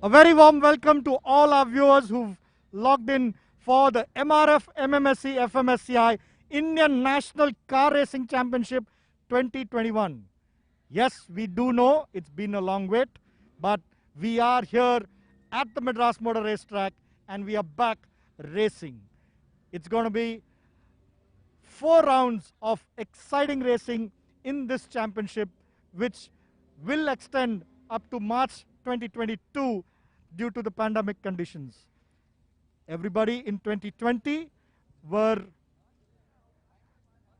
A very warm welcome to all our viewers who've logged in for the MRF MMSC fmsci Indian National Car Racing Championship 2021. Yes, we do know it's been a long wait, but we are here at the Madras Motor Racetrack and we are back racing. It's going to be 4 rounds of exciting racing in this championship, which will extend up to March 2022 due to the pandemic conditions. Everybody in 2020 were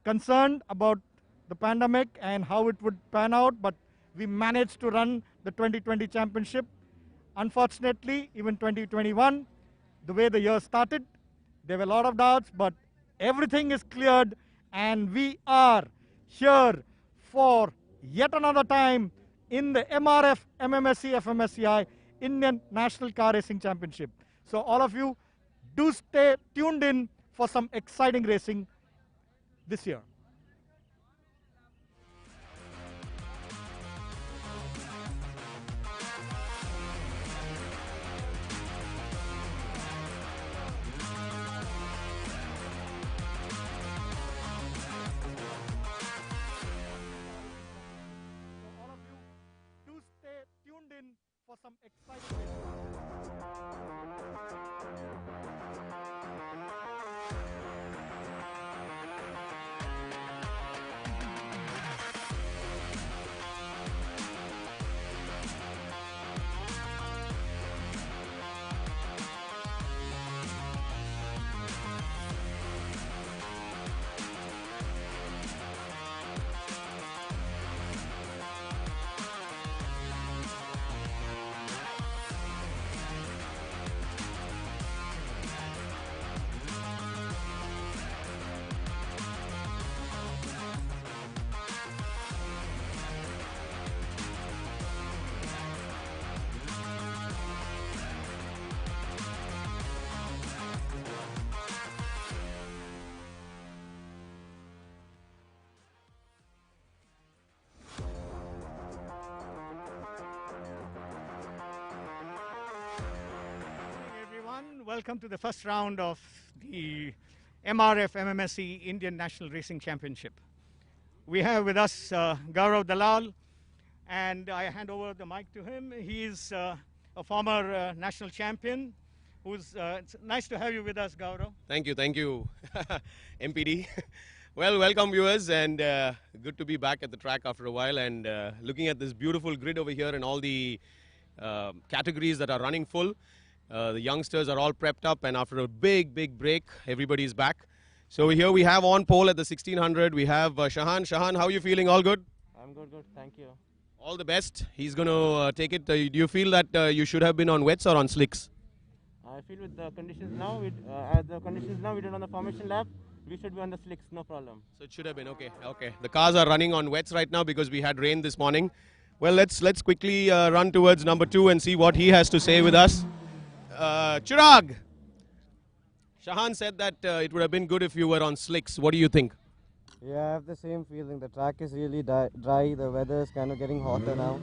concerned about the pandemic and how it would pan out, but we managed to run the 2020 championship. Unfortunately, even 2021, the way the year started, there were a lot of doubts, but everything is cleared and we are here for yet another time in the MRF MMSC fmsci Indian National Car Racing Championship. So all of you do stay tuned in for some exciting racing this year. For some exciting Welcome to the first round of the MRF MMSC Indian National Racing Championship. We have with us Gaurav Dalal, and I hand over the mic to him. He is a former national champion. It's nice to have you with us, Gaurav. Thank you, MPD. Well, welcome viewers, and good to be back at the track after a while, and looking at this beautiful grid over here and all the categories that are running full. The youngsters are all prepped up, and after a big break, everybody's back. So here we have on pole at the 1600, we have Shahan. Shahan, how are you feeling? All good? I'm good, thank you. All the best. He's going to take it. Do you feel that you should have been on wets or on slicks? I feel with the conditions now, we did on the formation lap, we should be on the slicks, no problem. So it should have been, okay. The cars are running on wets right now because we had rain this morning. Well, let's quickly run towards number 2 and see what he has to say with us. Chirag, Shahan said that it would have been good if you were on slicks. What do you think? Yeah, I have the same feeling. The track is really dry. The weather is kind of getting hotter now.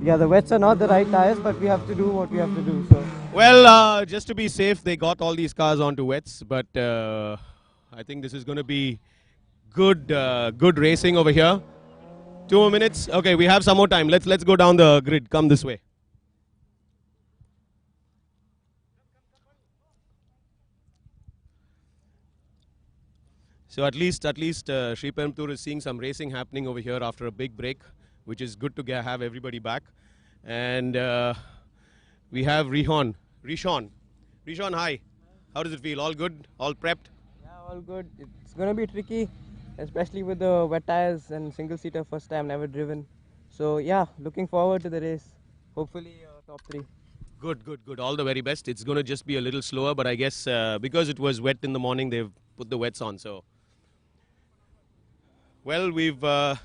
Yeah, the wets are not the right tires, but we have to do what we have to do. So. Well, just to be safe, they got all these cars onto wets, but I think this is going to be good racing over here. 2 more minutes. Okay, we have some more time. Let's go down the grid. Come this way. So at least Sri Perumtur is seeing some racing happening over here after a big break, which is good to have everybody back. And we have Rishon. Rishon, hi. How does it feel? All good? All prepped? Yeah, all good. It's going to be tricky, especially with the wet tires and single-seater, first time, never driven. So yeah, looking forward to the race. Hopefully top 3. Good. All the very best. It's going to just be a little slower, but I guess because it was wet in the morning, they've put the wets on. So. Well, we've got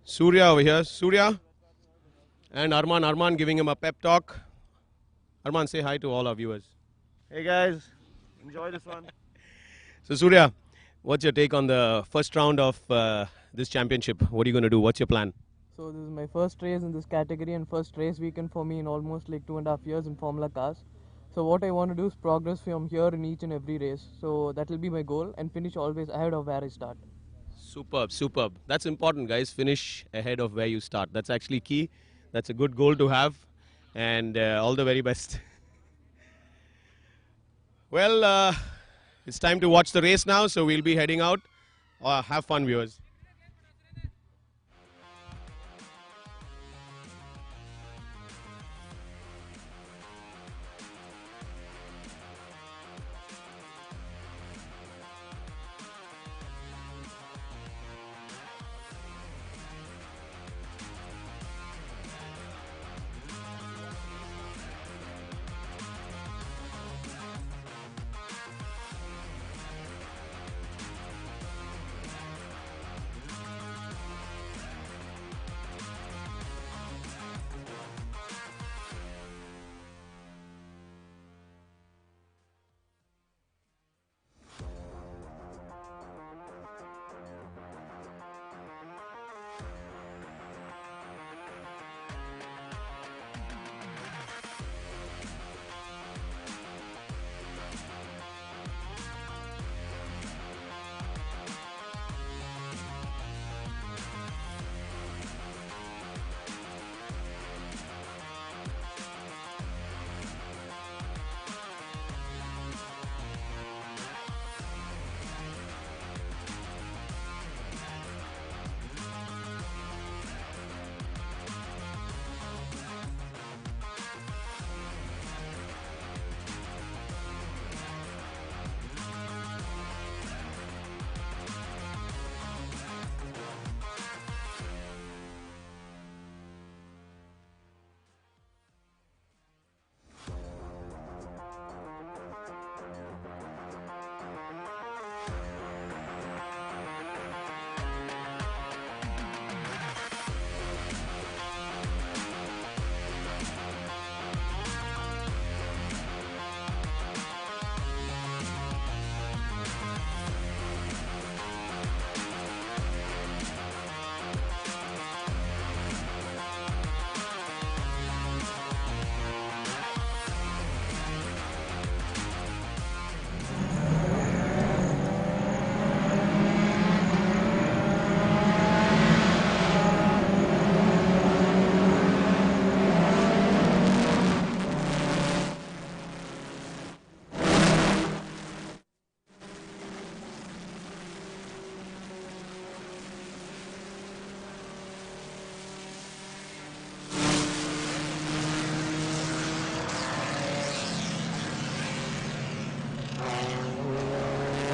Surya over here. Surya and Arman giving him a pep talk. Arman, say hi to all our viewers. Hey guys, enjoy this one. So Surya, what's your take on the first round of this championship? What are you going to do? What's your plan? So this is my first race in this category and first race weekend for me in almost like 2.5 years in Formula Cars. So what I want to do is progress from here in each and every race. So that will be my goal and finish always ahead of where I start. Superb, superb. That's important, guys. Finish ahead of where you start. That's actually key. That's a good goal to have. And all the very best. Well, it's time to watch the race now, so we'll be heading out. Have fun, viewers.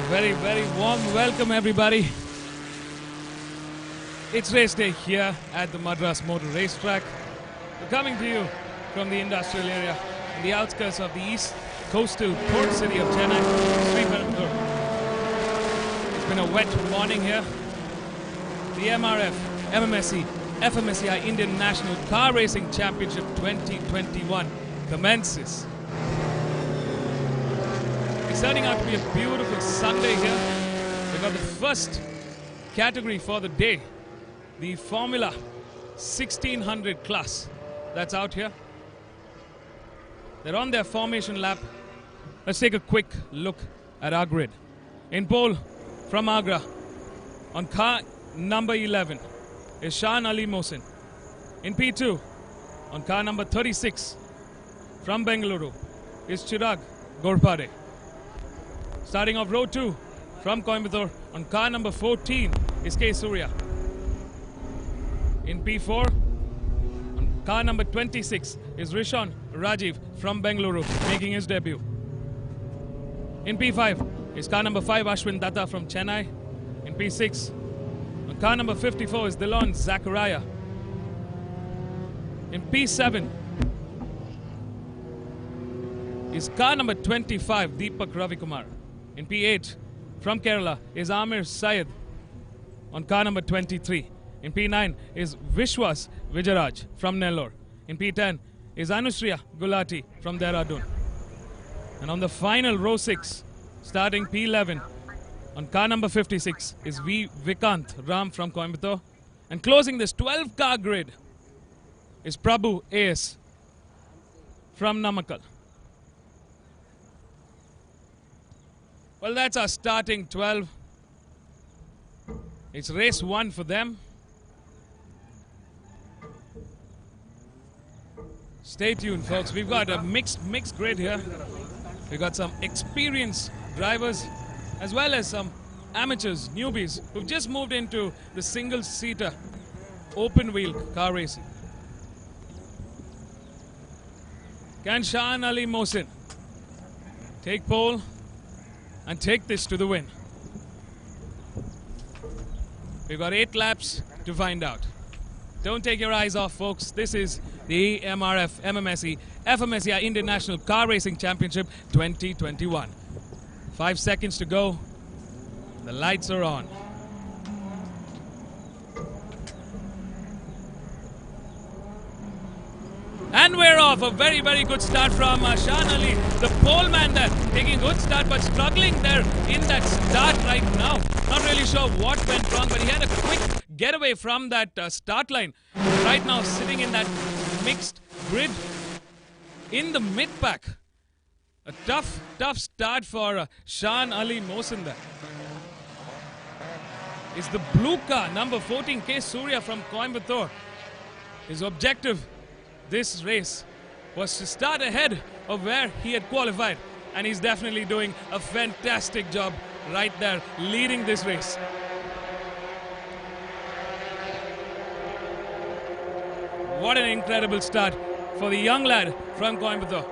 Very, very warm welcome, everybody. It's race day here at the Madras Motor Racetrack. We're coming to you from the industrial area in the outskirts of the east coastal port city of Chennai, Srivalipuram. It's been a wet morning here. The MRF MMSC fmsci Indian National Car Racing Championship 2021 commences. It's turning out to be a beautiful Sunday here. We've got the first category for the day, the Formula 1600 class that's out here. They're on their formation lap. Let's take a quick look at our grid. In pole from Agra, on car number 11 is Shan Ali Mohsin. In P2, on car number 36 from Bengaluru is Chirag Gorpade. Starting off row 2 from Coimbatore, on car number 14 is K. Surya. In P4, on car number 26 is Rishon Rajiv from Bengaluru, making his debut. In P5 is car number 5 Ashwin Datta from Chennai. In P6, on car number 54 is Dilon Zachariah. In P7 is car number 25 Deepak Ravikumar. In P8 from Kerala is Amir Syed on car number 23. In P9 is Vishwas Vijayaraj from Nellore. In P10 is Anusriya Gulati from Dehradun. And on the final row 6, starting P11, on car number 56 is V. Vikant Ram from Coimbatore. And closing this 12-car grid is Prabhu AS from Namakkal. Well, that's our starting 12. It's race 1 for them. Stay tuned, folks. We've got a mixed grid here. We've got some experienced drivers as well as some amateurs, newbies, who've just moved into the single-seater open-wheel car racing. Can Shan Ali Mohsin take pole and take this to the win? We've got 8 laps to find out. Don't take your eyes off, folks. This is the MRF MMSC fmsci Indian National Car Racing Championship 2021. 5 seconds to go. The lights are on. And we're off. A very, very good start from Shan Ali, the pole man there, taking a good start but struggling there in that start right now. Not really sure what went wrong, but he had a quick getaway from that start line. Right now sitting in that mixed grid in the mid-pack. A tough start for Shan Ali Mohsin there. It's the blue car, number 14, K. Surya from Coimbatore. His objective this race was to start ahead of where he had qualified, and he's definitely doing a fantastic job right there, leading this race. What an incredible start for the young lad from Coimbatore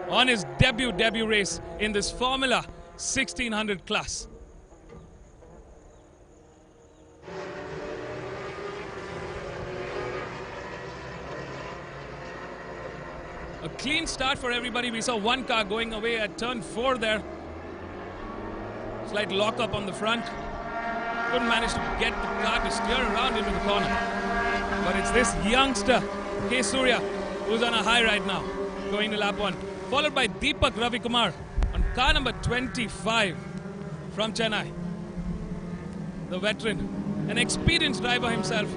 on his debut race in this Formula 1600 class. A clean start for everybody. We saw one car going away at turn 4 there. Slight lock up on the front. Couldn't manage to get the car to steer around into the corner. But it's this youngster, K. Surya, who's on a high right now, going to lap 1. Followed by Deepak Ravikumar on car number 25 from Chennai. The veteran, an experienced driver himself.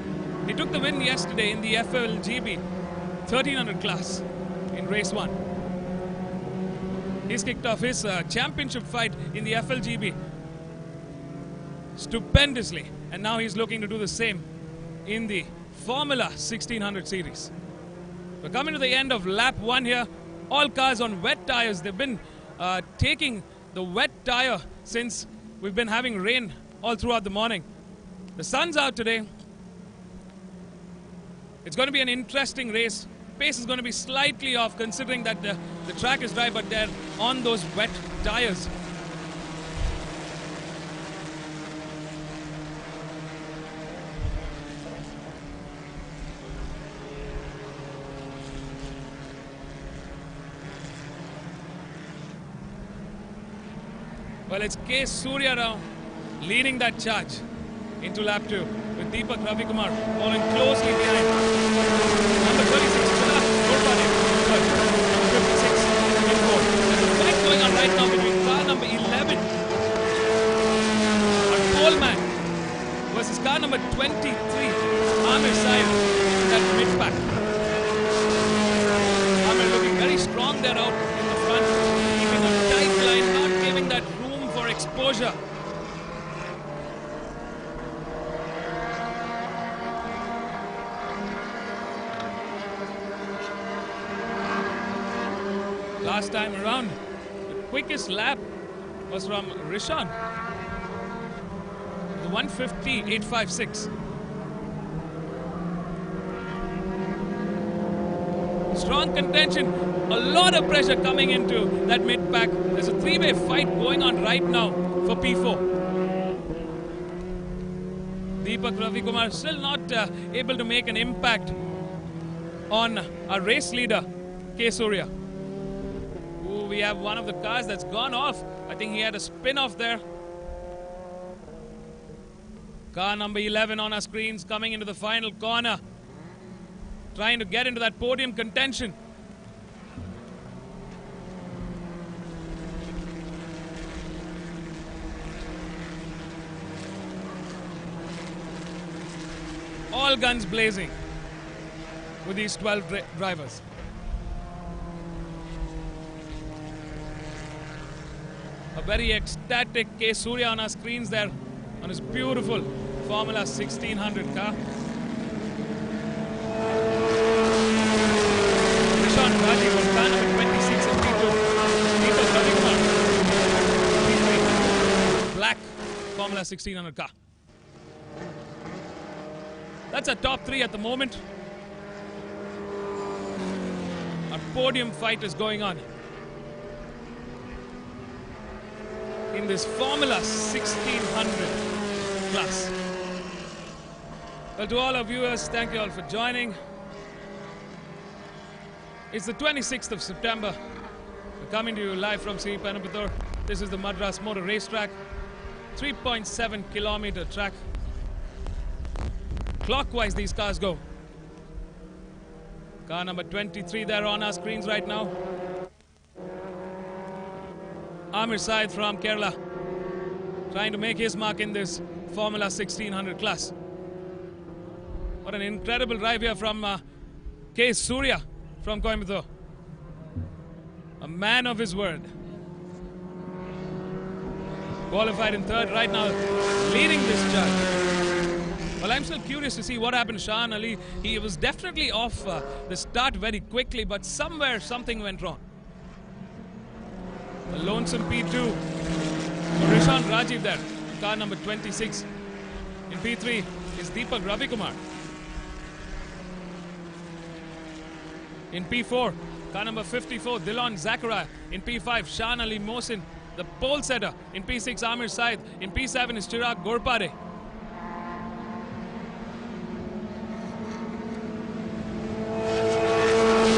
He took the win yesterday in the FLGB 1300 class in race 1. He's kicked off his championship fight in the FLGB stupendously, and now he's looking to do the same in the Formula 1600 series. We're coming to the end of lap 1 here. All cars on wet tires. They've been taking the wet tire since we've been having rain all throughout the morning. The sun's out today. It's going to be an interesting race. Pace is going to be slightly off considering that the track is dry, but they're on those wet tires. Well, it's K. Surya now leading that charge into lap 2 with Deepak Ravikumar following closely behind. Number 36, Chala Gurpade, number 56, in 4. There's a fight going on right now between car number 11, our pole man, versus car number 23, Amir Syed, in that mid-pack. Amir looking very strong there out in the front, keeping a tight line, not giving that room for exposure. Last time around, the quickest lap was from Rishan. The 150.856. Strong contention, a lot of pressure coming into that mid-pack. There's a three-way fight going on right now for P4. Deepak Ravikumar still not able to make an impact on our race leader, K. Surya. We have one of the cars that's gone off. I think he had a spin-off there. Car number 11 on our screens coming into the final corner. Trying to get into that podium contention. guns blazing with these 12 drivers. A very ecstatic K. Surya on our screens there on his beautiful Formula 1600 car. Rishan Rajiv was car number 26 in P2. Deepak Ravikumar, P3. Black Formula 1600 car. That's a top 3 at the moment. A podium fight is going on in this Formula 1600 class. Well, to all our viewers, thank you all for joining. It's the 26th of September. We're coming to you live from Sri Penambuthur. This is the Madras Motor Racetrack. 3.7 kilometer track. Clockwise these cars go. Car number 23 there on our screens right now. Amir Said from Kerala, trying to make his mark in this Formula 1600 class. What an incredible drive here from K. Surya from Coimbatore. A man of his word. Qualified in third right now, leading this charge. Well, I'm still curious to see what happened to Shahan Ali. He was definitely off the start very quickly, but somewhere something went wrong. A lonesome P2 for Rishan Rajiv there, car number 26. In P3 is Deepak Ravikumar. In P4, car number 54, Dilon Zachariah. In P5, Shahan Ali Mohsin, the pole setter. In P6, Amir Said. In P7 is Chirag Gorpade.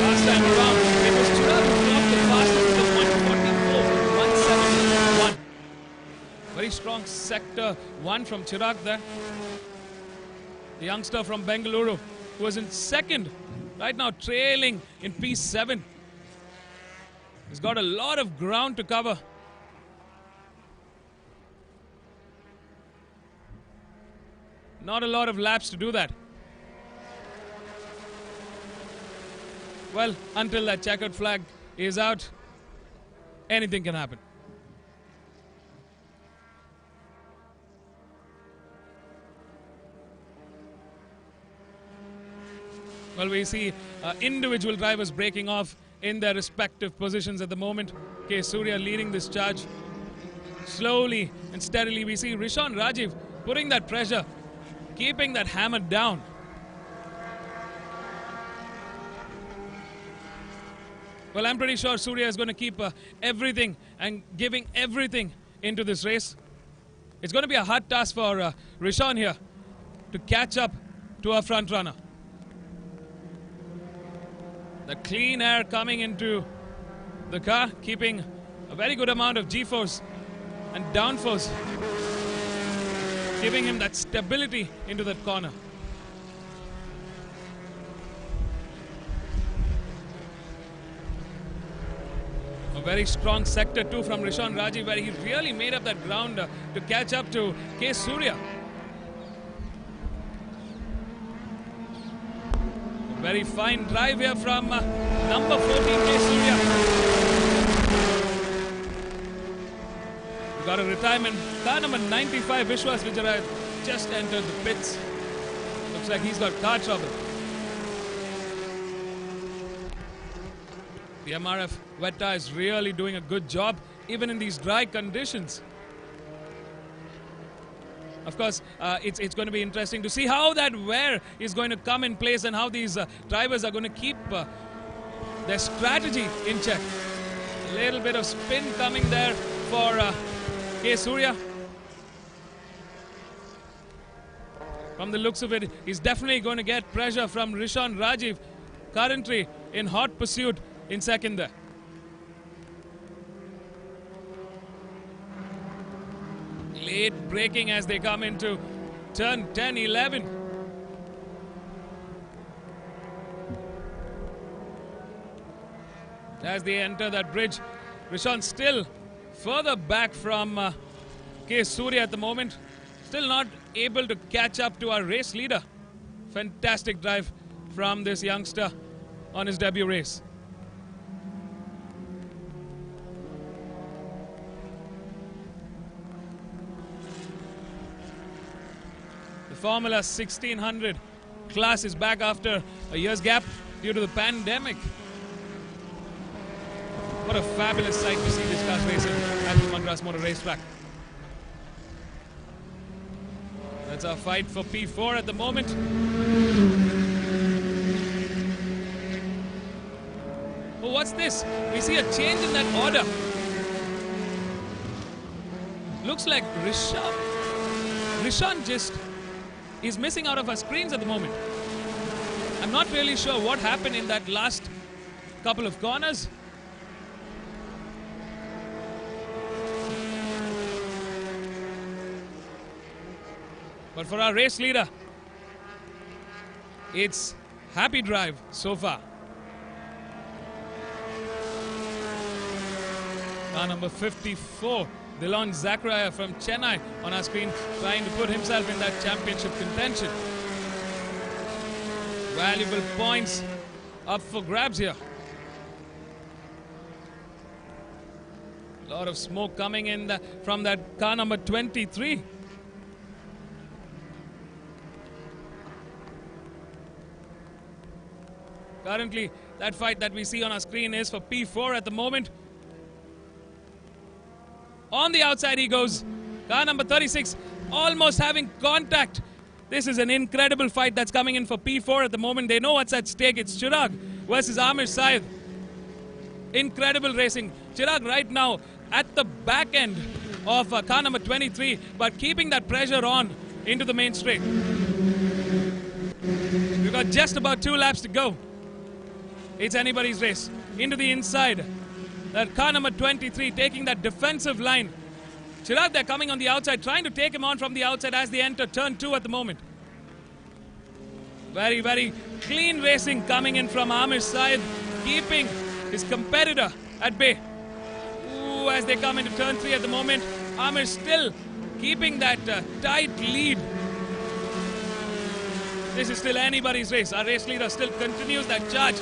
Last time around, it was Chirag who clocked the fastest with a 144.171. Very strong sector 1 from Chirag there. The youngster from Bengaluru, who was in second, right now trailing in P7. He's got a lot of ground to cover. Not a lot of laps to do that. Well, until that checkered flag is out, anything can happen. Well, we see individual drivers breaking off in their respective positions at the moment. K. Surya leading this charge. Slowly and steadily we see Rishan Rajiv putting that pressure, keeping that hammer down. Well, I'm pretty sure Surya is going to keep everything and giving everything into this race. It's going to be a hard task for Rishan here to catch up to our front runner. The clean air coming into the car, keeping a very good amount of G-force and downforce, giving him that stability into that corner. A very strong sector 2 from Rishan Rajiv, where he really made up that ground to catch up to K. Surya. A very fine drive here from number 14, K. Surya. We got a retirement. Car number 95, Vishwas Vijayaraj, just entered the pits. Looks like he's got car trouble. The MRF wet tire is really doing a good job, even in these dry conditions. Of course, it's going to be interesting to see how that wear is going to come in place and how these drivers are going to keep their strategy in check. A little bit of spin coming there for K. Surya. From the looks of it, he's definitely going to get pressure from Rishan Rajiv, currently in hot pursuit in second there. Late braking as they come into turn 10, 11. As they enter that bridge, Rishan still further back from K. Surya at the moment. Still not able to catch up to our race leader. Fantastic drive from this youngster on his debut race. The Formula 1600 class is back after a year's gap due to the pandemic. What a fabulous sight to see this class racing at the Madras Motor Racetrack. That's our fight for P4 at the moment. Oh, what's this? We see a change in that order. Looks like Rishan just is missing out of our screens at the moment. I'm not really sure what happened in that last couple of corners. But for our race leader, it's happy drive so far. Car number 54, Dilon Zachariah from Chennai on our screen, trying to put himself in that championship contention. Valuable points up for grabs here. A lot of smoke coming in from that car number 23. Currently, that fight that we see on our screen is for P4 at the moment. On the outside he goes. Car number 36 almost having contact. This is an incredible fight that's coming in for P4 at the moment. They know what's at stake. It's Chirag versus Amir Syed. Incredible racing. Chirag right now at the back end of car number 23, but keeping that pressure on into the main straight. We've got just about 2 laps to go. It's anybody's race. Into the inside. That car number 23 taking that defensive line. Chirag, they're coming on the outside, trying to take him on from the outside as they enter turn 2 at the moment. Very, very clean racing coming in from Amir Syed, keeping his competitor at bay. Ooh, as they come into turn 3 at the moment, Amir still keeping that tight lead. This is still anybody's race. Our race leader still continues that charge.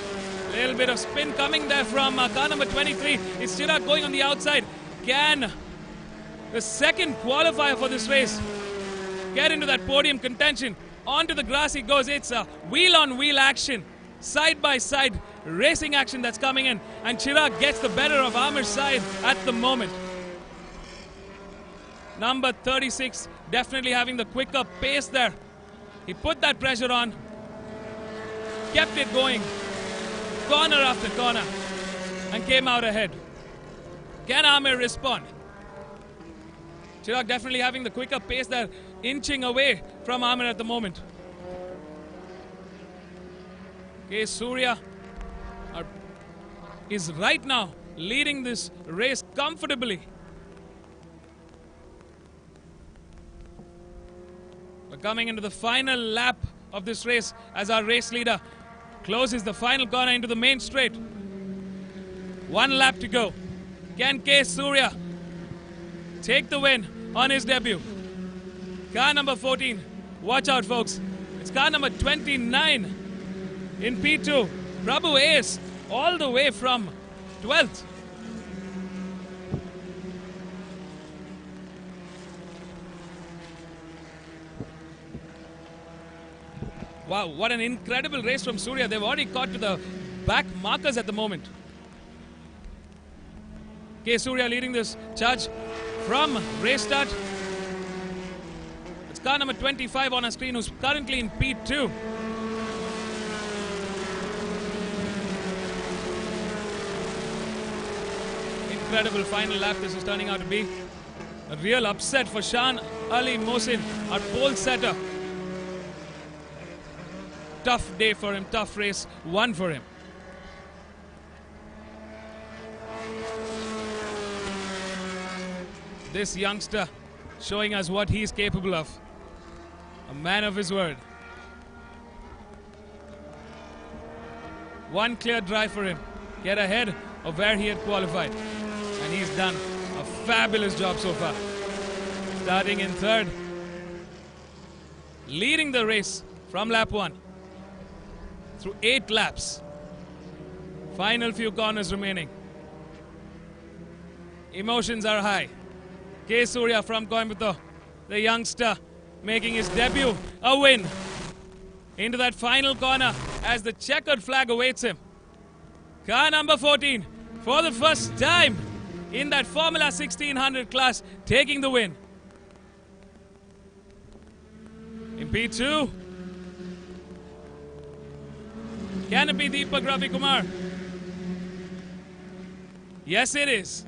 A little bit of spin coming there from car number 23. It's Chirag going on the outside. Can the second qualifier for this race get into that podium contention? Onto the grass he goes. It's a wheel-on-wheel action. Side-by-side racing action that's coming in. And Chirag gets the better of Amir Syed at the moment. Number 36 definitely having the quicker pace there. He put that pressure on. Kept it going. Corner after corner. And came out ahead. Can Amir respond? Chirag definitely having the quicker pace there, inching away from Amir at the moment. Okay, Surya is right now leading this race comfortably. We're coming into the final lap of this race as our race leader closes the final corner into the main straight. 1 lap to go. Can K. Surya take the win on his debut? Car number 14. Watch out, folks. It's car number 29 in P2. Prabhu Ace all the way from 12th. Wow, what an incredible race from Surya. They've already caught to the back markers at the moment. K. Surya leading this charge from race start. It's car number 25 on our screen, who's currently in P2. Incredible final lap this is turning out to be. A real upset for Shan Ali Mohsin, our pole setter. Tough day for him, tough race, 1 for him. This youngster showing us what he's capable of. A man of his word. 1 clear drive for him. Get ahead of where he had qualified. And he's done a fabulous job so far. Starting in 3rd. Leading the race from lap 1. through 8 laps. Final few corners remaining. Emotions are high. K. Surya from Coimbatore, the youngster, making his debut, a win. Into that final corner as the checkered flag awaits him. Car number 14, for the first time in that Formula 1600 class, taking the win. In P2, can it be Deepak Ravi Kumar? Yes, it is.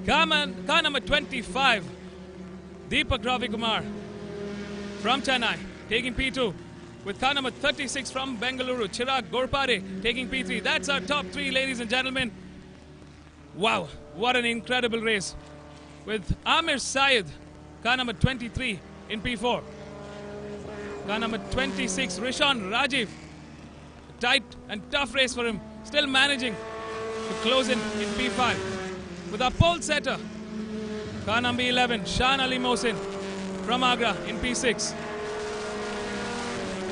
Car number 25, Deepak Ravi Kumar from Chennai, taking P2. With car number 36 from Bengaluru, Chirag Gorpade taking P3. That's our top 3, ladies and gentlemen. Wow, what an incredible race. With Amir Syed, car number 23 in P4. Car number 26, Rishan Rajiv. A tight and tough race for him. Still managing to close in P5. With our pole setter, car number 11, Shan Ali Mohsin from Agra in P6.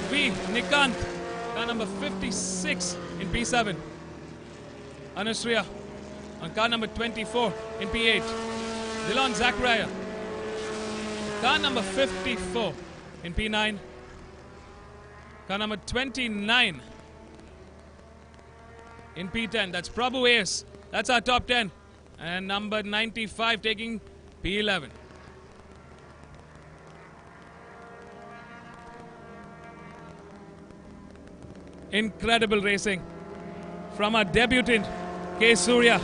V. Nikant, car number 56 in P7. Anusriya on car number 24 in P8. Dilon Zachariah, car number 54 in P9. Car number 29 in P10. That's Prabhu Ace. That's our top 10. And number 95 taking P11. Incredible racing from our debutant, K. Surya.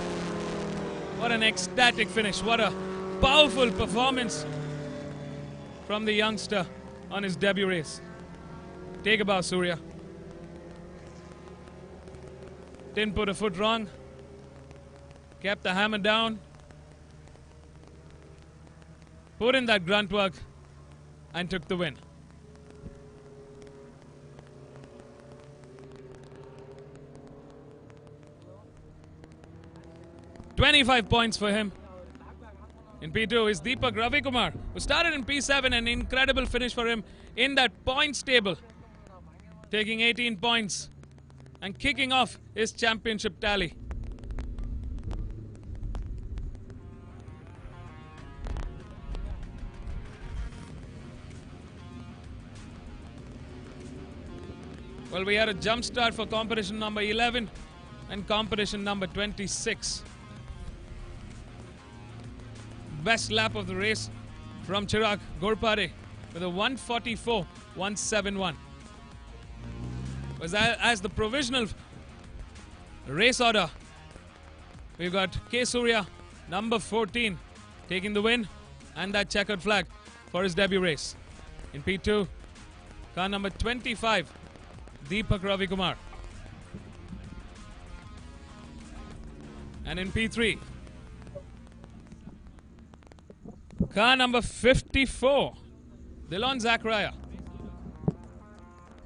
What an ecstatic finish. What a powerful performance from the youngster on his debut race. Take a bow, Surya. Didn't put a foot wrong. Kept the hammer down. Put in that grunt work and took the win. $25 points for him. In P2 is Deepak Ravi Kumar, who started in P7, an incredible finish for him in that points table, taking 18 points and kicking off his championship tally. Well, we had a jump start for competition number 11 and competition number 26. Best lap of the race from Chirag Gorpade with a 144.171. As the provisional race order, we've got K. Surya, number 14, taking the win and that checkered flag for his debut race. In P2, car number 25, Deepak Ravi Kumar. And in P3, car number 54, Dilon Zachariah.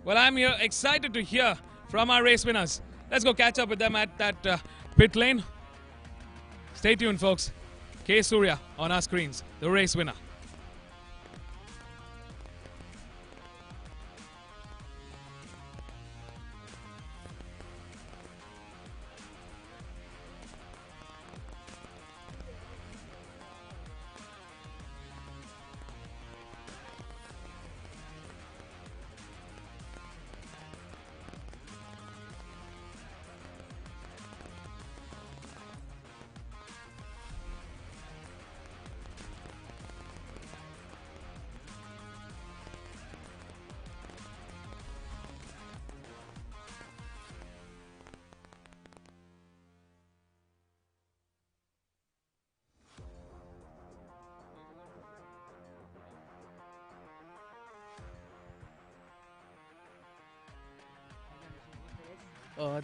Well, I'm here excited to hear from our race winners. Let's go catch up with them at that pit lane. Stay tuned, folks. K. Surya on our screens, the race winner.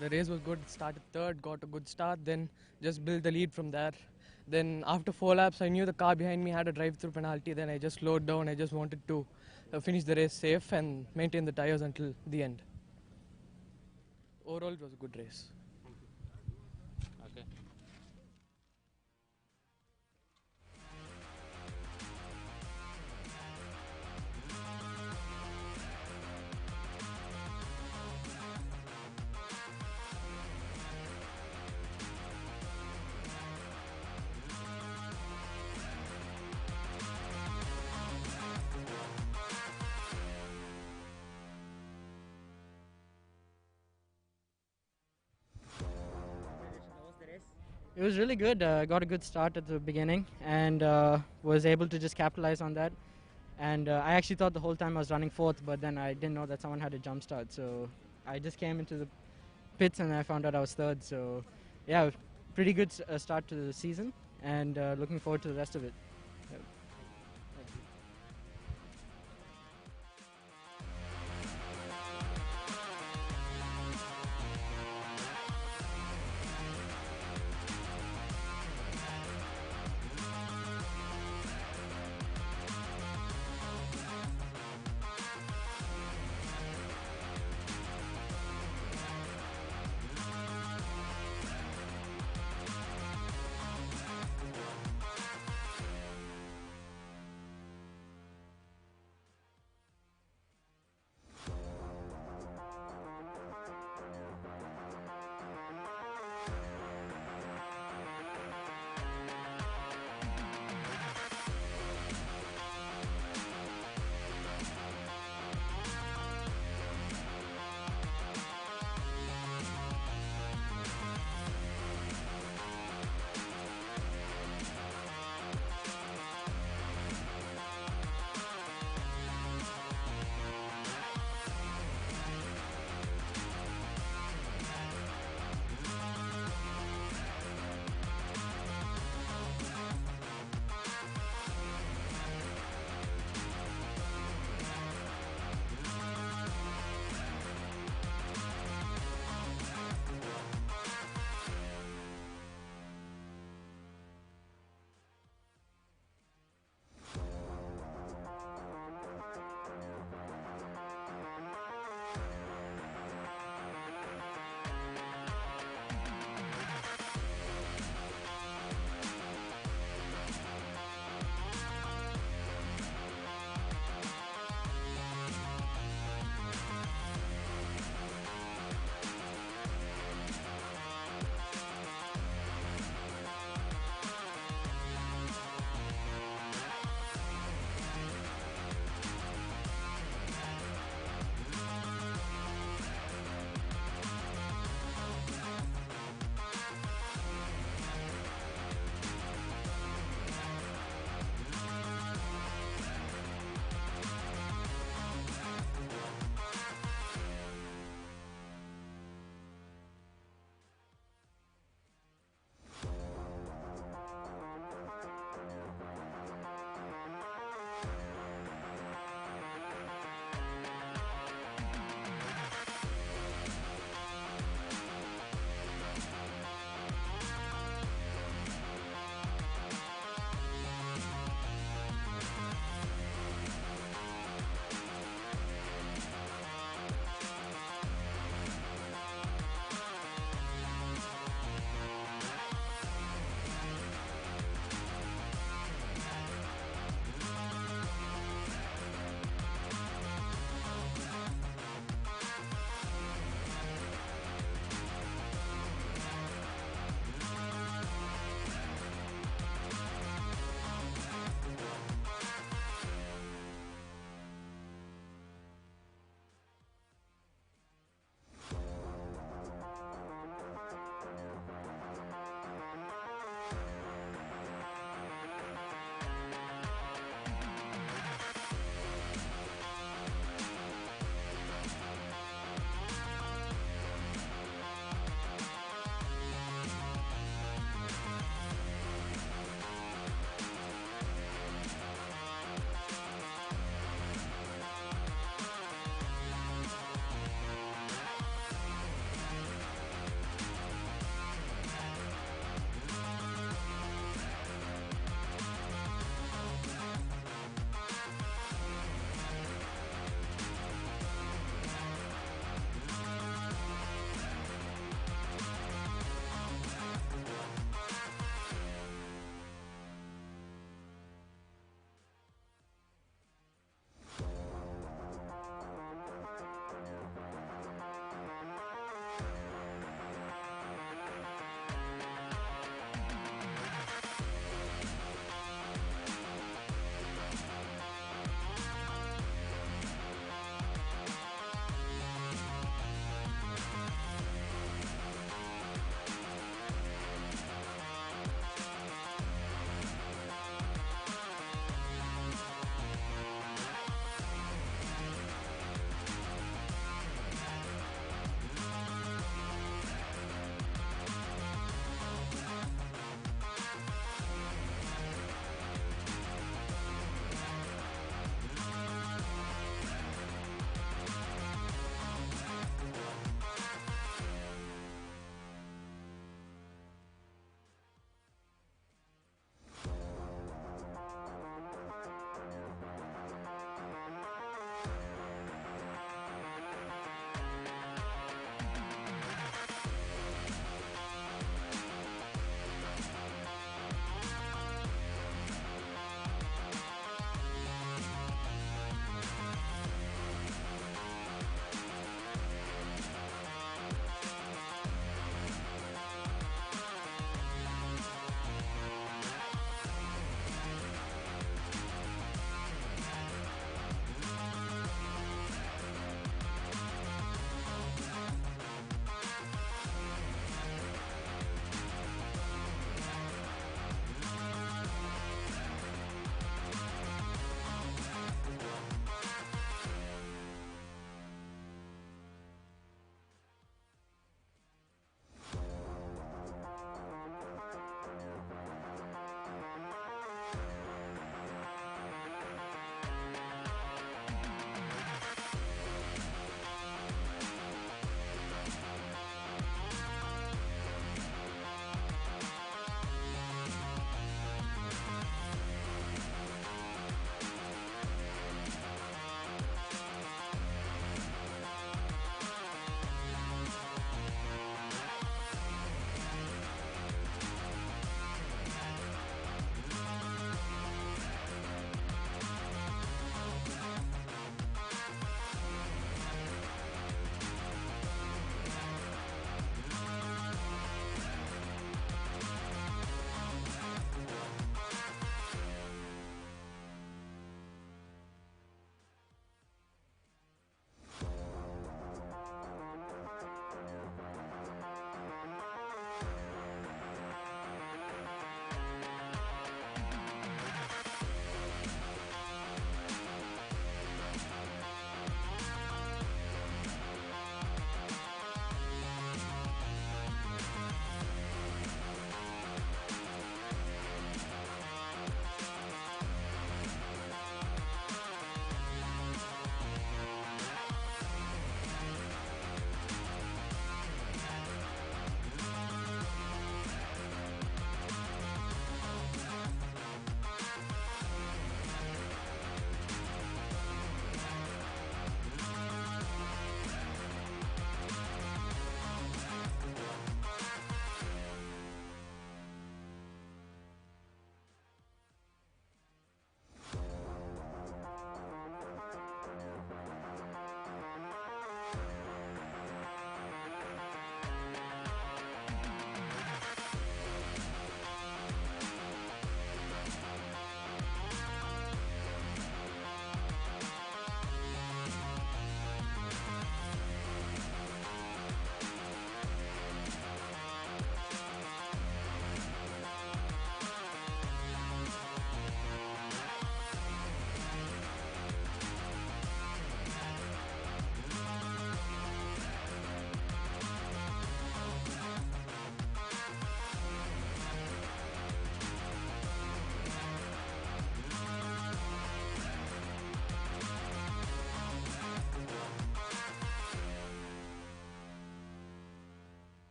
The race was good. Started third, got a good start, then just built the lead from there. Then after 4 laps, I knew the car behind me had a drive-through penalty. Then I just slowed down. I just wanted to finish the race safe and maintain the tires until the end. Overall, it was a good race. Okay. It was really good. Got a good start at the beginning and was able to just capitalize on that. And I actually thought the whole time I was running fourth, but then I didn't know that someone had a jump start. So I just came into the pits and I found out I was third. So yeah, pretty good start to the season and looking forward to the rest of it. Yeah.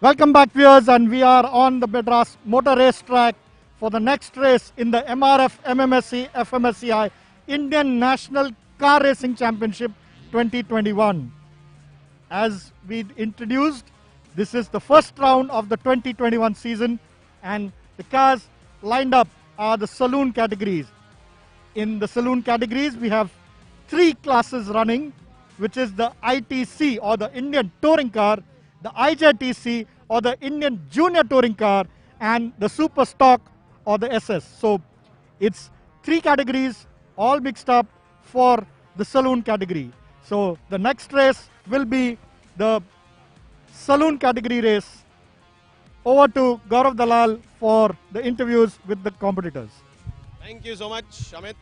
Welcome back, viewers, and we are on the Madras Motor Race Track for the next race in the MRF MMSC fmsci Indian National Car Racing Championship 2021. As we introduced, this is the first round of the 2021 season, and the cars lined up are the saloon categories. In the saloon categories, we have three classes running, which is the ITC or the Indian Touring Car, the IJTC or the Indian Junior Touring Car, and the Super Stock or the SS. So it's three categories all mixed up for the saloon category. So the next race will be the saloon category race. Over to Gaurav Dalal for the interviews with the competitors. Thank you so much, Amit.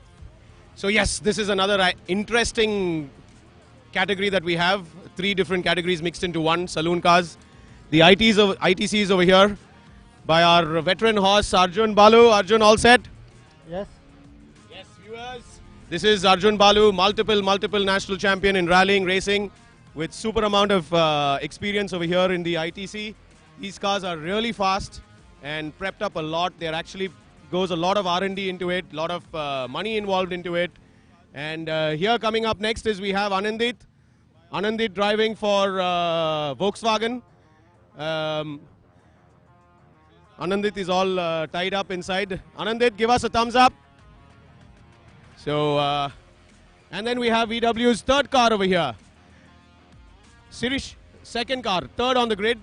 So yes, this is another interesting category that we have. Three different categories mixed into one, saloon cars. The ITCs over here by our veteran horse, Arjun Balu. Arjun, all set? Yes. Yes, viewers. This is Arjun Balu, multiple national champion in rallying, racing, with super amount of experience over here in the ITC. These cars are really fast and prepped up a lot. There actually goes a lot of R&D into it, a lot of money involved into it. And here coming up next is we have Anandit. Anandit driving for Volkswagen. Anandit is all tied up inside. Anandit, give us a thumbs up. So, and then we have VW's third car over here. Sirish, second car, third on the grid.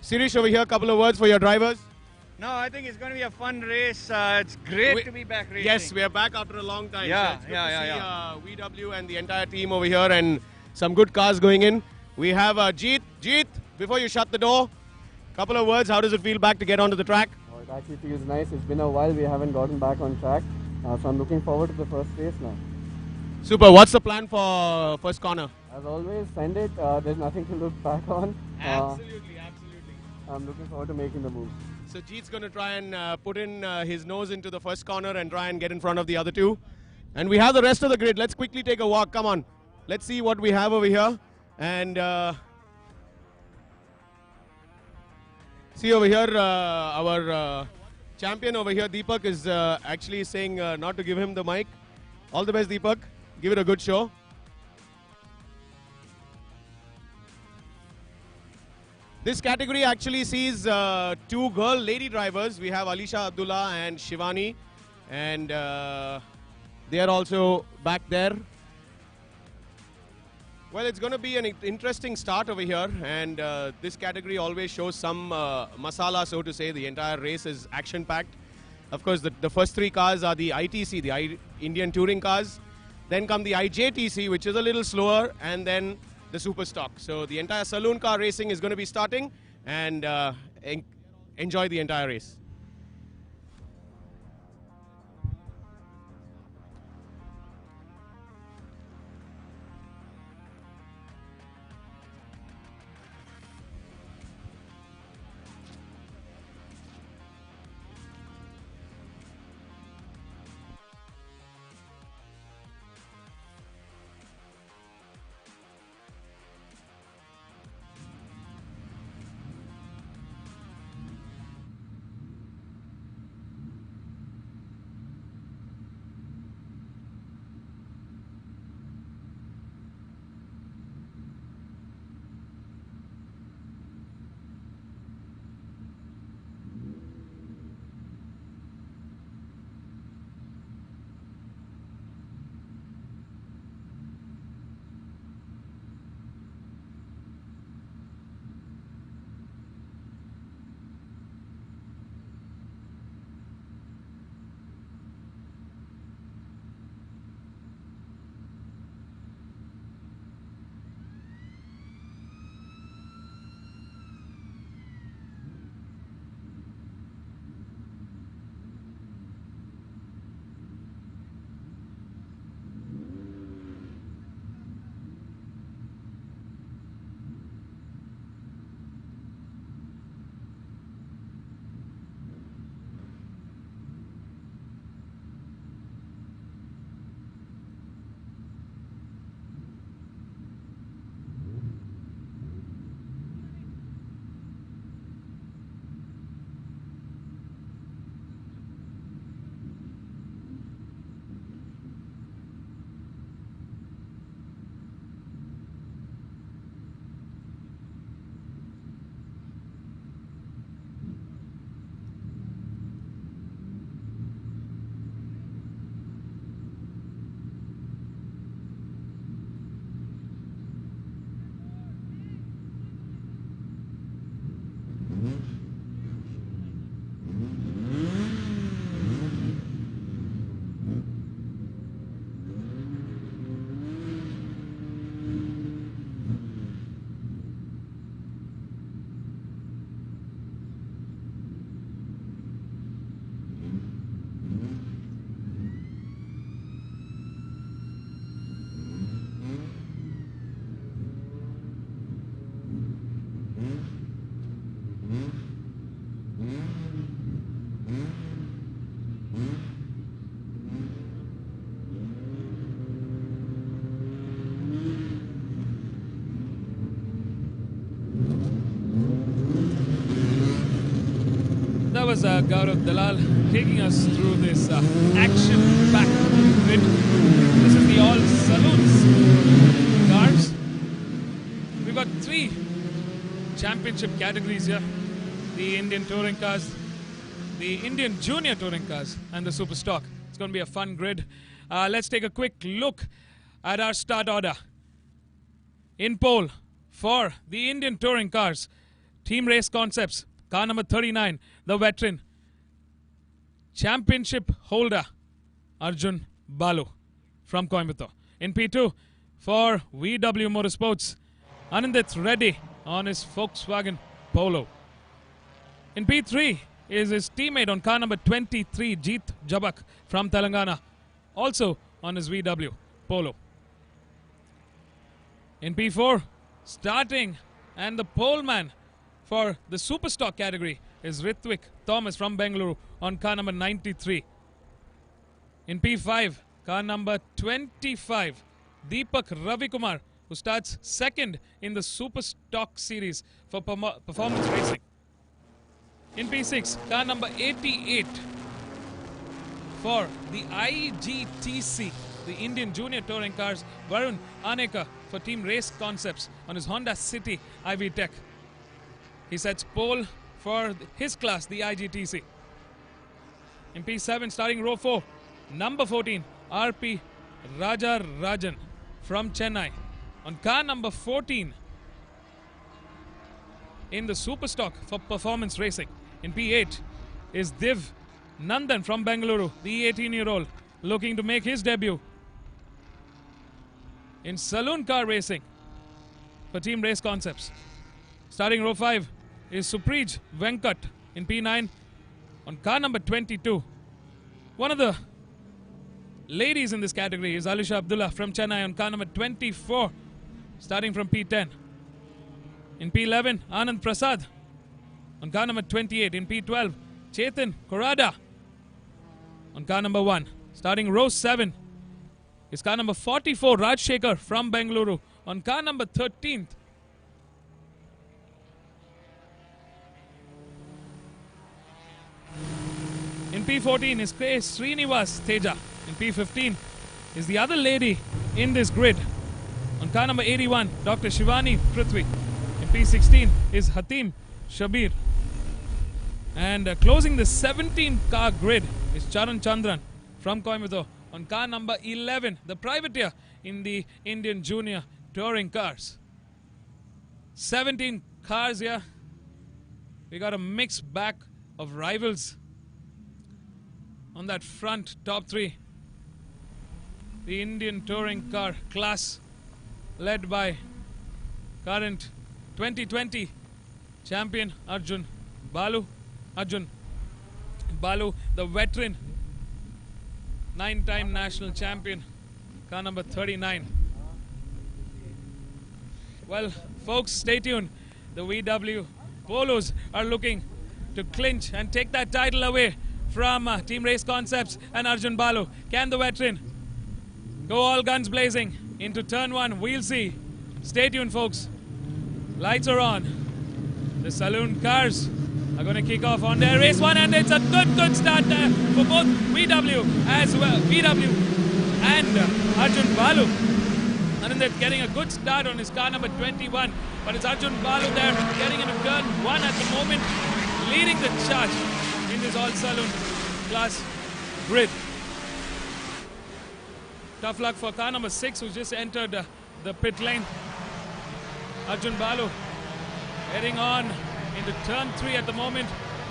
Sirish over here, couple of words for your drivers. No, I think it's going to be a fun race. It's great to be back racing. Yes, we are back after a long time. Yeah, so it's good to see VW and the entire team over here and some good cars going in. We have Jeet. Jeet, before you shut the door, couple of words. How does it feel back to get onto the track? Oh, it actually feels nice. It's been a while. We haven't gotten back on track. So I'm looking forward to the first race now. Super. What's the plan for first corner? As always, send it. There's nothing to look back on. Absolutely. I'm looking forward to making the move. So Jeet's going to try and put in his nose into the first corner and try and get in front of the other two. And we have the rest of the grid. Let's quickly take a walk. Come on. Let's see what we have over here. And see over here, our champion over here, Deepak, is actually saying not to give him the mic. All the best, Deepak. Give it a good show. This category actually sees two lady drivers. We have Alisha Abdullah and Shivani, and they are also back there. Well, it's going to be an interesting start over here, and this category always shows some masala, so to say. The entire race is action-packed. Of course, the first three cars are the ITC, the Indian Touring cars. Then come the IJTC, which is a little slower, and then the Super Stock. So the entire saloon car racing is going to be starting, and enjoy the entire race. was Gaurav Dalal taking us through this action-packed grid. This is the all saloons cars. We've got 3 championship categories here. The Indian touring cars, the Indian junior touring cars, and the super stock. It's going to be a fun grid. Let's take a quick look at our start order. In pole for the Indian touring cars, Team Race Concepts, car number 39, the veteran, championship holder, Arjun Balu from Coimbatore. In P2 for VW Motorsports, Anandit Reddy on his Volkswagen Polo. In P3 is his teammate on car number 23, Jeet Jabak from Telangana, also on his VW Polo. In P4, starting, and the pole man for the super stock category is Ritwik Thomas from Bengaluru on car number 93. In P5, car number 25, Deepak Ravikumar, who starts second in the super stock series for performance racing. In P6, car number 88 for the IGTC, the Indian Junior Touring Cars, Varun Aneka for Team Race Concepts on his Honda City IV Tech. He sets pole for his class, the IGTC. In P7, starting row 4, number 14, RP Raja Rajan from Chennai on car number 14 in the super stock for performance racing. In P8 is Div Nandan from Bengaluru, the 18-year-old, looking to make his debut in saloon car racing for Team Race Concepts. Starting row 5 is Suprij Venkat in P9 on car number 22. One of the ladies in this category is Alisha Abdullah from Chennai on car number 24, starting from P10. In P11, Anand Prasad on car number 28. In P12, Chetan Korada on car number 1. Starting row 7 is car number 44, Raj Shekhar from Bengaluru on car number 13th. In P14 is K. Srinivas Teja. In P15 is the other lady in this grid on car number 81, Dr. Shivani Prithvi. In P16 is Hatim Shabir. And closing the 17-car grid is Charan Chandran from Coimbatore on car number 11, the privateer in the Indian Junior Touring Cars. 17 cars here. We got a mixed bag of rivals on that front top 3. The Indian Touring Car class led by current 2020 champion Arjun Balu. Arjun Balu, the veteran 9-time national champion, car number 39. Well, folks, stay tuned. The VW Polos are looking to clinch and take that title away from Team Race Concepts and Arjun Balu. Can the veteran go all guns blazing into turn 1? We'll see. Stay tuned, folks. Lights are on. The saloon cars are going to kick off on their race 1, and it's a good start there for both VW as well, VW and Arjun Balu. And they're getting a good start on his car number 21, but it's Arjun Balu there getting into turn 1 at the moment, leading the charge in this all saloon class grid. Tough luck for car number 6, who just entered the pit lane. Arjun Balu heading on into turn 3 at the moment,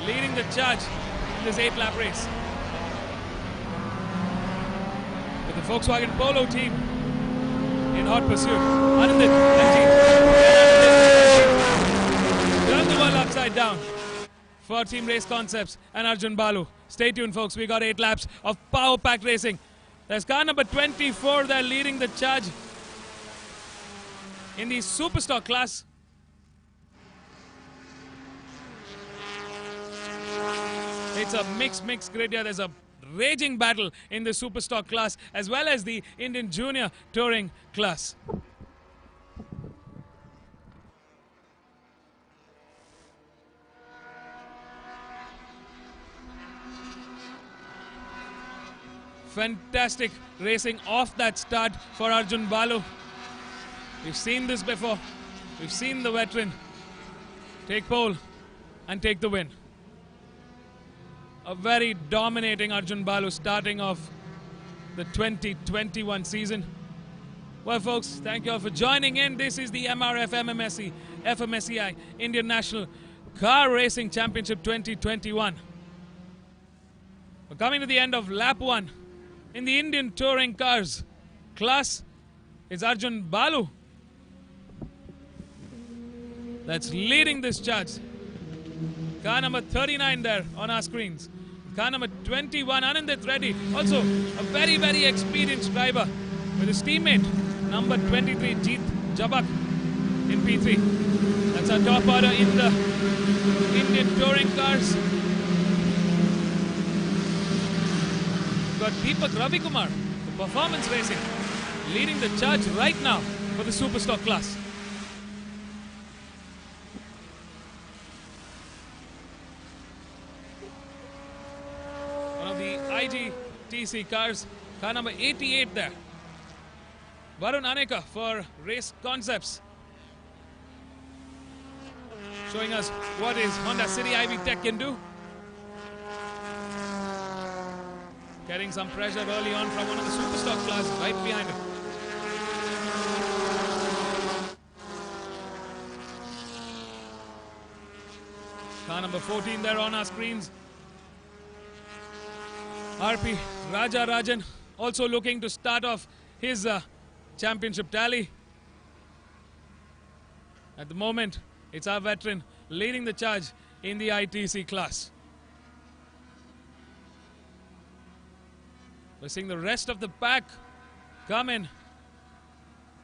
leading the charge in this 8-lap race. With the Volkswagen Polo team in hot pursuit. Anandit and Jeet turn the world upside down for Team Race Concepts and Arjun Balu. Stay tuned, folks. We got 8 laps of power-packed racing. There's car number 24 there leading the charge in the Superstock class. It's a mixed grid here. There's a raging battle in the Superstock class as well as the Indian Junior Touring class. Fantastic racing off that start for Arjun Balu. We've seen this before. We've seen the veteran take pole and take the win. A very dominating Arjun Balu starting off the 2021 season. Well, folks, thank you all for joining in. This is the MRF MMSC fmsci Indian National Car Racing Championship 2021. We're coming to the end of lap 1 in the Indian Touring Cars class. It's Arjun Balu that's leading this charge. Car number 39 there on our screens. Car number 21, Anandit Reddy, also a very, very experienced driver with his teammate, number 23, Jeet Jabak in P3. That's our top order in the Indian Touring Cars. We've got Deepak Ravikumar, the Performance Racing, leading the charge right now for the Superstock class. One of the IGTC cars, car number 88 there. Varun Aneka for Race Concepts, showing us what his Honda City Ivy Tech can do. Getting some pressure early on from one of the Superstock class right behind him. Car number 14 there on our screens. RP Raja Rajan also looking to start off his championship tally. At the moment, it's our veteran leading the charge in the ITC class. We're seeing the rest of the pack come in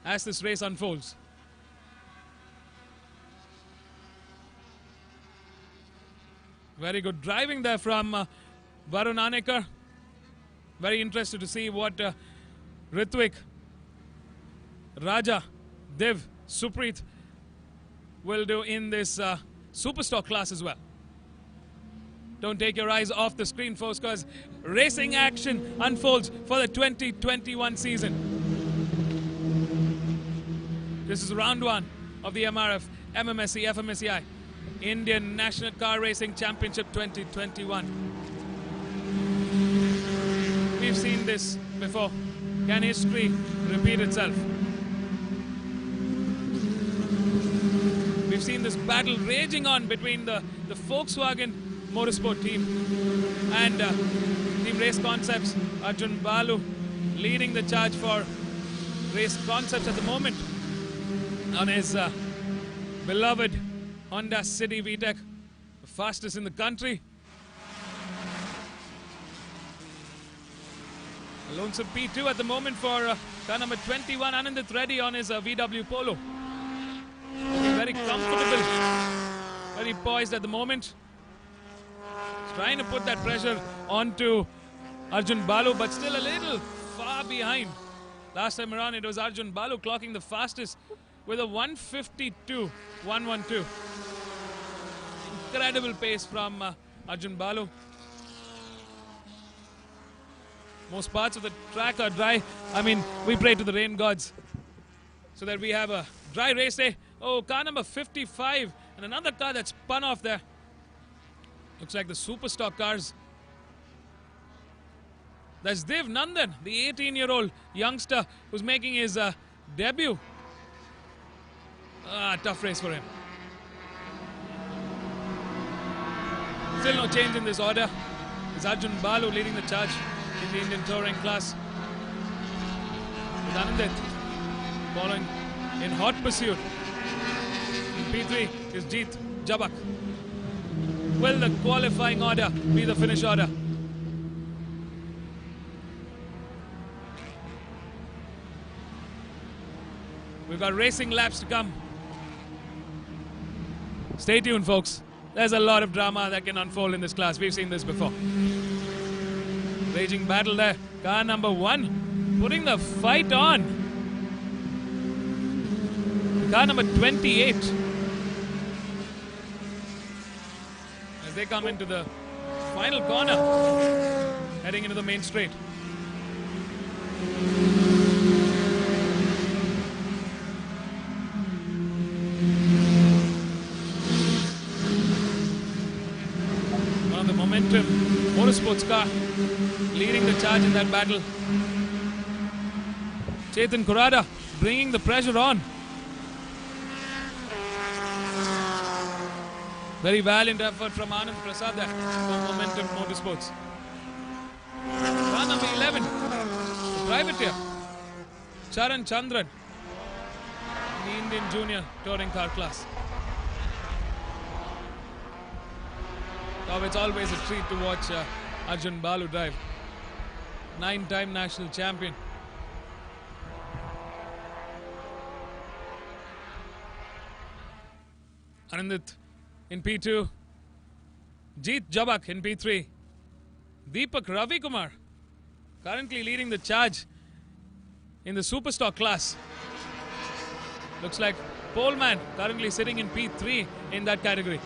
as this race unfolds. Very good driving there from Varun Anekar. Very interested to see what Ritwik, Raja, Div, Supreet will do in this Superstock class as well. Don't take your eyes off the screen, folks, because racing action unfolds for the 2021 season. This is round 1 of the MRF MMSC fmsci Indian National Car Racing Championship 2021. We've seen this before. Can history repeat itself? We've seen this battle raging on between the Volkswagen Motorsport team and Team Race Concepts. Arjun Balu leading the charge for Race Concepts at the moment on his beloved Honda City VTEC, the fastest in the country. A lonesome P2 at the moment for car number 21, Anandit Reddy on his VW Polo. Looking very comfortable, very poised at the moment. He's trying to put that pressure onto Arjun Balu, but still a little far behind. Last time around, it was Arjun Balu clocking the fastest with a 152.112. Incredible pace from Arjun Balu. Most parts of the track are dry. I mean, we pray to the rain gods so that we have a dry race day. Oh, car number 55 and another car that's spun off there. Looks like the Superstock cars. That's Div Nandan, the 18-year-old youngster who's making his debut. Tough race for him. Still no change in this order. It's Arjun Balu leading the charge in the Indian Touring class. With Anandit following in hot pursuit. In P3 is Jeet Jabak. Will the qualifying order be the finish order? We've got racing laps to come. Stay tuned, folks. There's a lot of drama that can unfold in this class. We've seen this before. Raging battle there. Car number 1 putting the fight on. Car number 28. As they come into the final corner, heading into the main straight. Motorsports car leading the charge in that battle. Chetan Kurada bringing the pressure on. Very valiant effort from Anand Prasad there for Momentum Motorsports. Car number 11, the privateer, Charan Chandran, the Indian Junior Touring Car class. Oh, it's always a treat to watch Arjun Balu drive. 9-time national champion. Anandit in P2. Jeet Jabak in P3. Deepak Ravi Kumar currently leading the charge in the Superstock class. Looks like Poleman currently sitting in P3 in that category.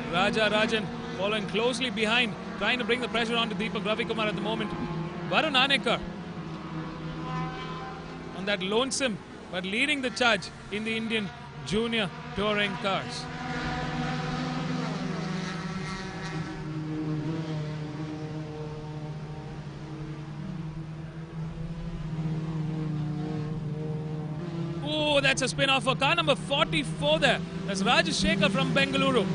Raja Rajan following closely behind, trying to bring the pressure on to Deepak Ravi Kumar at the moment. Varun Anekar on that lonesome but leading the charge in the Indian Junior Touring Cars. Oh, that's a spin off for car number 44 there. That's Rajashekar from Bengaluru.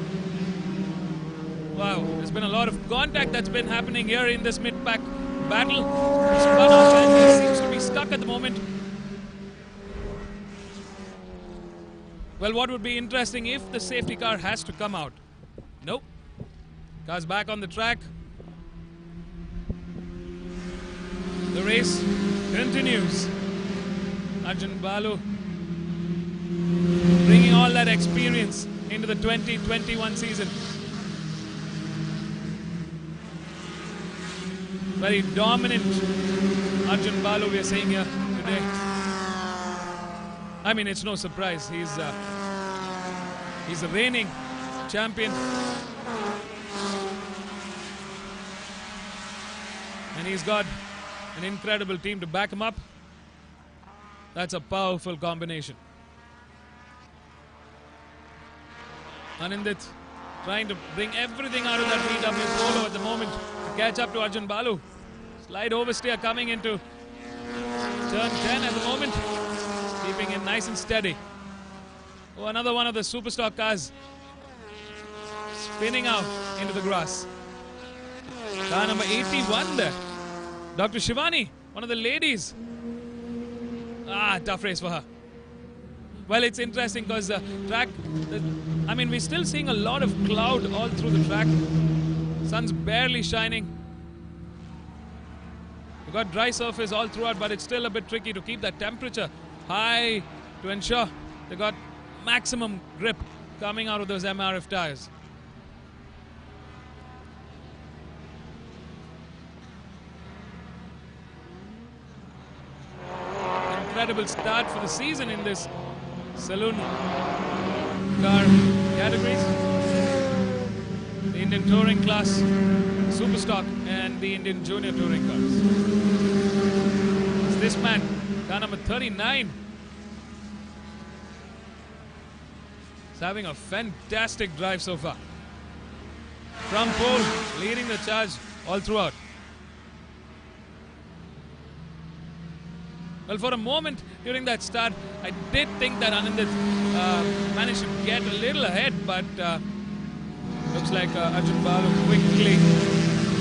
Wow, there's been a lot of contact that's been happening here in this mid-pack battle. Spun off and he seems to be stuck at the moment. Well, what would be interesting if the safety car has to come out? Nope. Car's back on the track. The race continues. Arjun Balu bringing all that experience into the 2021 season. Very dominant Arjun Balu we are seeing here today. I mean, it's no surprise. He's the reigning champion. And he's got an incredible team to back him up. That's a powerful combination. Anandit trying to bring everything out of that VW Polo at the moment to catch up to Arjun Balu. Slide oversteer coming into turn 10 at the moment. Keeping it nice and steady. Oh, another one of the Superstock cars spinning out into the grass. Car number 81 there. Dr. Shivani, one of the ladies. Tough race for her. Well, it's interesting because the track, I mean, we're still seeing a lot of cloud all through the track. Sun's barely shining. We've got dry surface all throughout, but it's still a bit tricky to keep that temperature high to ensure they got maximum grip coming out of those MRF tires. Incredible start for the season in this saloon car categories. The Indian Touring class, Superstock, and the Indian Junior Touring cars. It's this man, car number 39. He's having a fantastic drive so far. From pole, leading the charge all throughout. Well, for a moment during that start, I did think that Anandit managed to get a little ahead, but looks like Arjun Balu quickly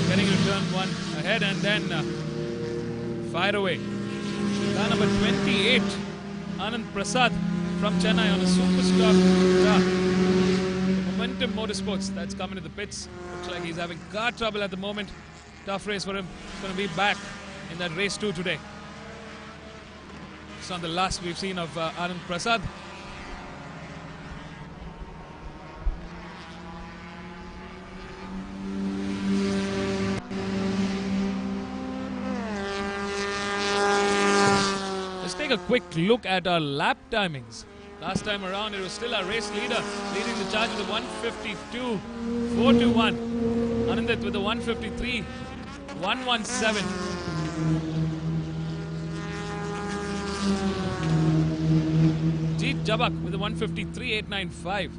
getting to turn 1 ahead and then fire away. Car number 28, Anand Prasad from Chennai on a Superstock car. Momentum Motorsports, that's coming to the pits. Looks like he's having car trouble at the moment. Tough race for him. He's going to be back in that race 2 today. It's not the last we've seen of Anand Prasad. Let's take a quick look at our lap timings. Last time around, it was still our race leader leading the charge with a 152.421. Anandit with a 153.117. Jeet Jabak with a 153.895.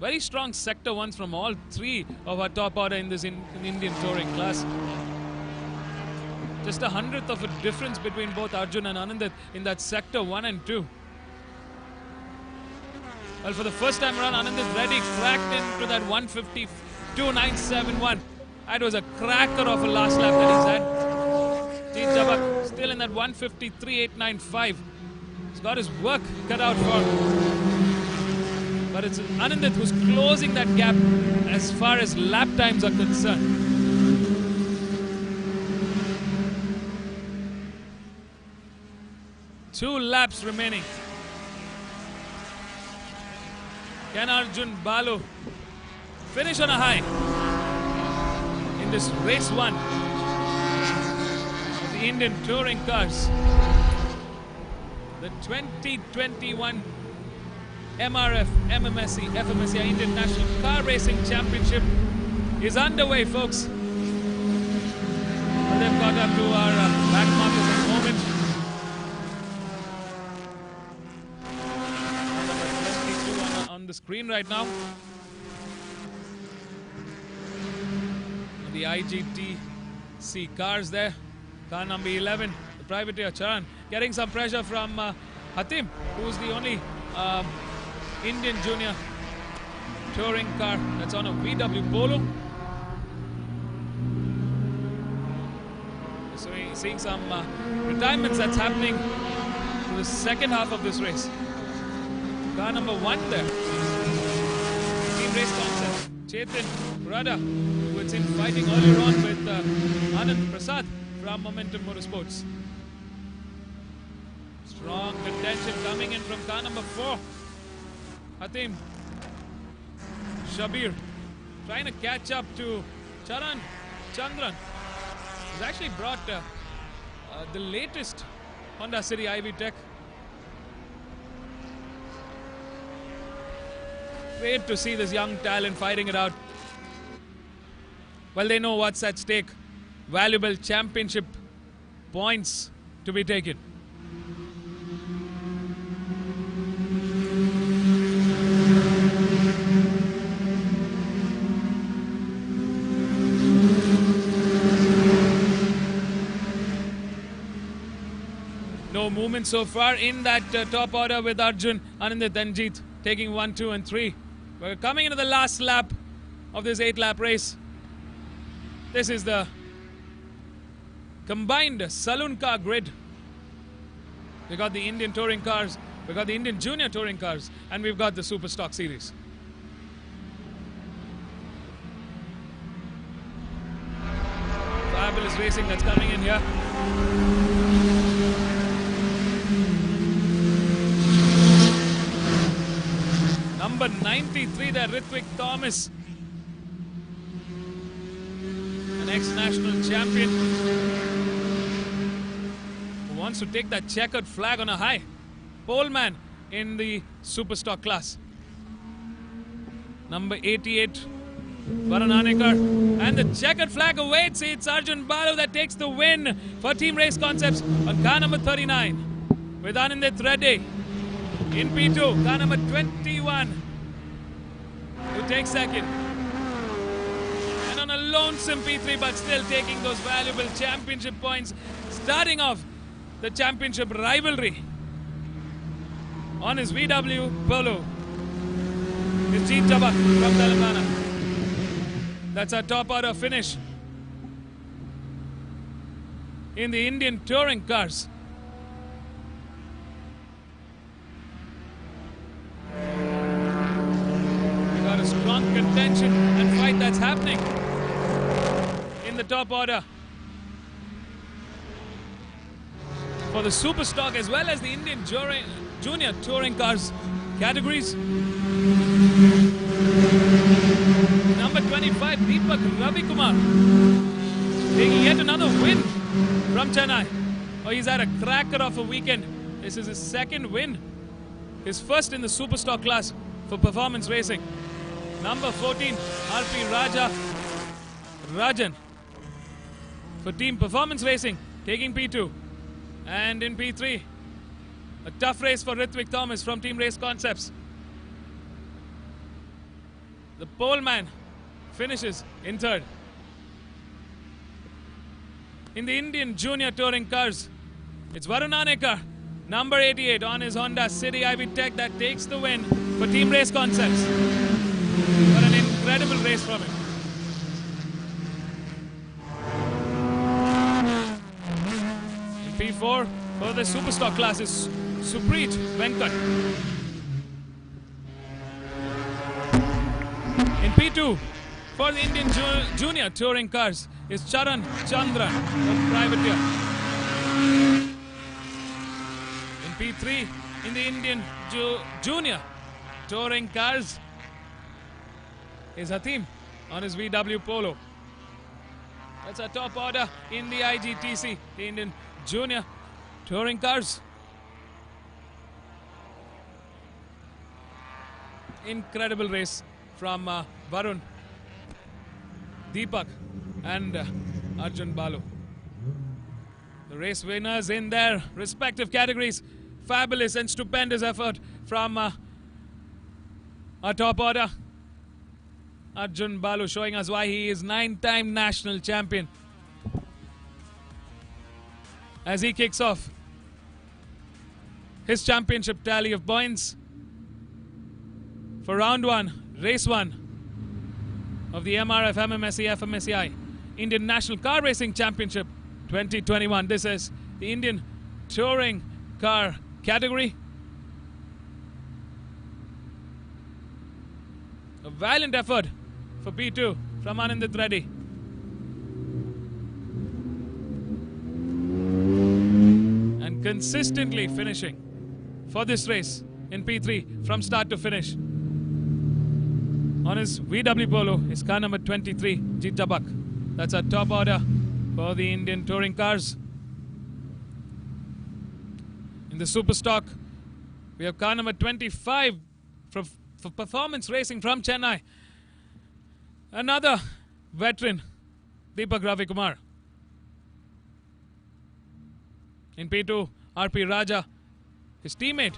Very strong sector ones from all three of our top order in this Indian touring class. Just 100th of a difference between both Arjun and Anandit in that sector 1 and 2. Well, for the first time around, Anandit Reddy cracked into that 152.971. That was a cracker of a last lap that he's had. Jeet Jabak still in that 153.895. He's got his work cut out for him. But it's Anandit who's closing that gap as far as lap times are concerned. Two laps remaining. Can Arjun Balu finish on a high in this race 1 of the Indian touring cars? The 2021 MRF MMSC fmsci Indian National Car Racing Championship is underway, folks. Well, they've got up to our back markers at the moment. Number 22 on the screen right now. The IGTC cars there. Car number 11, the privateer Charan, getting some pressure from Hatim, who's the only Indian junior touring car that's on a VW Polo. So we're seeing some retirements that's happening for the second half of this race. Car number 1 there. Team Race Concept. Chetan Radha, who had seen fighting earlier on with Anand Prasad from Momentum Motorsports. Strong contention coming in from car number 4. Hatim Shabir trying to catch up to Charan Chandran. He's actually brought the latest Honda City IV Tech. Great to see this young talent fighting it out. Well, they know what's at stake. Valuable championship points to be taken. No movement so far in that top order with Arjun, Anandit and Jeet taking 1, 2 and 3. We're coming into the last lap of this 8-lap race. This is the combined saloon car grid. We got the Indian touring cars, we got the Indian junior touring cars, and we've got the Super Stock Series. Fabulous racing that's coming in here. Number 93 there, Ritwik Thomas. An ex-national champion who wants to take that checkered flag on a high. Pole man in the super stock class. Number 88, Varun Anekar. And the checkered flag awaits. It's Arjun Balu that takes the win for Team Race Concepts on car number 39. With Anandit Reddy in P2, car number 21, who takes second. And on a lonesome P3, but still taking those valuable championship points, starting off the championship rivalry on his VW Polo. It's Jeet Jabak from Telangana. That's our top order finish in the Indian touring cars. A strong contention and fight that's happening in the top order for the super stock as well as the Indian junior touring cars categories. Number 25, Deepak Ravikumar, taking yet another win from Chennai. Oh, he's had a cracker of a weekend. This is his second win, his first in the super stock class for performance racing. Number 14, RP Rajan for Team Performance Racing, taking P2. And in P3, a tough race for Ritwik Thomas from Team Race Concepts. The pole man finishes in third. In the Indian Junior Touring Cars, it's Varun Anekar, number 88 on his Honda City Ivy Tech, that takes the win for Team Race Concepts. What an incredible race from him. In P4 for the Superstock class is Supreet Venkat. In P2 for the Indian Junior Touring Cars is Charan Chandran, a privateer. In P3 in the Indian Junior Touring Cars is Hatim on his VW Polo. That's a top order in the IGTC, the Indian Junior Touring Cars. Incredible race from Varun, Deepak and Arjun Balu. The race winners in their respective categories. Fabulous and stupendous effort from our top order. Arjun Balu showing us why he is 9-time national champion. As he kicks off his championship tally of points for round 1, race 1 of the MRF MMSC fmsci Indian National Car Racing Championship 2021. This is the Indian Touring Car category. A valiant effort for P2 from Anandit Reddy. And consistently finishing for this race in P3 from start to finish. On his VW Polo is car number 23, Jeet Tabak. That's our top order for the Indian Touring Cars. In the Superstock, we have car number 25 for Performance Racing from Chennai. Another veteran, Deepak Ravi Kumar. In P2, RP Raja, his teammate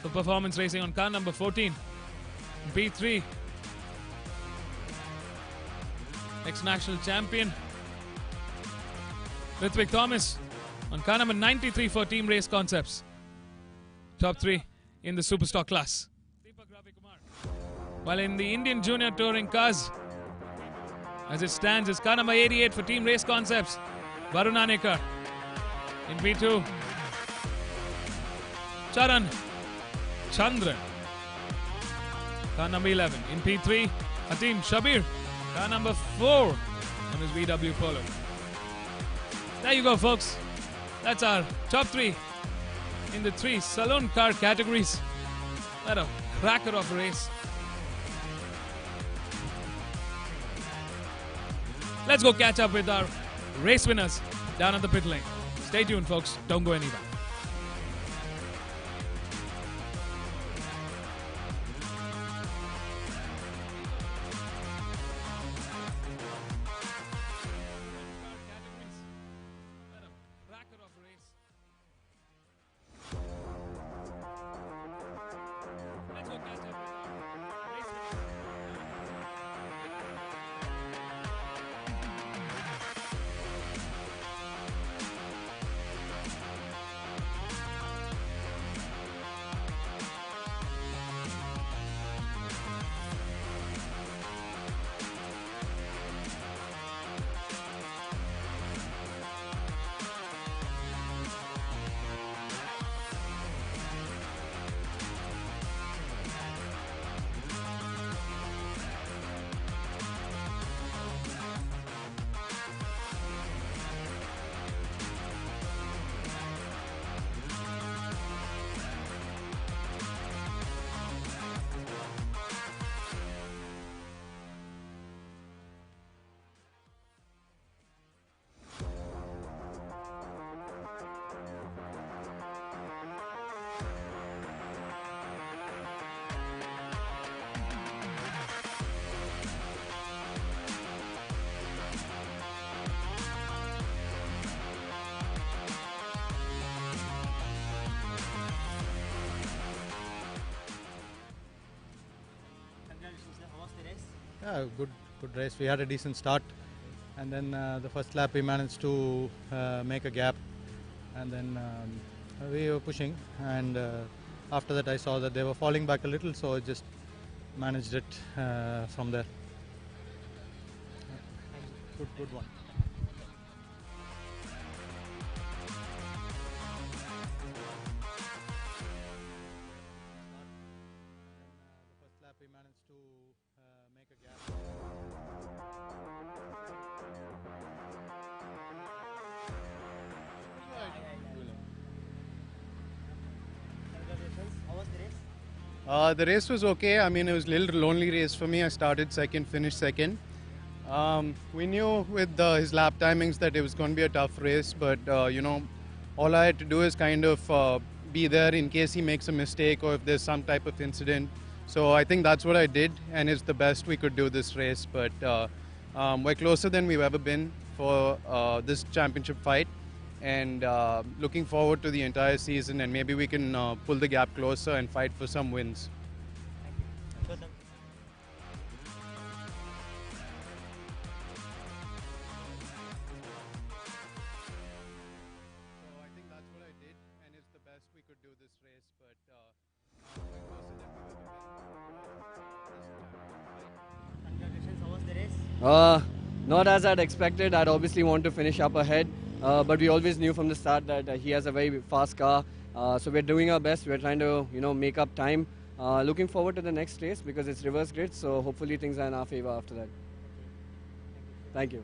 for Performance Racing on car number 14. In P3, ex-national champion Ritwik Thomas on car number 93 for Team Race Concepts. Top 3 in the Superstock class. While in the Indian Junior Touring Cars, as it stands, is car number 88 for Team Race Concepts, Varun Anekar. In P2, Charan Chandran, car number 11. In P3, Hatim Shabir, car number 4 on his VW Polo. There you go, folks. That's our top 3 in the 3 saloon car categories. What a cracker of a race. Let's go catch up with our race winners down at the pit lane. Stay tuned, folks. Don't go anywhere. Yeah, good race. We had a decent start, and then the first lap we managed to make a gap, and then we were pushing, and after that I saw that they were falling back a little, so I just managed it from there. Good one. The first lap we managed to make a gap. The race was okay. I mean, it was a little lonely race for me. I started second, finished second. We knew with his lap timings that it was going to be a tough race, but all I had to do is kind of be there in case he makes a mistake or if there's some type of incident. So I think that's what I did, and it's the best we could do this race. But we're closer than we've ever been for this championship fight, and looking forward to the entire season, and maybe we can pull the gap closer and fight for some wins. So I think that's what I did, and it's the best we could do this race. But we're closer than we've ever been. Congratulations, how was the race? Not as I'd expected. I'd obviously want to finish up ahead, but we always knew from the start that he has a very fast car. So we're doing our best. We're trying to, make up time. Looking forward to the next race because it's reverse grid. So hopefully things are in our favor after that. Thank you.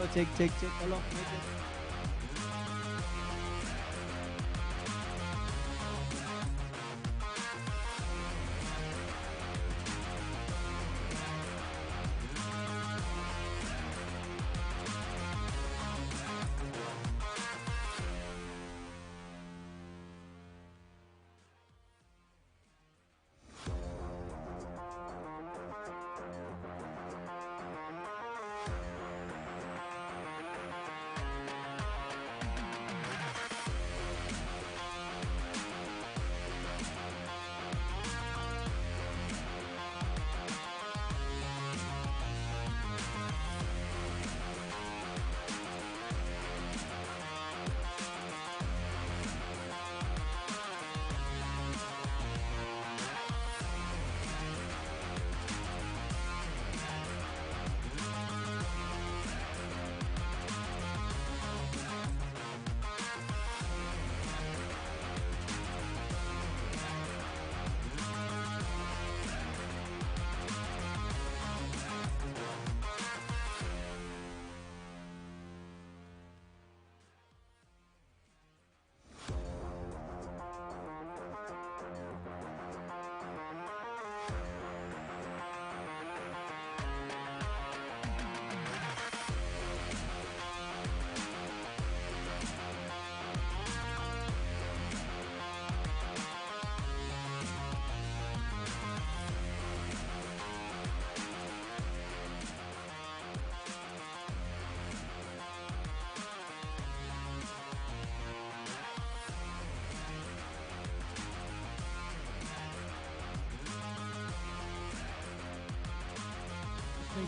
check, check, check. Hello, make it.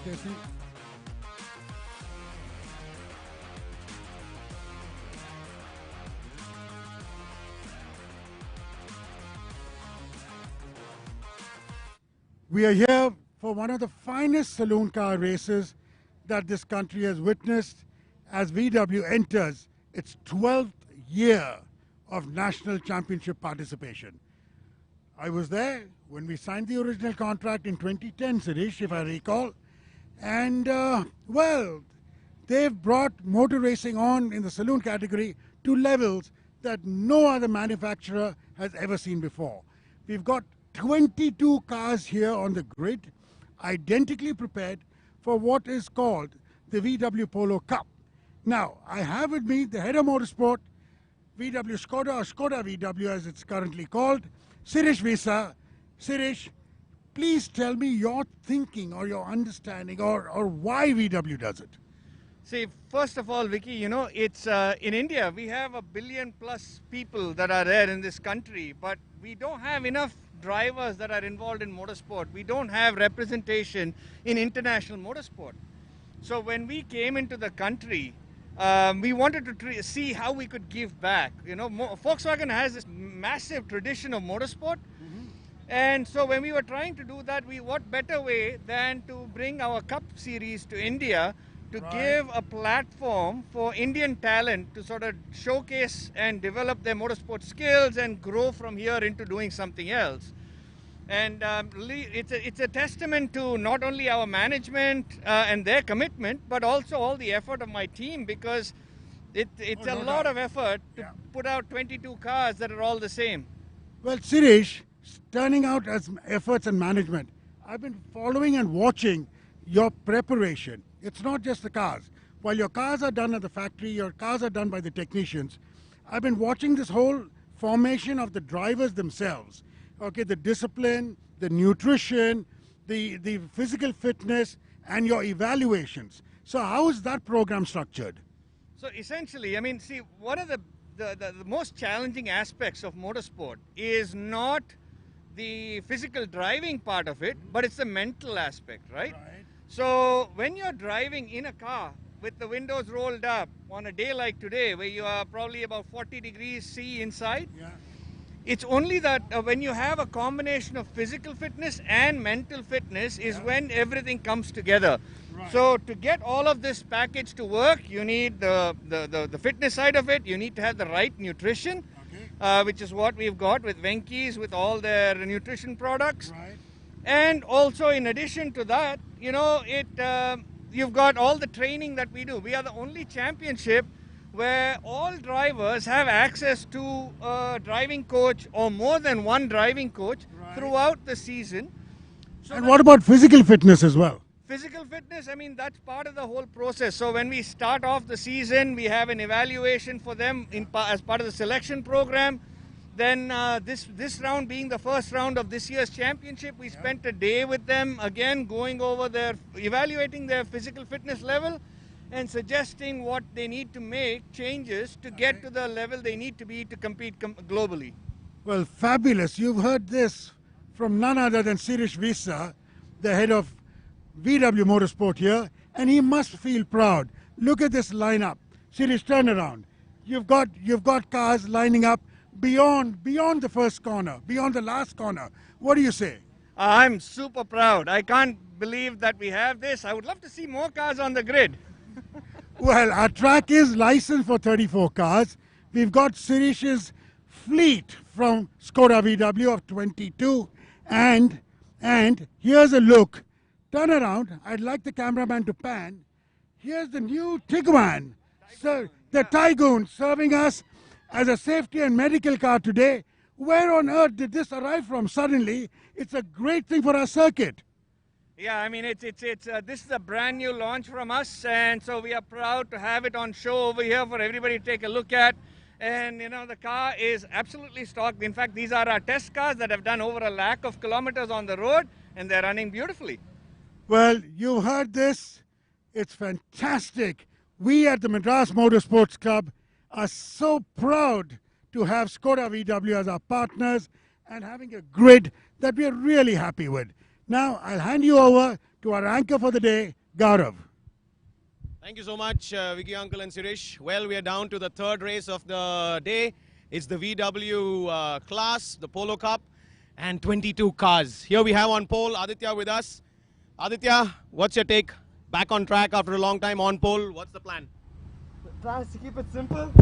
Testing. We are here for one of the finest saloon car races that this country has witnessed as VW enters its 12th year of national championship participation. I was there when we signed the original contract in 2010, Sirish, if I recall. And, well, they've brought motor racing on in the saloon category to levels that no other manufacturer has ever seen before. We've got 22 cars here on the grid, identically prepared for what is called the VW Polo Cup. Now, I have with me the head of motorsport, VW Skoda, or Skoda VW as it's currently called, Sirish Visa. Sirish, please tell me your thinking or your understanding or why VW does it. See, first of all, Vicky, you know, it's in India, we have 1 billion plus people that are there in this country, but we don't have enough drivers that are involved in motorsport. We don't have representation in international motorsport. So when we came into the country, we wanted to see how we could give back. You know, Volkswagen has this massive tradition of motorsport. And so when we were trying to do that, what better way than to bring our Cup series to India to give a platform for Indian talent to sort of showcase and develop their motorsport skills and grow from here into doing something else. And it's a testament to not only our management and their commitment, but also all the effort of my team, because it's a lot of effort to put out 22 cars that are all the same. Well, Sirish, turning out as efforts and management, I've been following and watching your preparation. It's not just the cars. While your cars are done at the factory, your cars are done by the technicians. I've been watching this whole formation of the drivers themselves. Okay, the discipline, the nutrition, the physical fitness, and your evaluations. So how is that program structured? So essentially, I mean, see, one of the most challenging aspects of motorsport is not the physical driving part of it, but it's the mental aspect, right? So when you're driving in a car with the windows rolled up on a day like today, where you are probably about 40 degrees C inside, it's only that when you have a combination of physical fitness and mental fitness is when everything comes together. So to get all of this package to work, you need the fitness side of it, you need to have the right nutrition, which is what we've got with Venky's, with all their nutrition products. And also in addition to that, you know, you've got all the training that we do. We are the only championship where all drivers have access to a driving coach or more than one driving coach throughout the season. So And what about physical fitness as well? physical fitness, I mean, that's part of the whole process. So when we start off the season, we have an evaluation for them as part of the selection program. Then this round being the first round of this year's championship, we spent a day with them, again going over evaluating their physical fitness level and suggesting what they need to make changes to get to the level they need to be to compete globally. Well, fabulous. You've heard this from none other than Sirish Visa, the head of VW Motorsport here, and he must feel proud. Look at this lineup. Sirish, turn around. You've got cars lining up beyond the first corner, beyond the last corner. What do you say? I'm super proud. I can't believe that we have this. I would love to see more cars on the grid. Well, our track is licensed for 34 cars. We've got Sirish's fleet from Skoda VW of 22. And here's a look. Turn around. I'd like the cameraman to pan. Here's the new Tiguan. So the Tygoon serving us as a safety and medical car today. Where on earth did this arrive from suddenly? It's a great thing for our circuit. Yeah, I mean, this is a brand new launch from us, and so we are proud to have it on show over here for everybody to take a look at. And, you know, the car is absolutely stocked. In fact, these are our test cars that have done over 1 lakh of kilometers on the road, and they're running beautifully. Well, you heard this. It's fantastic. We at the Madras Motorsports Club are so proud to have Skoda VW as our partners and having a grid that we are really happy with. Now, I'll hand you over to our anchor for the day, Gaurav. Thank you so much, Vicky Uncle and Sirish. Well, we are down to the third race of the day. It's the VW class, the Polo Cup, and 22 cars. Here we have on pole Aditya with us. Aditya, what's your take? Back on track after a long time on pole. What's the plan? The plan is to keep it simple.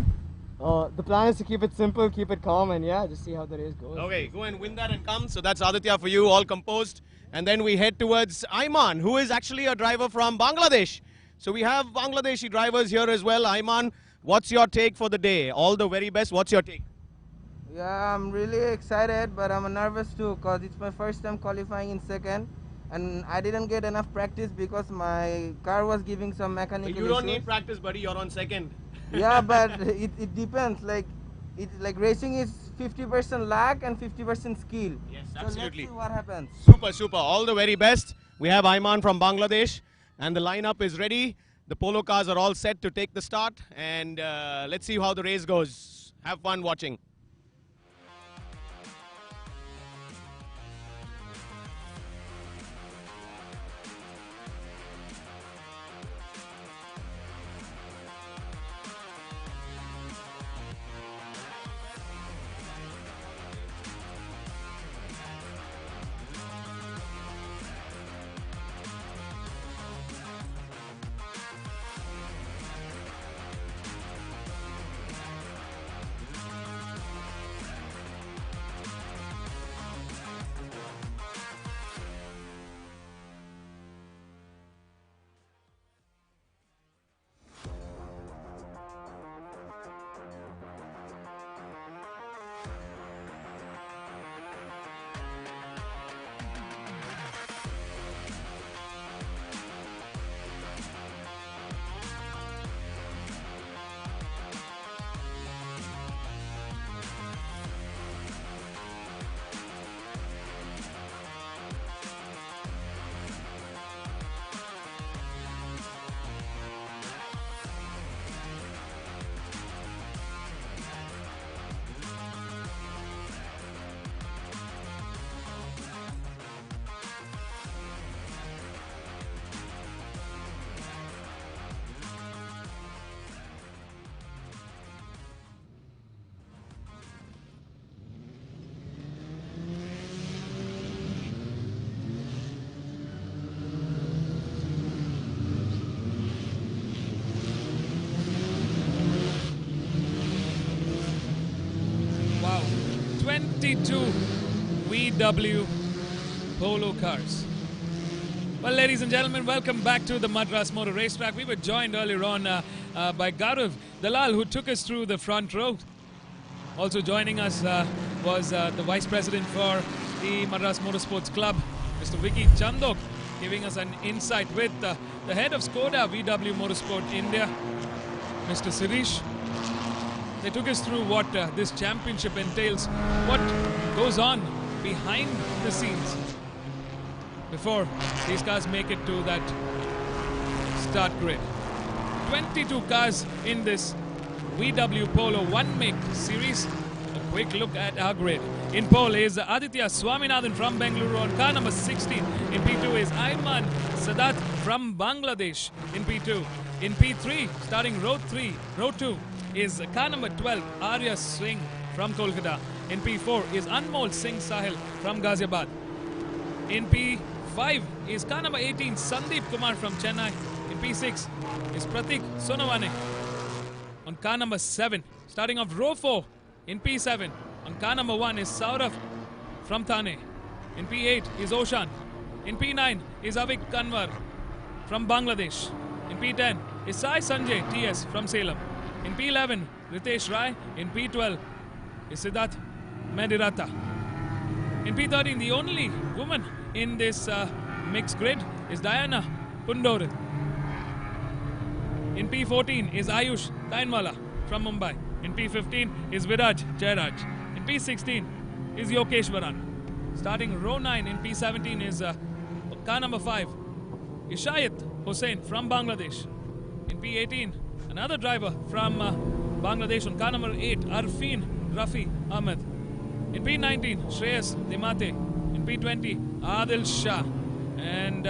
Keep it calm, and yeah, just see how the race goes. Okay, go and win that and come. So that's Aditya for you, all composed. And then we head towards Ayman, who is actually a driver from Bangladesh. So we have Bangladeshi drivers here as well. Ayman, what's your take for the day? All the very best. What's your take? Yeah, I'm really excited, but I'm nervous too because it's my first time qualifying in second. And I didn't get enough practice because my car was giving some mechanical issues. You don't need practice, buddy. You're on second. Yeah, but it depends. Like racing is 50% luck and 50% skill. Yes, so absolutely. Let's see what happens. Super. All the very best. We have Ayman from Bangladesh, and the lineup is ready. The Polo cars are all set to take the start, and let's see how the race goes. Have fun watching. Wow, 22 VW Polo cars. Well, ladies and gentlemen, welcome back to the Madras Motor Racetrack. We were joined earlier on by Gaurav Dalal, who took us through the front row. Also joining us was the Vice President for the Madras Motorsports Club, Mr. Vicky Chandok, giving us an insight with the head of Skoda VW Motorsport India, Mr. Sirish. They took us through what this championship entails, what goes on behind the scenes before these cars make it to that start grid. 22 cars in this VW Polo one-make series. A quick look at our grid. In pole is Aditya Swaminathan from Bengaluru on car number 16. In P2 is Ayman Sadat from Bangladesh in P2. In P3, starting row 2, is car number 12, Arya Singh from Kolkata. In P4 is Anmol Singh Sahil from Ghaziabad. In P5 is car number 18, Sandeep Kumar from Chennai. In P6 is Pratik Sonawane on car number 7. Starting off row 4 in P7 on car number 1 is Saurav from Thane. In P8 is Oshan. In P9 is Avik Kanwar from Bangladesh. In P10 is Sai Sanjay TS from Salem. In P11 Ritesh Rai. In P12 is Siddharth Medirata. In P13 the only woman in this mixed grid is Diana Pundoran. In P14 is Ayush Tainwala from Mumbai. In P15 is Viraj Jairaj. In P16 is Yokeshwaran. Starting row 9 in P17 is car number 5, Ishayat Hussain from Bangladesh. In P18, another driver from Bangladesh on car number 8, Arfin Rafi Ahmed. In P19, Shreyas Dimate. In P20, Adil Shah. And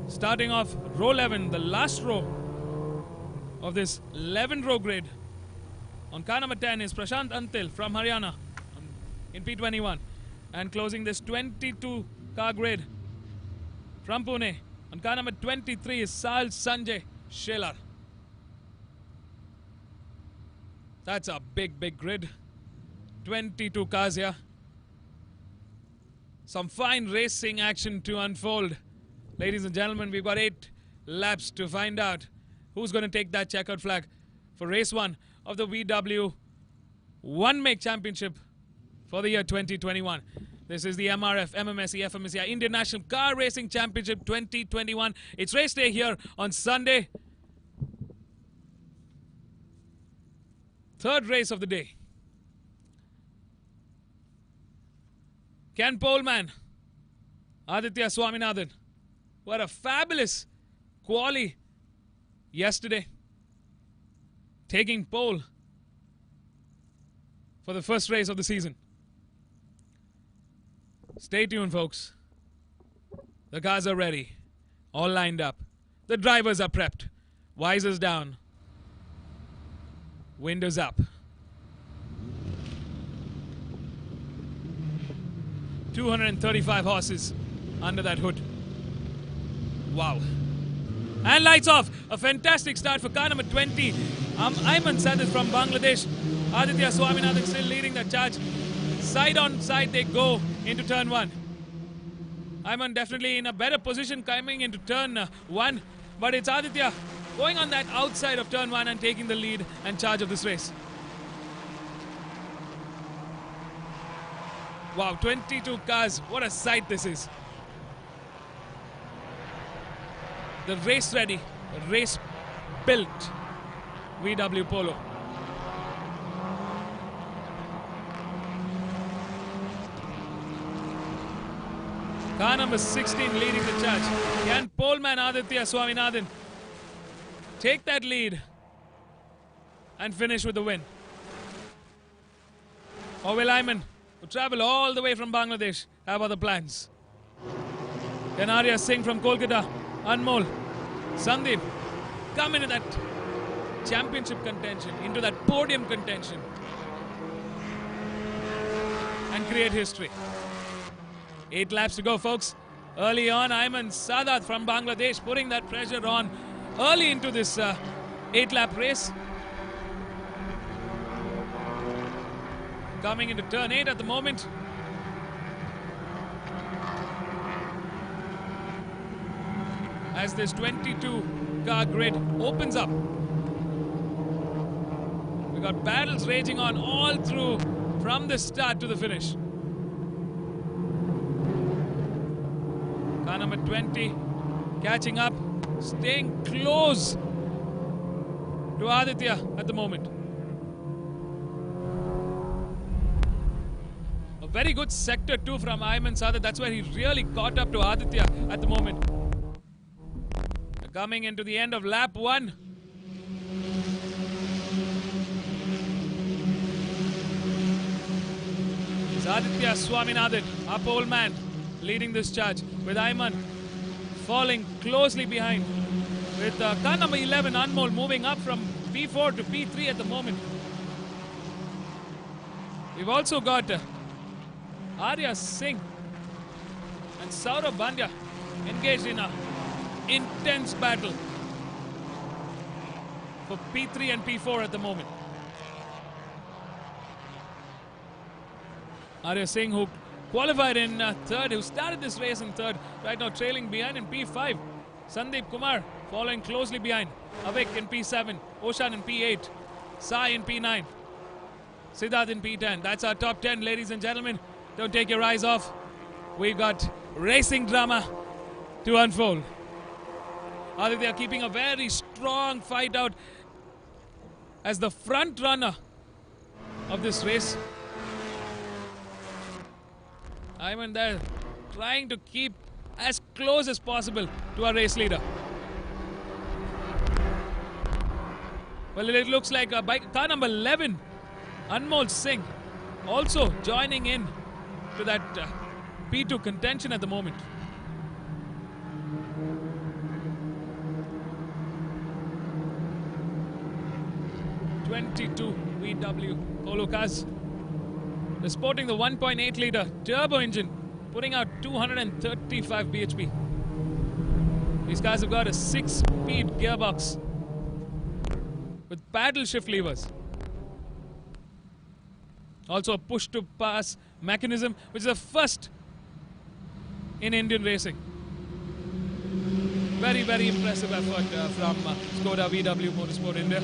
starting off row 11, the last row of this 11-row grid. On car number 10 is Prashant Antil from Haryana in P21. And closing this 22-car grid from Pune. On car number 23 is Sal Sanjay Shelar. That's a big, big grid. 22 cars here. Some fine racing action to unfold. Ladies and gentlemen, we've got 8 laps to find out who's going to take that checkered flag for race 1 of the VW One-Make Championship for the year 2021. This is the MRF MMSC fmsci Indian National Car Racing Championship 2021. It's race day here on Sunday. Third race of the day. Ken Poleman, Aditya Swaminathan. What a fabulous quali yesterday. Taking pole for the first race of the season. Stay tuned, folks. The cars are ready. All lined up. The drivers are prepped. Visors down. Windows up. 235 horses under that hood. Wow. And lights off. A fantastic start for car number 20. Ayman Sadat from Bangladesh. Aditya Swaminathan still leading the charge. Side on side they go into turn 1. Ayman definitely in a better position coming into turn 1. But it's Aditya going on that outside of turn 1 and taking the lead and charge of this race. Wow, 22 cars. What a sight this is. The race ready, race built VW Polo. Car number 16 leading the charge. Can poleman Aditya Swaminathan take that lead and finish with the win? Or will Ayman, who travel all the way from Bangladesh, have other plans? Can Arya Singh from Kolkata, Anmol, Sandeep come into that championship contention, into that podium contention and create history? 8 laps to go, folks. Early on, Ayman Sadat from Bangladesh putting that pressure on early into this 8-lap race. Coming into turn 8 at the moment. as this 22-car grid opens up. We got battles raging on all through from the start to the finish. Car number 20 catching up, staying close to Aditya at the moment. A very good sector too from Ayman Sadat. That's where he really caught up to Aditya at the moment. Coming into the end of lap 1. It's Aditya Swaminathan, our pole man, leading this charge, with Ayman falling closely behind, with car number 11 Anmol moving up from P4 to P3 at the moment. We've also got Arya Singh and Saurabh Bandya engaged in a intense battle for P3 and P4 at the moment. Arya Singh, who qualified in third, who started this race in third, right now trailing behind in P5. Sandeep Kumar following closely behind. Avik in P7, Oshan in P8, Sai in P9, Siddharth in P10. That's our top 10, ladies and gentlemen. Don't take your eyes off. We've got racing drama to unfold. Aditya keeping a very strong fight out as the front runner of this race. Ayman there trying to keep as close as possible to our race leader. Well, it looks like car number 11, Anmol Singh, also joining in to that P2 contention at the moment. '22 VW Polo cars. They're sporting the 1.8 litre turbo engine, putting out 235 bhp. These cars have got a 6-speed gearbox with paddle shift levers. Also a push-to-pass mechanism, which is the first in Indian racing. Very, very impressive effort from Skoda VW Motorsport India.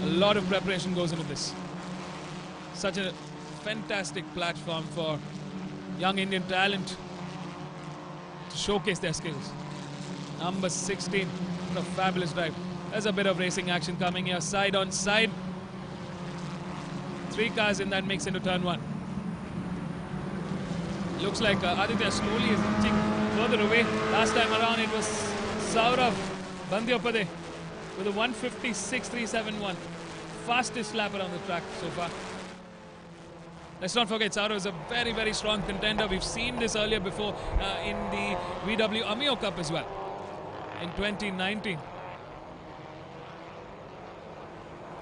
A lot of preparation goes into this. Such a fantastic platform for young Indian talent to showcase their skills. Number 16, what a fabulous drive. There's a bit of racing action coming here, side on side. 3 cars in that mix into turn 1. Looks like Aditya slowly is inching further away. Last time around it was Saurabh Bandyopade with a 156.371. Fastest lap around the track so far. Let's not forget, Saurabh is a very, very strong contender. We've seen this earlier before in the VW Amio Cup as well in 2019.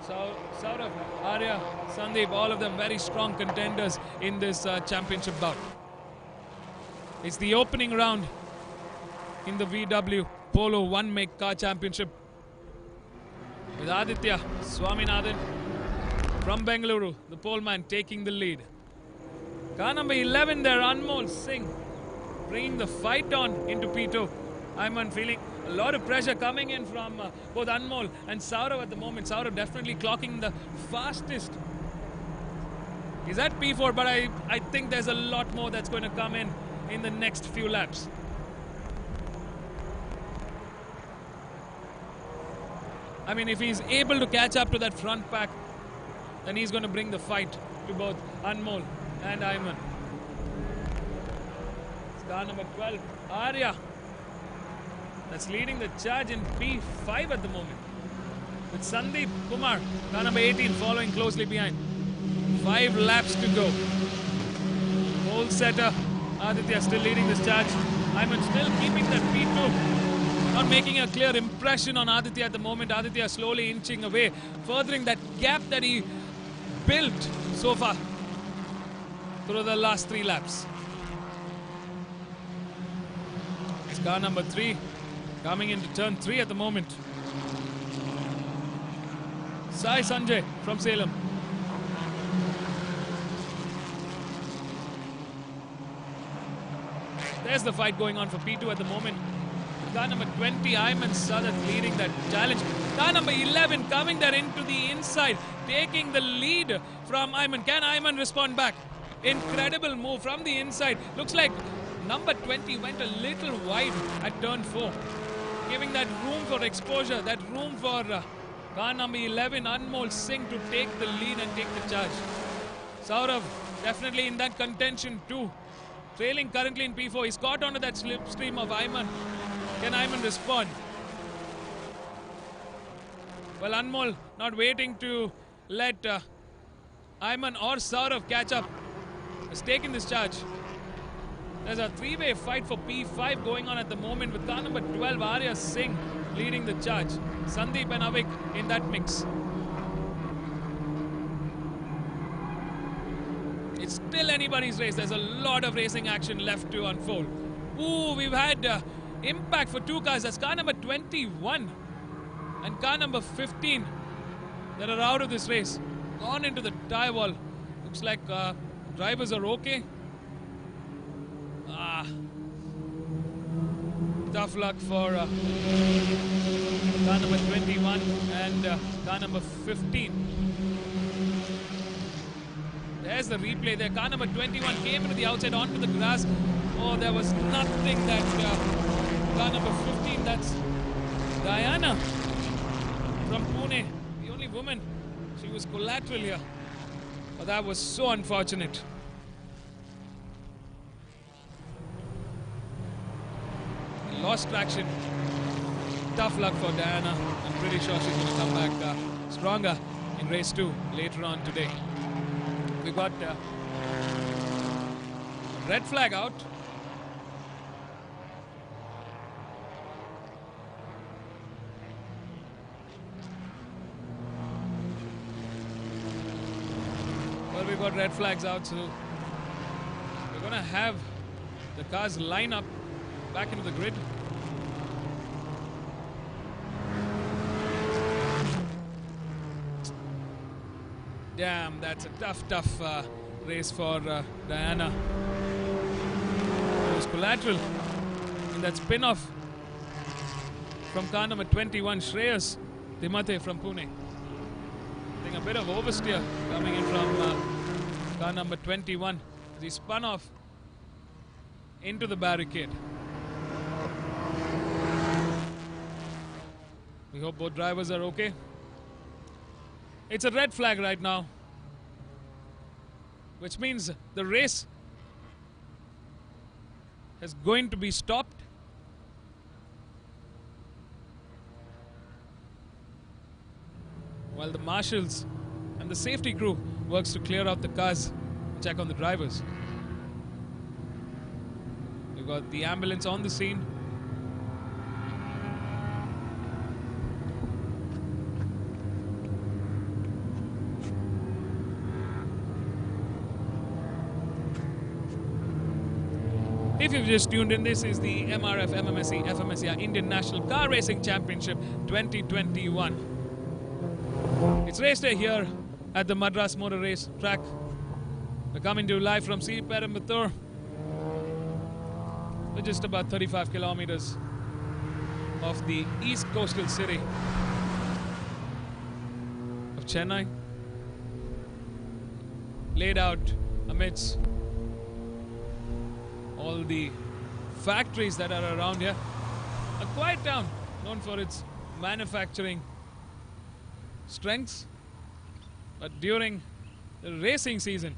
So Saurabh, Arya, Sandeep, all of them very strong contenders in this championship bout. It's the opening round in the VW Polo one-make car championship, with Aditya Swaminathan from Bengaluru, the poleman, taking the lead. Car number 11 there, Anmol Singh, bringing the fight on into P2. Ayman feeling a lot of pressure coming in from both Anmol and Saurabh at the moment. Saurabh definitely clocking the fastest. He's at P4, but I think there's a lot more that's going to come in the next few laps. I mean, if he's able to catch up to that front pack, then he's going to bring the fight to both Anmol and Ayman. It's car number 12, Arya, that's leading the charge in P5 at the moment, with Sandeep Kumar, car number 18, following closely behind. 5 laps to go. Pole setter Aditya still leading this charge. Ayman still keeping that P2. Not making a clear impression on Aditya at the moment. Aditya slowly inching away, furthering that gap that he built so far through the last 3 laps. It's car number 3 coming into turn 3 at the moment. Sai Sanjay from Salem. There's the fight going on for P2 at the moment. Car number 20, Ayman Sadat leading that challenge. Car number 11 coming there into the inside, taking the lead from Ayman. Can Ayman respond back? Incredible move from the inside. Looks like number 20 went a little wide at turn 4, giving that room for exposure, that room for car number 11, Anmol Singh, to take the lead and take the charge. Saurav definitely in that contention too. Trailing currently in P4. He's caught onto that slipstream of Ayman. Can Ayman respond? Well, Anmol not waiting to let Ayman or Saurav catch up. Has taken this charge. There's a three-way fight for P5 going on at the moment with car number 12, Arya Singh, leading the charge. Sandeep and Avik in that mix. It's still anybody's race. There's a lot of racing action left to unfold. Ooh, we've had impact for two cars. That's car number 21 and car number 15 that are out of this race. Gone into the tire wall. Looks like drivers are okay. Tough luck for car number 21 and car number 15. There's the replay there. Car number 21 came into the outside onto the grass. Oh, there was nothing that car number 15, that's Diana from Pune, the only woman. She was collateral here. Oh, that was so unfortunate. Lost traction. Tough luck for Diana. I'm pretty sure she's going to come back stronger in race 2 later on today. We got red flag out. Well, we got red flags out, so we're going to have the cars line up back into the grid. Damn, that's a tough race for Diana. It was collateral in that spin-off from car number 21, Shreyas Dimate from Pune. I think a bit of oversteer coming in from car number 21 as he spun off into the barricade. We hope both drivers are okay. It's a red flag right now, which means the race is going to be stopped. While the marshals and the safety crew works to clear out the cars and check on the drivers. We've got the ambulance on the scene. If you've just tuned in, this is the MRF MMSC fmsci Indian National Car Racing Championship 2021. It's race day here at the Madras Motor Race track. We're coming to you live from Sri Perumbudur. We're just about 35 kilometers off the east coastal city of Chennai, laid out amidst all the factories that are around here. A quiet town known for its manufacturing strengths, but during the racing season,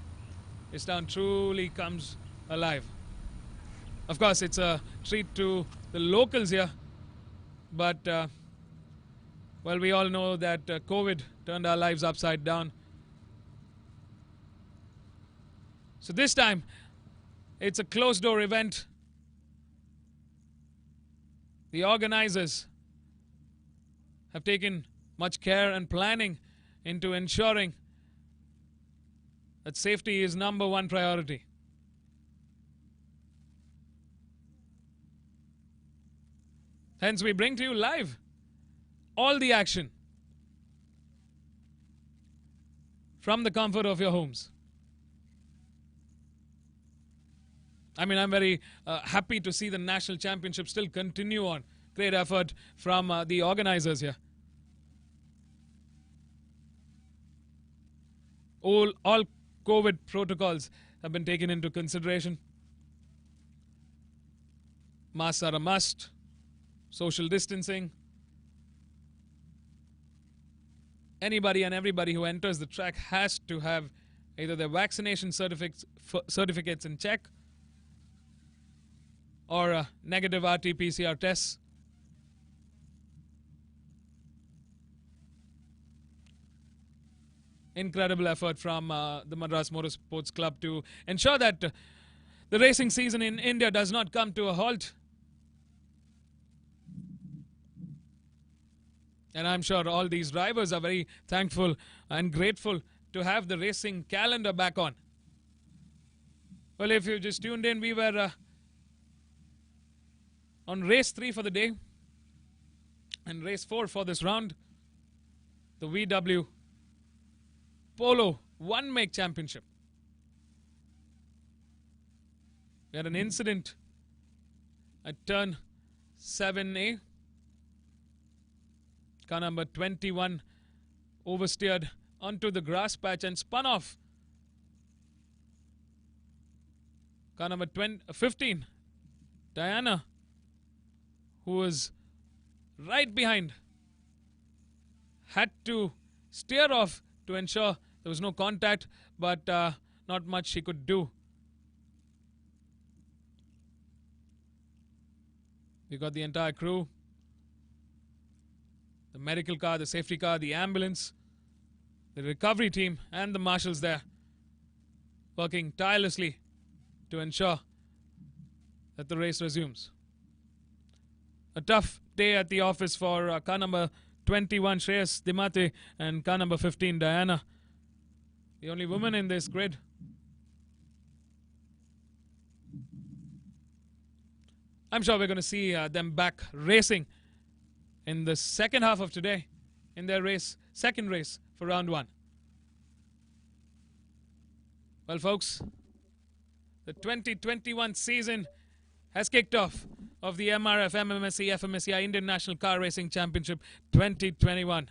this town truly comes alive. Of course, it's a treat to the locals here, but well, we all know that COVID turned our lives upside down. So this time, it's a closed-door event. The organizers have taken much care and planning into ensuring that safety is #1 priority. Hence, we bring to you live all the action from the comfort of your homes. I mean, I'm very happy to see the national championship still continue on. Great effort from the organizers here. All COVID protocols have been taken into consideration. Masks are a must. Social distancing. Anybody and everybody who enters the track has to have either their vaccination certificates in check or negative RT-PCR tests. Incredible effort from the Madras Motorsports Club to ensure that the racing season in India does not come to a halt. And I'm sure all these drivers are very thankful and grateful to have the racing calendar back on. Well, if you just tuned in, we were on race 3 for the day and race 4 for this round. The VW Polo one-make championship. We had an incident at turn 7A. Car number 21 oversteered onto the grass patch and spun off. Car number 15, Diana, who was right behind, had to steer off to ensure there was no contact, but not much she could do. We got the entire crew, the medical car, the safety car, the ambulance, the recovery team, and the marshals there, working tirelessly to ensure that the race resumes. A tough day at the office for car number 21, Shreyas Dimate, and car number 15, Diana, the only woman in this grid. I'm sure we're going to see them back racing in the second half of today in their second race for round 1. Well, folks, the 2021 season has kicked off of the MRF MMSC fmsci Indian National Car Racing Championship 2021.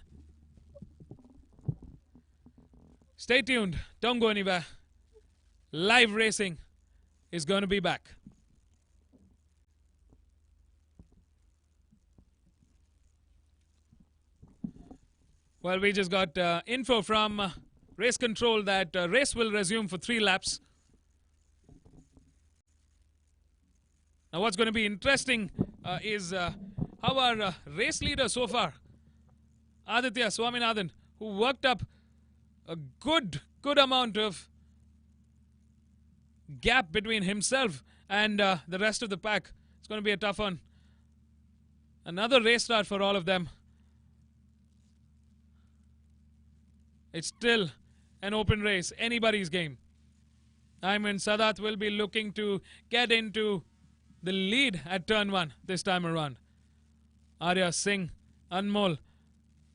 Stay tuned, don't go anywhere. Live racing is going to be back. Well, we just got info from race control that race will resume for 3 laps. Now, what's going to be interesting is how our race leader so far, Aditya Swaminathan, who worked up a good amount of gap between himself and the rest of the pack. It's going to be a tough one. Another race start for all of them. It's still an open race, anybody's game. Ayman Sadat will be looking to get into the lead at turn 1 this time around. Arya Singh, Anmol,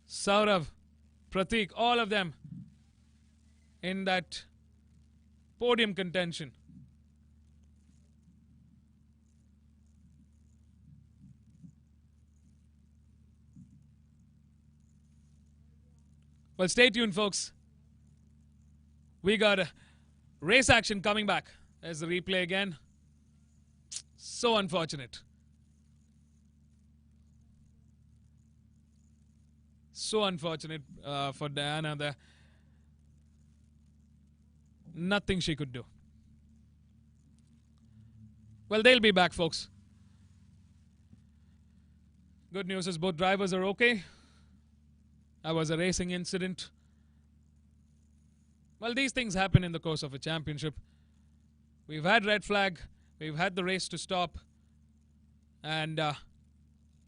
Saurav, Pratik, all of them in that podium contention. Well, stay tuned, folks. We got race action coming back. There's the replay again. So unfortunate. So unfortunate for Diana there. Nothing she could do. Well, they'll be back, folks. Good news is both drivers are okay. That was a racing incident. Well, these things happen in the course of a championship. We've had red flag. We've had the race to stop. And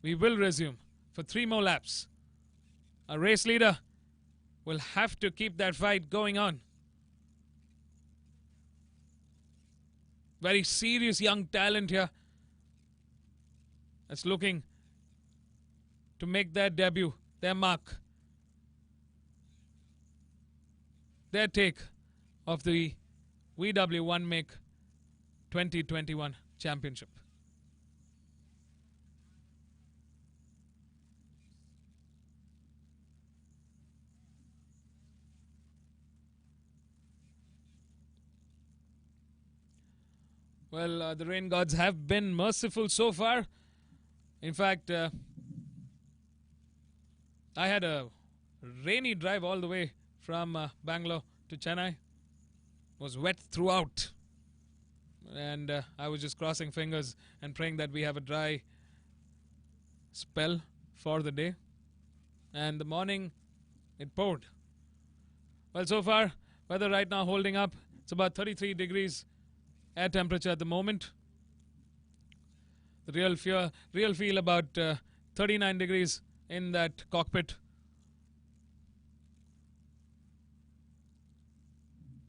we will resume for 3 more laps. Our race leader will have to keep that fight going on. Very serious young talent here that's looking to make their debut, their mark, their take of the VW one make 2021 championship. Well, the rain gods have been merciful so far. In fact, I had a rainy drive all the way from Bangalore to Chennai. It was wet throughout. And I was just crossing fingers and praying that we have a dry spell for the day. And the morning, it poured. Well, so far, weather right now holding up. It's about 33 degrees air temperature at the moment. The real feel about 39 degrees in that cockpit.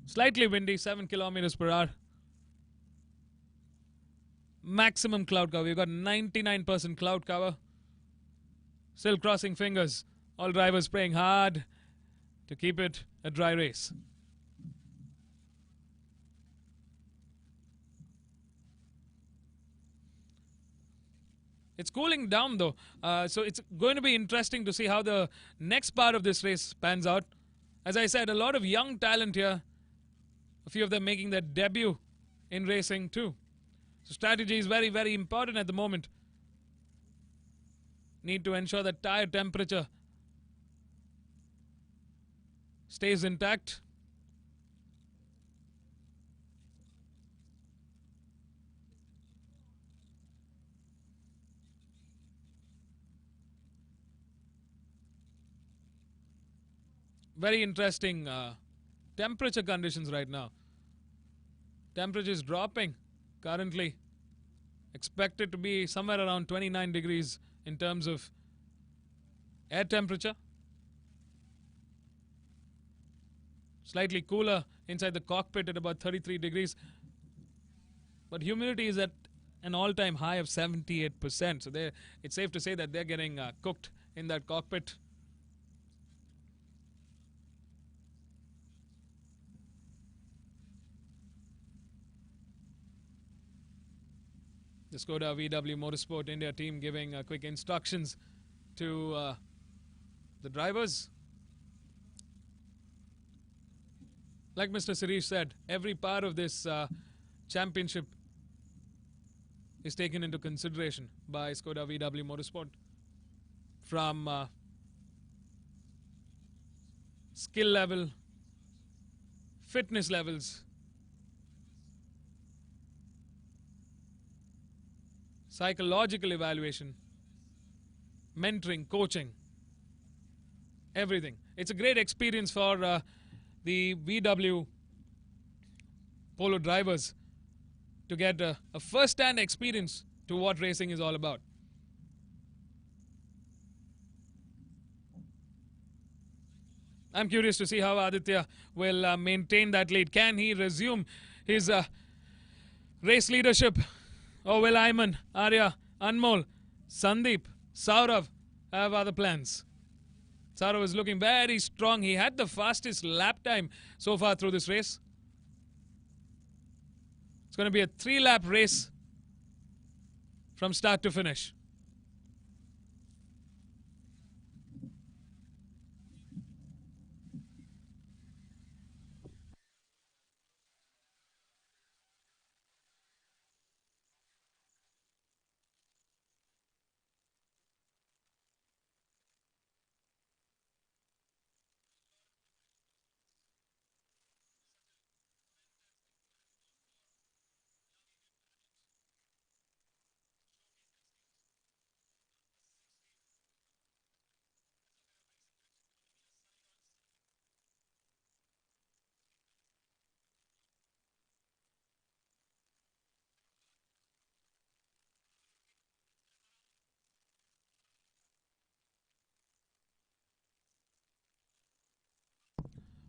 Slightly windy, 7 kilometers per hour. Maximum cloud cover. We've got 99% cloud cover. Still crossing fingers. All drivers praying hard to keep it a dry race. It's cooling down though, so it's going to be interesting to see how the next part of this race pans out. As I said, a lot of young talent here, a few of them making their debut in racing too. So strategy is very, very important at the moment. Need to ensure that tire temperature stays intact. Very interesting temperature conditions right now. Temperature is dropping currently. Expected to be somewhere around 29 degrees in terms of air temperature. Slightly cooler inside the cockpit at about 33 degrees. But humidity is at an all-time high of 78%. So it's safe to say that they're getting cooked in that cockpit. The Skoda VW Motorsport India team giving quick instructions to the drivers. Like Mr. Sirish said, every part of this championship is taken into consideration by Skoda VW Motorsport. From skill level, fitness levels, psychological evaluation, mentoring, coaching, everything. It's a great experience for the VW Polo drivers to get a first-hand experience to what racing is all about. I'm curious to see how Aditya will maintain that lead. Can he resume his race leadership? Or will Ayman, Arya, Anmol, Sandeep, Saurav have other plans? Saurav is looking very strong. He had the fastest lap time so far through this race. It's going to be a 3-lap race from start to finish.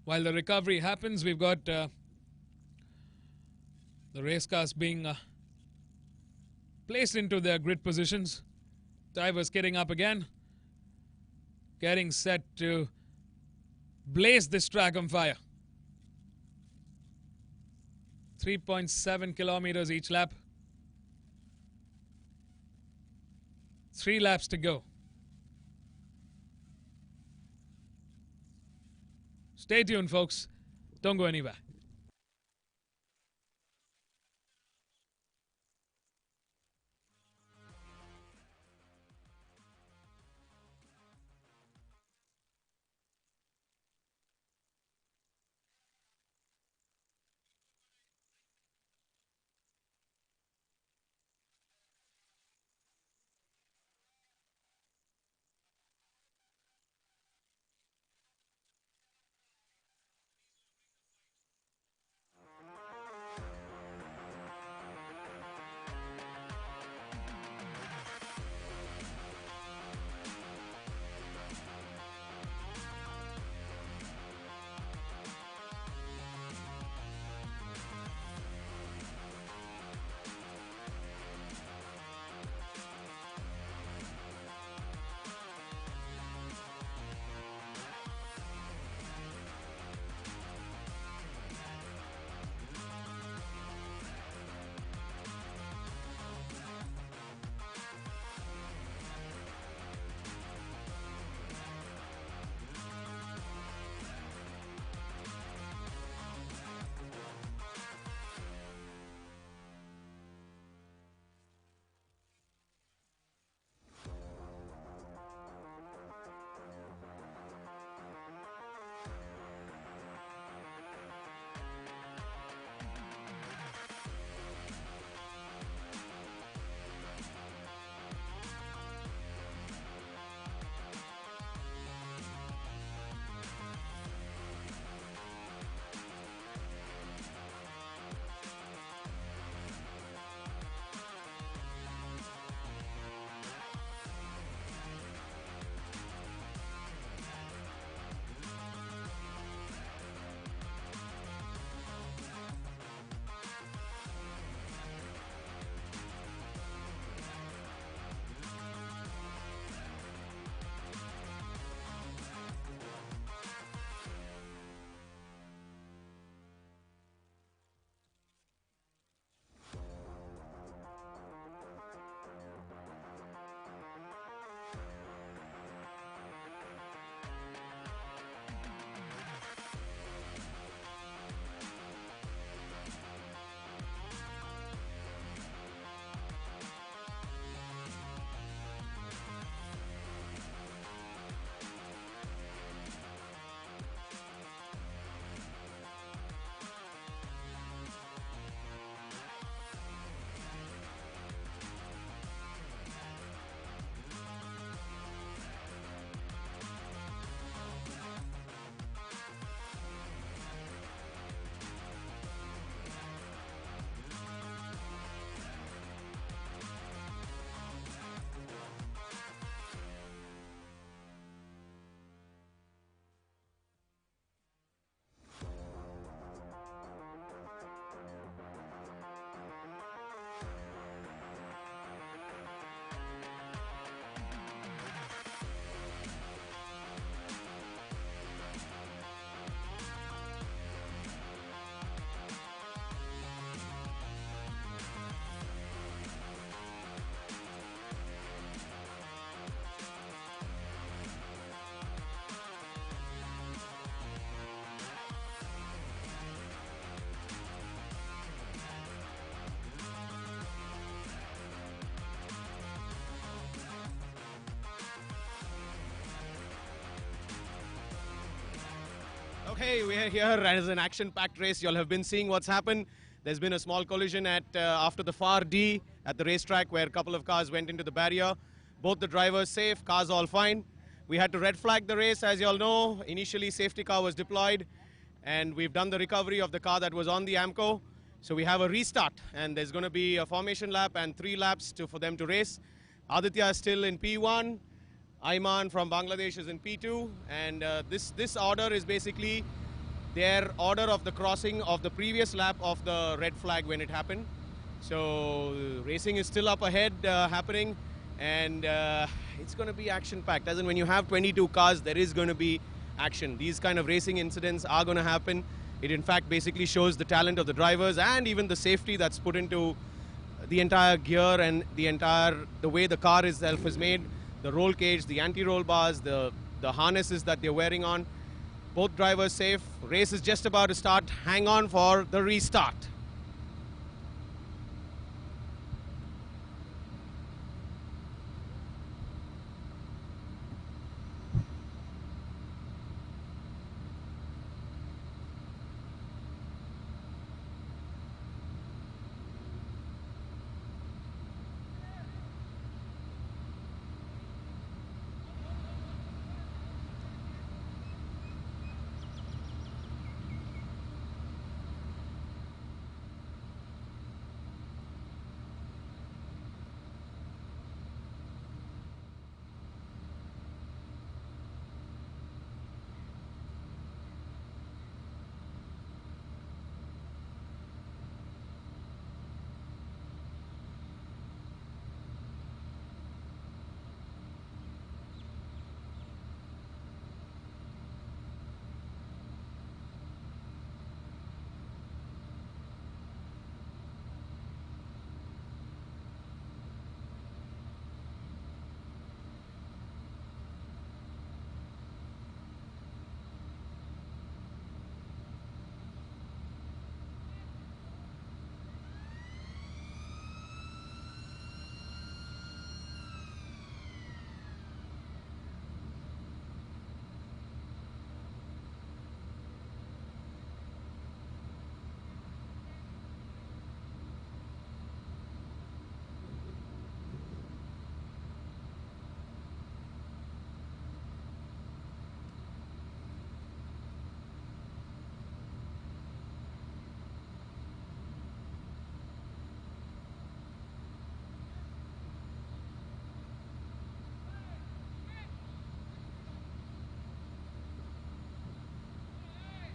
While the recovery happens, we've got the race cars being placed into their grid positions. Drivers getting up again, getting set to blaze this track on fire. 3.7 kilometers each lap. 3 laps to go. Stay tuned, folks. Don't go anywhere. Okay, we are here as an action-packed race. You all have been seeing what's happened. There's been a small collision at after the far D at the racetrack where a couple of cars went into the barrier. Both the drivers safe, cars all fine. We had to red flag the race, as you all know. Initially, safety car was deployed, and we've done the recovery of the car that was on the AMCO. So we have a restart, and there's going to be a formation lap and 3 laps for them to race. Aditya is still in P1. Ayman from Bangladesh is in P2, and this order is basically their order of the crossing of the previous lap of the red flag when it happened. So racing is still up ahead happening, and it's going to be action-packed. As in, when you have 22 cars, there is going to be action. These kind of racing incidents are going to happen, It in fact basically shows the talent of the drivers and even the safety that's put into the entire gear and the way the car itself is made, the roll cage, the anti-roll bars, the harnesses that they're wearing on. Both drivers safe. Race is just about to start. Hang on for the restart.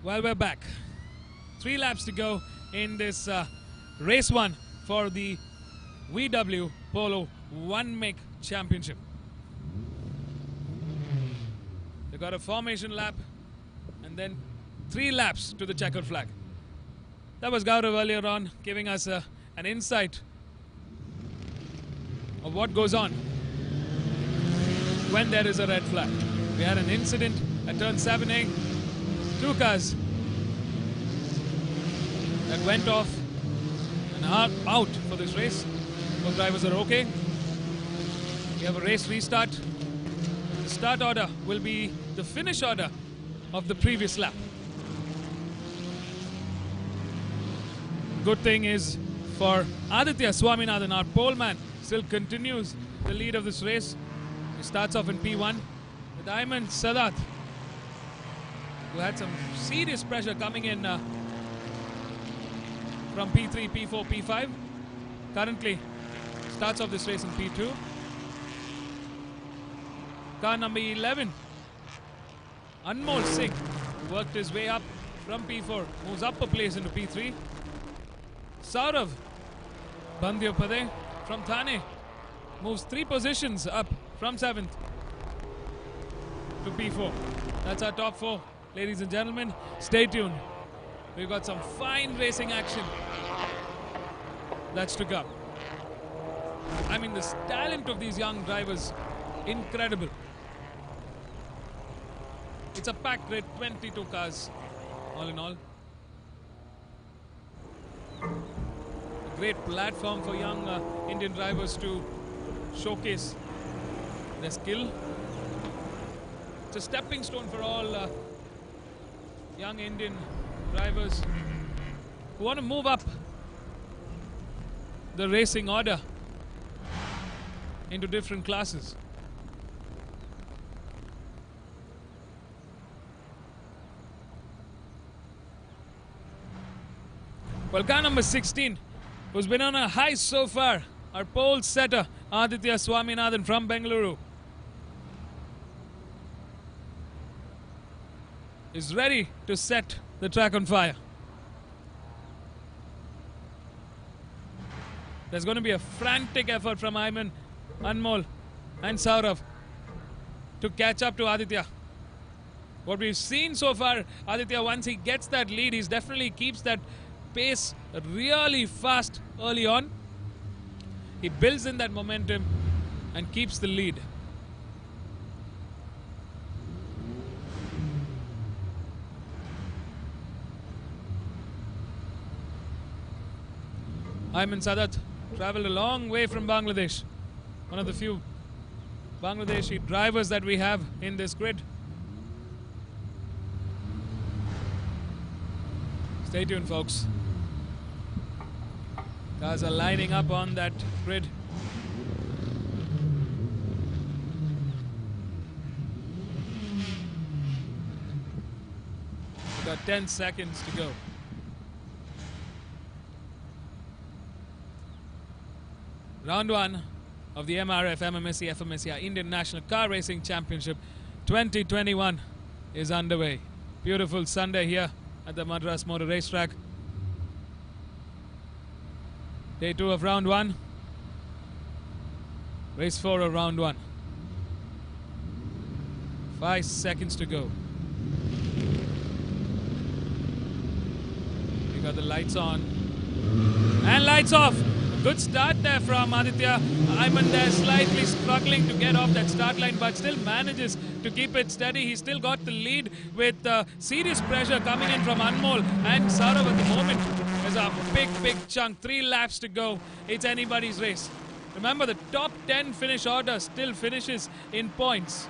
Well, we're back. 3 laps to go in this race 1 for the VW Polo One Make Championship. They got a formation lap and then 3 laps to the checkered flag. That was Gaurav earlier on giving us an insight of what goes on when there is a red flag. We had an incident at turn 7A. 2 cars that went off and are out for this race. Both drivers are okay. We have a race restart. The start order will be the finish order of the previous lap. Good thing is for Aditya Swaminathan, our pole man, still continues the lead of this race. He starts off in P1 with Ayman Sadat, who had some serious pressure coming in from P3, P4, P5. Currently starts off this race in P2. Car number 11, Anmol Singh, worked his way up from P4, moves up a place into P3. Saurav Bandyopade from Thane moves 3 positions up from 7th to P4. That's our top 4. Ladies and gentlemen, stay tuned. We've got some fine racing action that's to come. I mean, the talent of these young drivers, incredible. It's a packed grid, 22 cars, all in all. A great platform for young Indian drivers to showcase their skill. It's a stepping stone for all young Indian drivers who want to move up the racing order into different classes. Well, car number 16, who's been on a high so far, our pole setter Aditya Swaminathan from Bengaluru, is ready to set the track on fire. There's going to be a frantic effort from Ayman, Anmol and Saurav to catch up to Aditya. What we've seen so far, Aditya, once he gets that lead, he definitely keeps that pace really fast early on. He builds in that momentum and keeps the lead. Ayman Sadat traveled a long way from Bangladesh. One of the few Bangladeshi drivers that we have in this grid. Stay tuned, folks. Cars are lining up on that grid. We've got 10 seconds to go. Round 1 of the MRF MMSC fmsci Indian National Car Racing Championship 2021 is underway. Beautiful Sunday here at the Madras Motor Racetrack. Day 2 of round 1. Race 4 of round 1. 5 seconds to go. We got the lights on and lights off. Good start there from Aditya. Ayman there slightly struggling to get off that start line, but still manages to keep it steady. He's still got the lead with serious pressure coming in from Anmol and Saurav at the moment. There's a big chunk. 3 laps to go. It's anybody's race. Remember, the top 10 finish order still finishes in points.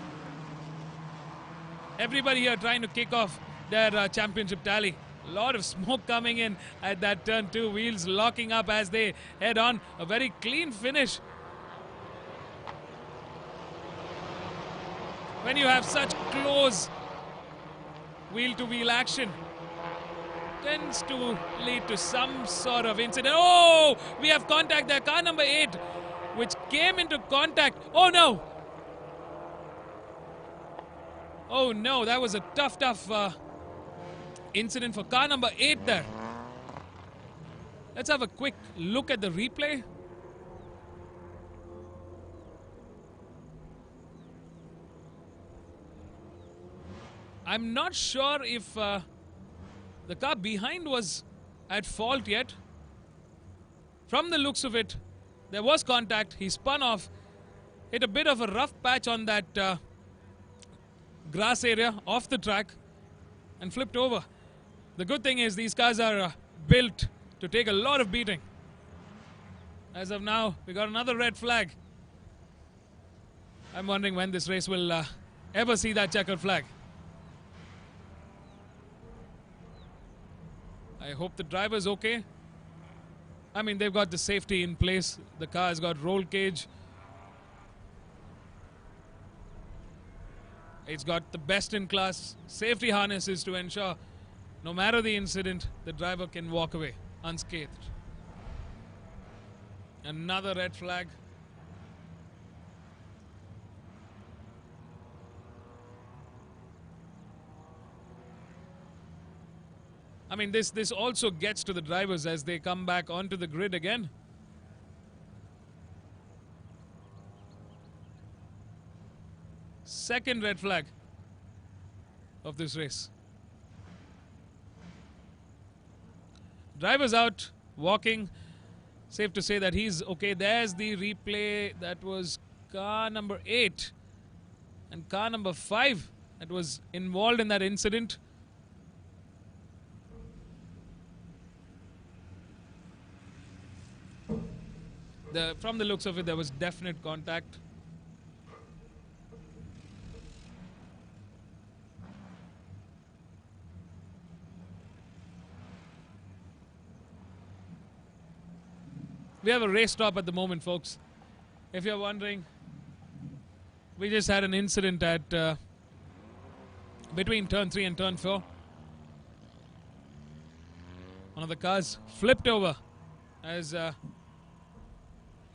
Everybody here trying to kick off their championship tally. A lot of smoke coming in at that turn 2. Wheels locking up as they head on. A very clean finish. When you have such close wheel-to-wheel action, tends to lead to some sort of incident. Oh, we have contact there. Car number 8, which came into contact. Oh no! Oh no, that was a tough incident for car number 8 there. Let's have a quick look at the replay. I'm not sure if the car behind was at fault yet. From the looks of it, there was contact. He spun off, hit a bit of a rough patch on that grass area off the track and flipped over. The good thing is these cars are built to take a lot of beating. As of now, we got another red flag. I'm wondering when this race will ever see that checkered flag. I hope the driver's okay. I mean, they've got the safety in place. The car has got roll cage. It's got the best in class safety harnesses to ensure no matter the incident, the driver can walk away unscathed. Another red flag. I mean, this also gets to the drivers as they come back onto the grid again. Second red flag of this race. Driver's out, walking. Safe to say that he's okay. There's the replay. That was car number 8 and car number 5 that was involved in that incident. From the looks of it, there was definite contact. We have a race stop at the moment, folks. If you're wondering, we just had an incident at between turn 3 and turn 4. One of the cars flipped over as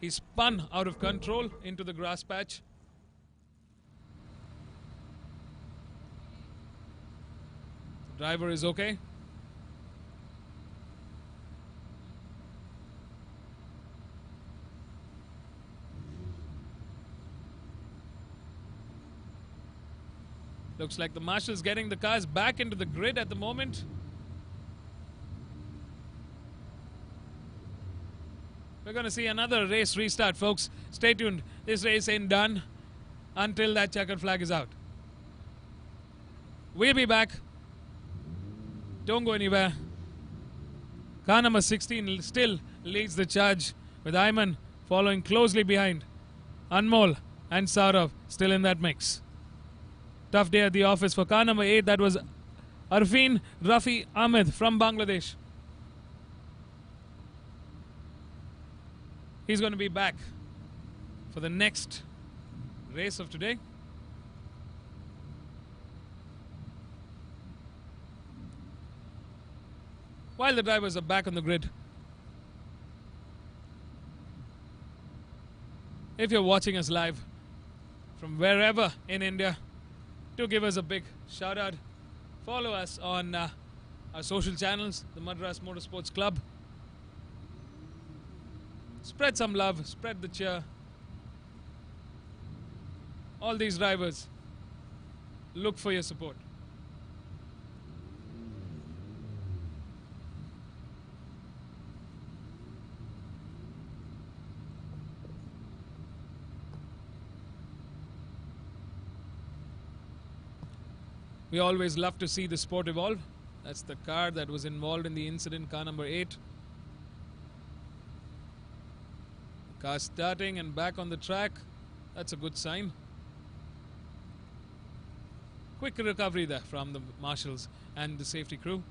he spun out of control into the grass patch. The driver is okay. Looks like the marshals getting the cars back into the grid at the moment. We're going to see another race restart, folks. Stay tuned. This race ain't done until that checkered flag is out. We'll be back. Don't go anywhere. Car number 16 still leads the charge, with Ayman following closely behind. Anmol and Saurav still in that mix. Tough day at the office for car number 8. That was Arfin Rafi Ahmed from Bangladesh. He's going to be back for the next race of today. While the drivers are back on the grid, if you're watching us live from wherever in India, do give us a big shout out. Follow us on our social channels, the Madras Motorsports Club. Spread some love, spread the cheer. All these drivers look for your support. We always love to see the sport evolve. That's the car that was involved in the incident, car number 8. Car starting and back on the track. That's a good sign. Quick recovery there from the marshals and the safety crew.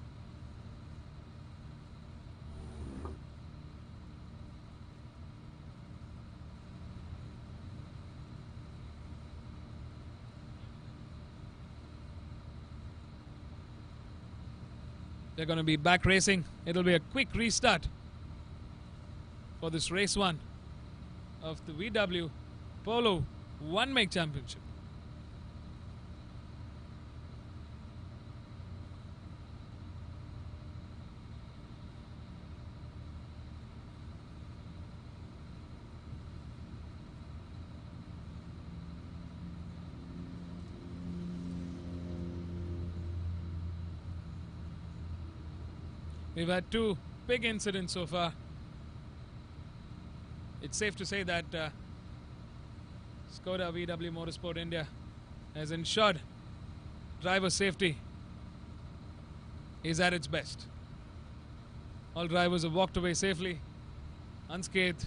They're going to be back racing. It'll be a quick restart for this race 1 of the VW Polo One Make Championship. We've had 2 big incidents so far. It's safe to say that Skoda VW Motorsport India has ensured driver safety is at its best. All drivers have walked away safely, unscathed,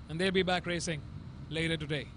and they'll be back racing later today.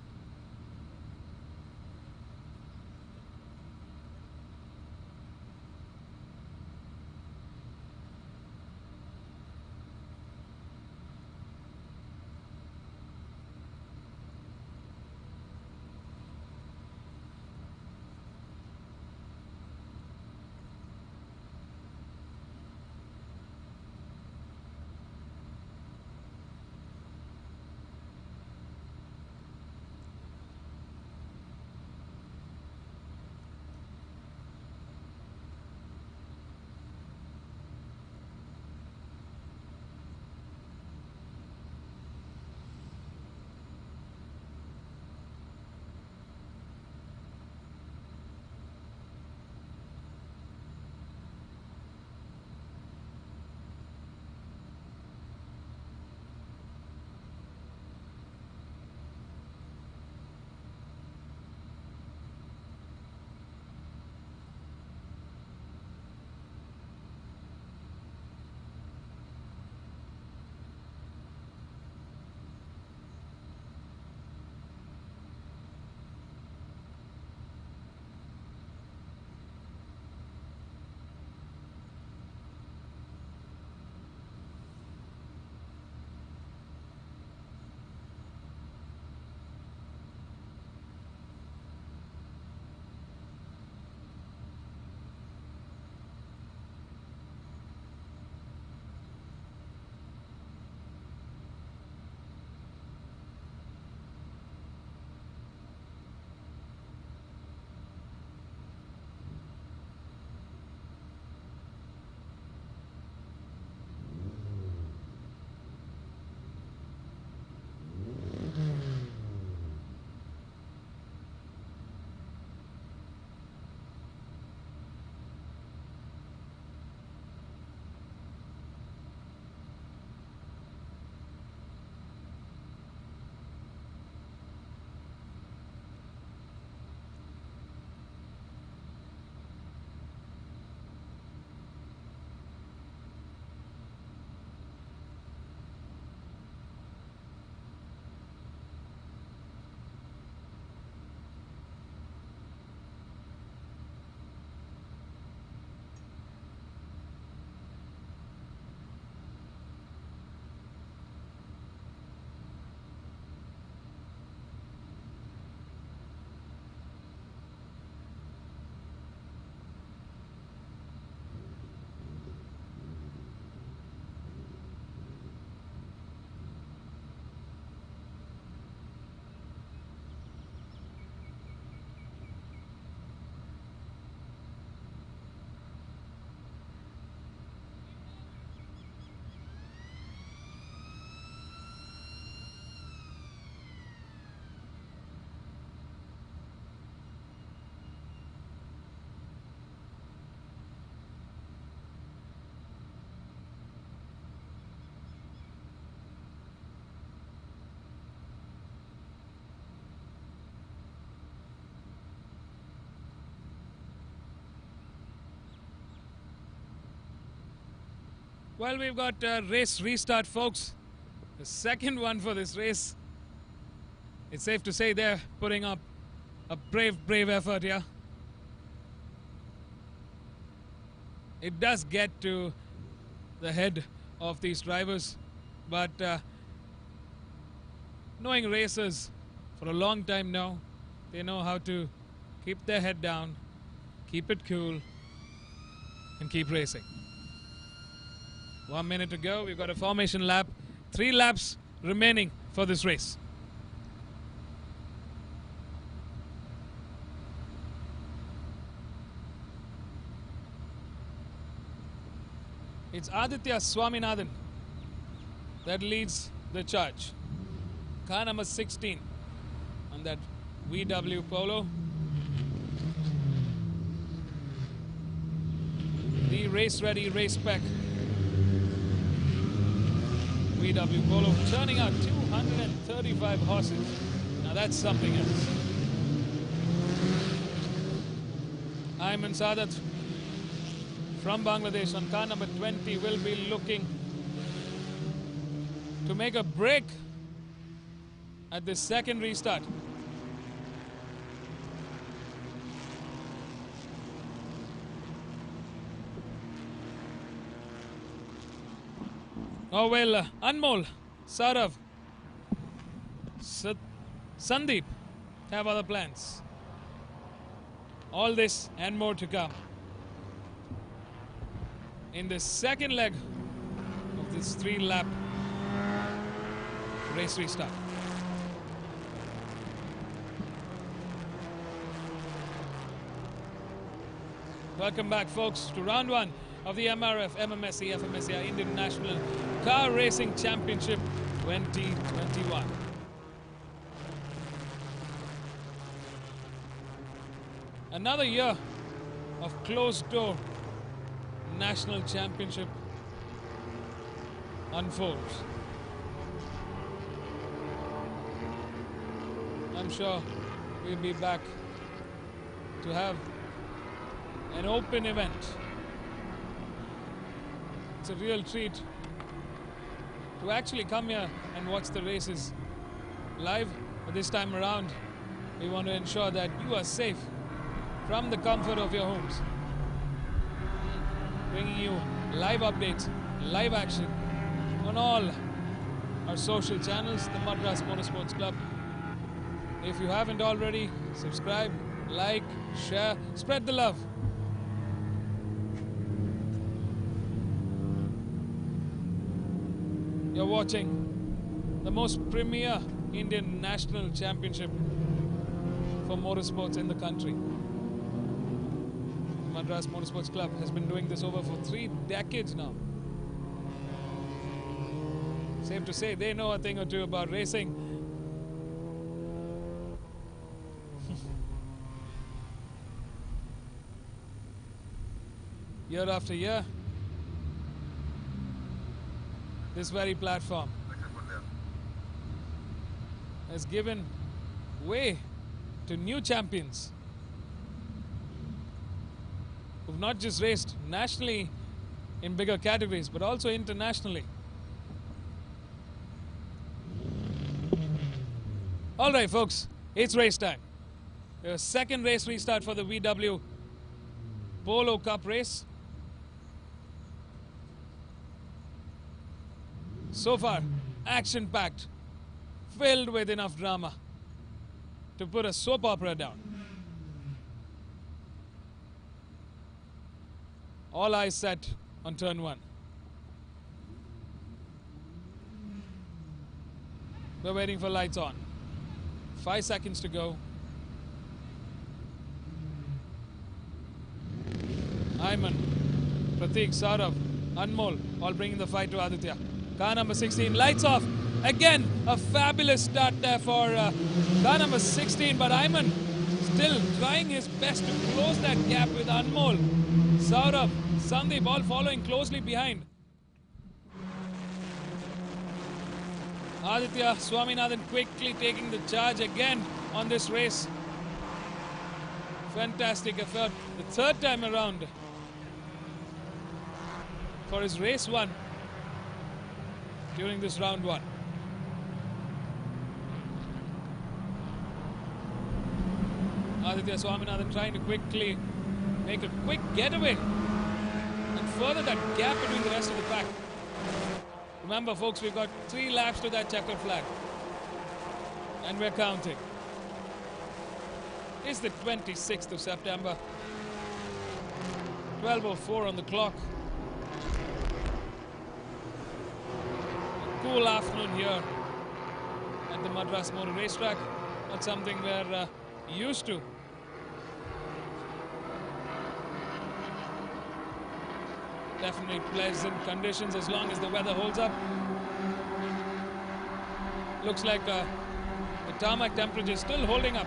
Well, we've got race restart, folks. The second one for this race. It's safe to say they're putting up a brave effort here. It does get to the head of these drivers, but knowing racers for a long time now, they know how to keep their head down, keep it cool, and keep racing. 1 minute to go. We've got a formation lap. 3 laps remaining for this race. It's Aditya Swaminathan that leads the charge. Car number 16 on that VW Polo. The race-ready, race-spec VW Polo turning out 235 horses. Now that's something else. Ayman Sadat from Bangladesh on car number 20 will be looking to make a break at this second restart. Oh well, Anmol, Saurav, Sandeep have other plans. All this and more to come in the second leg of this 3-lap race restart. Welcome back, folks, to round 1 of the MRF MMSC fmsci Indian National Car Racing Championship 2021. Another year of closed-door national championship unfolds. I'm sure we'll be back to have an open event. It's a real treat to actually come here and watch the races live. But this time around, we want to ensure that you are safe from the comfort of your homes. Bringing you live updates, live action on all our social channels, the Madras Motorsports Club. If you haven't already, subscribe, like, share, spread the love. You're watching the most premier Indian national championship for motorsports in the country. Madras Motorsports Club has been doing this over for 3 decades now. Safe to say they know a thing or two about racing. Year after year, this very platform has given way to new champions who've not just raced nationally in bigger categories, but also internationally. All right, folks, it's race time. The second race restart for the VW Polo Cup race. So far, action-packed, filled with enough drama to put a soap opera down. All eyes set on turn 1. We're waiting for lights on. 5 seconds to go. Ayman, Pratik, Saurav, Anmol, all bringing the fight to Aditya. Car number 16, lights off. Again, a fabulous start there for car number 16, but Ayman still trying his best to close that gap with Anmol. Saurav, Sandeep all following closely behind. Aditya Swaminathan quickly taking the charge again on this race. Fantastic effort, the 3rd time around for his race 1 during this round 1. Aditya Swaminathan trying to quickly make a quick getaway and further that gap between the rest of the pack. Remember, folks, we've got 3 laps to that checkered flag. And we're counting. It's the 26th of September. 12:04 on the clock. A cool afternoon here at the Madras Motor Racetrack. Not something we're used to. Definitely pleasant conditions as long as the weather holds up. Looks like the tarmac temperature is still holding up.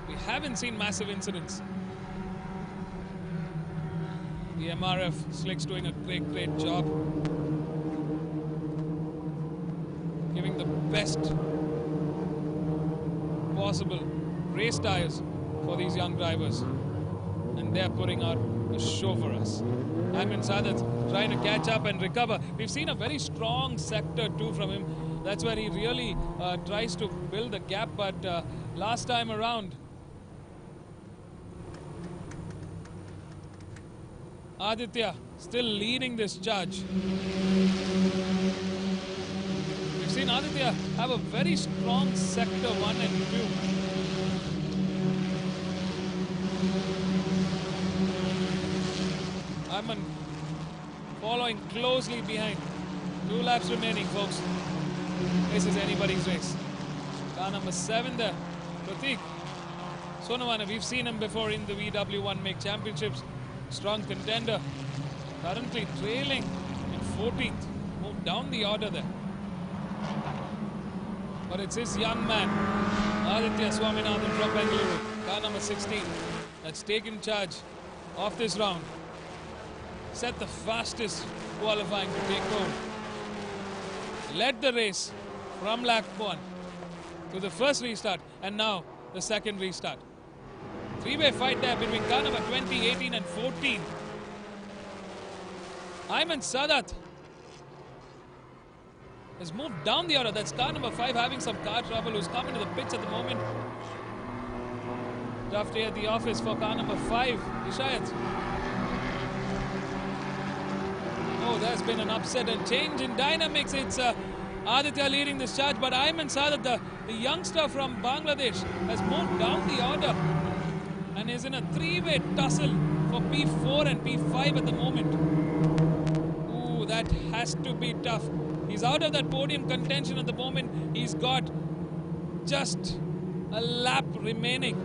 We haven't seen massive incidents. The MRF slicks doing a great job, giving the best possible race tires for these young drivers, and they're putting out a show for us. Ayman Sadat trying to catch up and recover. We've seen a very strong sector too from him. That's where he really tries to build a gap, but last time around Aditya still leading this charge. We've seen Aditya have a very strong sector 1 and 2. Ayman following closely behind. 2 laps remaining, folks. This is anybody's race. Car number 7 there, Pratik Sonavana. We've seen him before in the VW1 MIG Championships. Strong contender. Currently trailing in 14th. Moved down the order there. But it's his young man, Aditya Swaminathan from Bengaluru, car number 16, that's taken charge of this round. Set the fastest qualifying to take home. Led the race from lap 1 to the first restart and now the second restart. 3-way fight there between car number 20, 18 and 14. Ayman Sadat has moved down the order. That's car number 5 having some car trouble, who's coming to the pits at the moment. Tough day at the office for car number 5, Ishayat. Oh, there's been an upset and change in dynamics. It's Aditya leading this charge, but Ayman Sadat, the youngster from Bangladesh, has moved down the order and is in a 3-way tussle for P4 and P5 at the moment. Ooh, that has to be tough. He's out of that podium contention at the moment. He's got just a lap remaining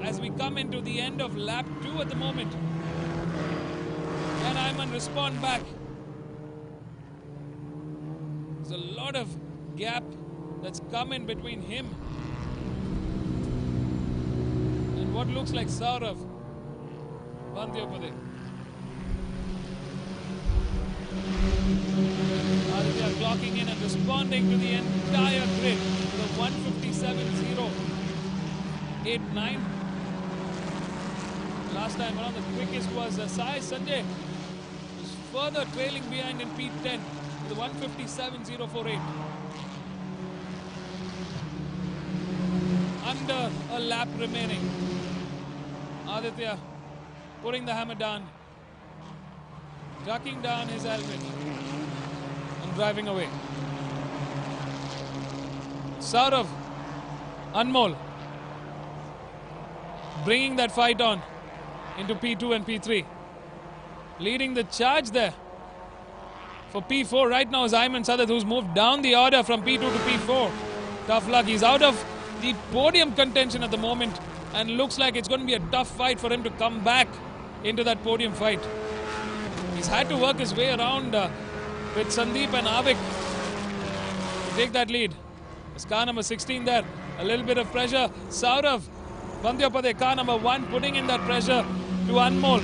as we come into the end of lap 2 at the moment. Can Ayman respond back? There's a lot of gap that's come in between him and what looks like Saurav Bandyopadhyay. Aditya clocking in and responding to the entire grid with a 157.089. Last time around, the quickest was Sai Sanjay, who's further trailing behind in P10 with a 157.048. Under a lap remaining. Aditya putting the hammer down, ducking down his helmet and driving away. Saurav, Anmol bringing that fight on into P2 and P3. Leading the charge there for P4 right now is Ayman Sadat, who's moved down the order from P2 to P4. Tough luck. He's out of the podium contention at the moment and looks like it's going to be a tough fight for him to come back into that podium fight. He's had to work his way around with Sandeep and Avik to take that lead. It's car number 16 there. A little bit of pressure. Saurav Bandyopadhyay, car number 1, putting in that pressure to Anmol.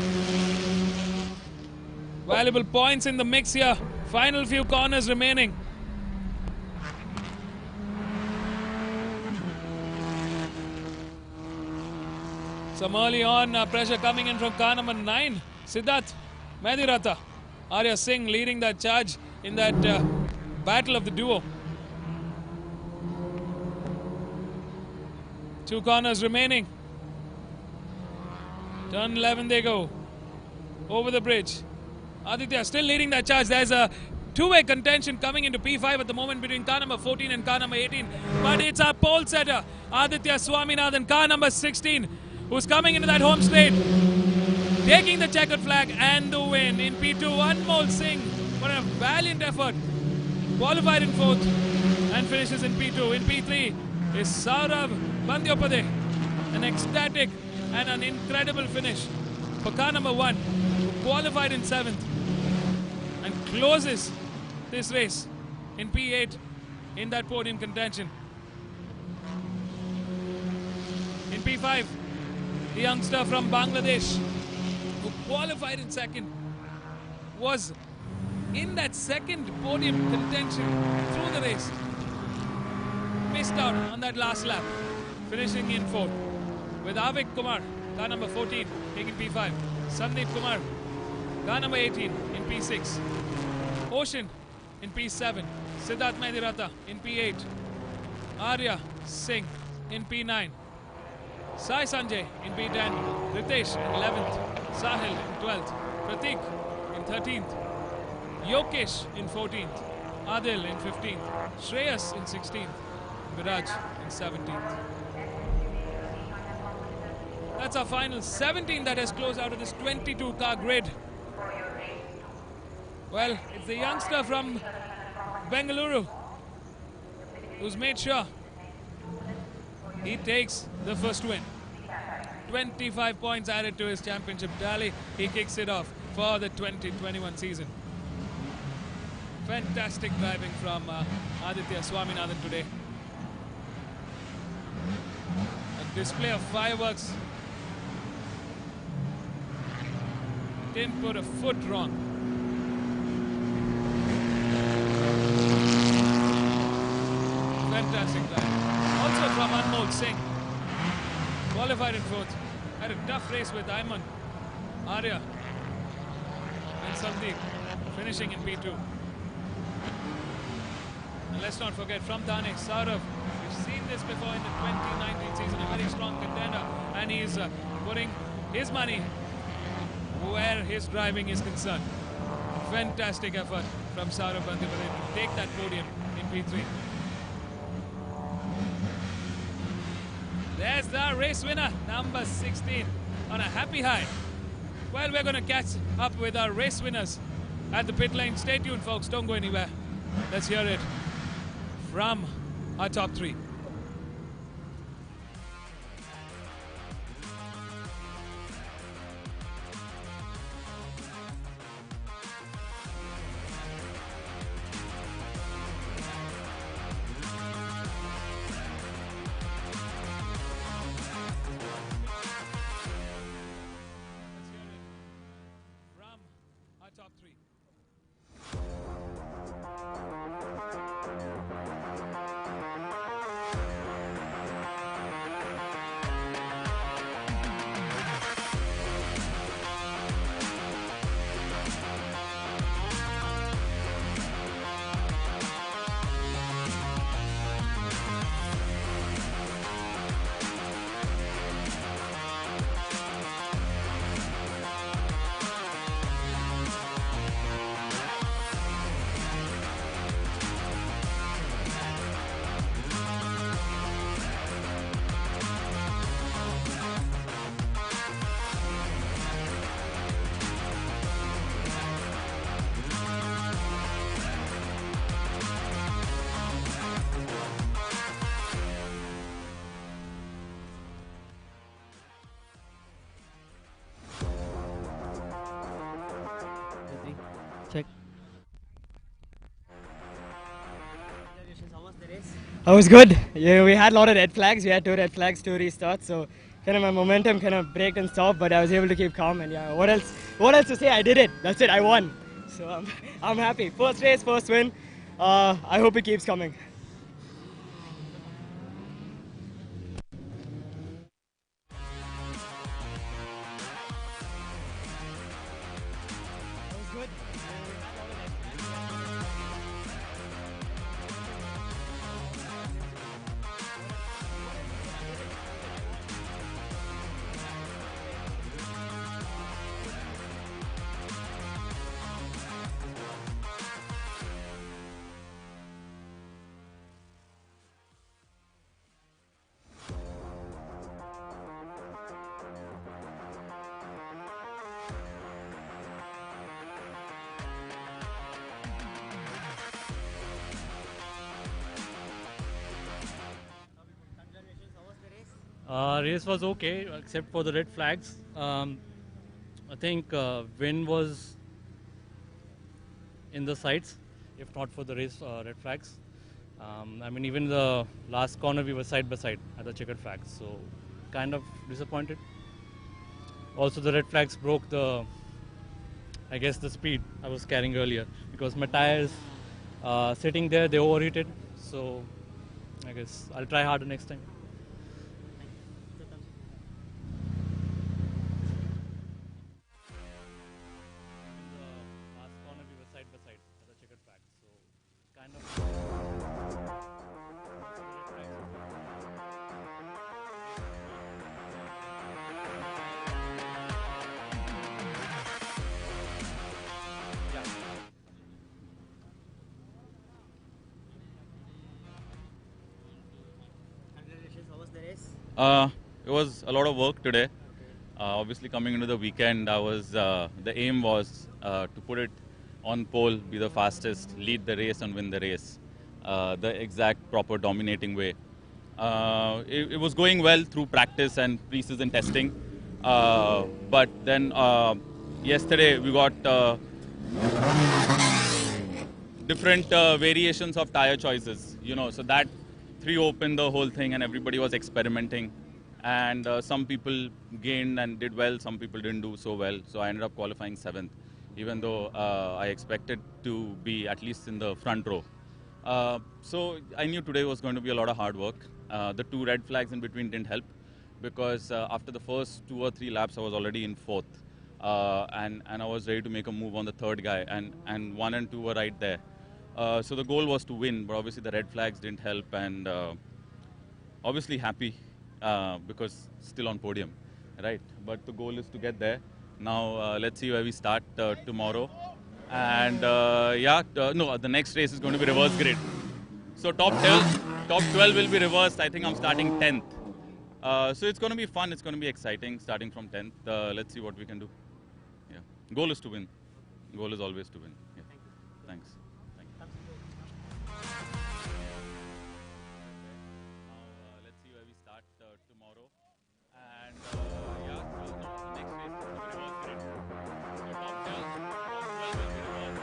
Valuable points in the mix here. Final few corners remaining. Some early on pressure coming in from car number 9, Siddharth Mediratha. Arya Singh leading that charge in that battle of the duo. 2 corners remaining. Turn 11 they go. Over the bridge. Aditya still leading that charge. There's a two-way contention coming into P5 at the moment between car number 14 and car number 18. But it's our pole setter, Aditya Swaminathan, car number 16, who's coming into that home straight, taking the checkered flag and the win. In P2, Anmol Singh, what a valiant effort. Qualified in 4th and finishes in P2. In P3 is Saurav Bandyopade, an ecstatic and an incredible finish for car number 1, who qualified in 7th and closes this race in P8 in that podium contention. In P5, the youngster from Bangladesh, who qualified in 2nd, was in that 2nd podium contention through the race. Missed out on that last lap, finishing in 4th. With Avik Kumar, car number 14, taking P5. Sandeep Kumar, car number 18 in P6. Ocean in P7. Siddharth Medirata in P8. Arya Singh in P9. Sai Sanjay in P10. Ritesh in 11th. Sahil in 12th. Pratik in 13th. Yokesh in 14th. Adil in 15th. Shreyas in 16th. Viraj in 17th. That's our final 17 that has closed out of this 22 car grid. Well, it's the youngster from Bengaluru who's made sure he takes the first win. 25 points added to his championship tally. He kicks it off for the 2021 season. Fantastic driving from Aditya Swaminathan today. A display of fireworks. Didn't put a foot wrong. Fantastic drive. Also from Anmol Singh. Qualified in 4th. Had a tough race with Ayman, Arya and Sandeep, finishing in P2. And let's not forget from Thane, Saurav. We've seen this before in the 2019 season. A very strong contender. And he's putting his money where his driving is concerned. Fantastic effort from Saurav Bandyopade to take that podium in P3. There's the race winner, number 16, on a happy high. Well, we're going to catch up with our race winners at the pit lane. Stay tuned, folks. Don't go anywhere. Let's hear it from our top 3. Check. It was good. Yeah, we had a lot of red flags. We had 2 red flags, 2 restarts. So kind of my momentum kind of braked and stopped, but I was able to keep calm. And yeah, what else? What else to say? I did it. That's it. I won. So I'm happy. First race, first win. I hope it keeps coming. Race was okay, except for the red flags. I think wind was in the sides, if not for the race red flags. I mean, even the last corner we were side by side at the checkered flags, so kind of disappointed. Also, the red flags broke the, I guess, the speed I was carrying earlier, because my tires sitting there, they overheated. So I guess I'll try harder next time. Last corner we were side by side at the checkered flag, so kind of. Congratulations, how was the race? It was a lot of work today. Obviously, coming into the weekend, the aim was to put it on pole, be the fastest, lead the race, and win the race. The exact proper dominating way. It was going well through practice and pre-season testing, but then yesterday we got different variations of tire choices. So that threw open the whole thing, and everybody was experimenting. And some people gained and did well, some people didn't do so well. So I ended up qualifying 7th, even though I expected to be at least in the front row. So I knew today was going to be a lot of hard work. The 2 red flags in between didn't help, because after the first 2 or 3 laps I was already in 4th, and I was ready to make a move on the 3rd guy, and 1 and 2 were right there. So the goal was to win, but obviously the red flags didn't help, and obviously happy because still on podium, right? But the goal is to get there. Now let's see where we start tomorrow. And the next race is going to be reverse grid. So top 12 will be reversed. I think I'm starting 10th. So it's going to be fun. It's going to be exciting starting from 10th. Let's see what we can do. Yeah. Goal is to win. Goal is always to win. Yeah. Thanks. Let's see where we start tomorrow. And the next race is going to be reverse grid. So top 12 will be reversed.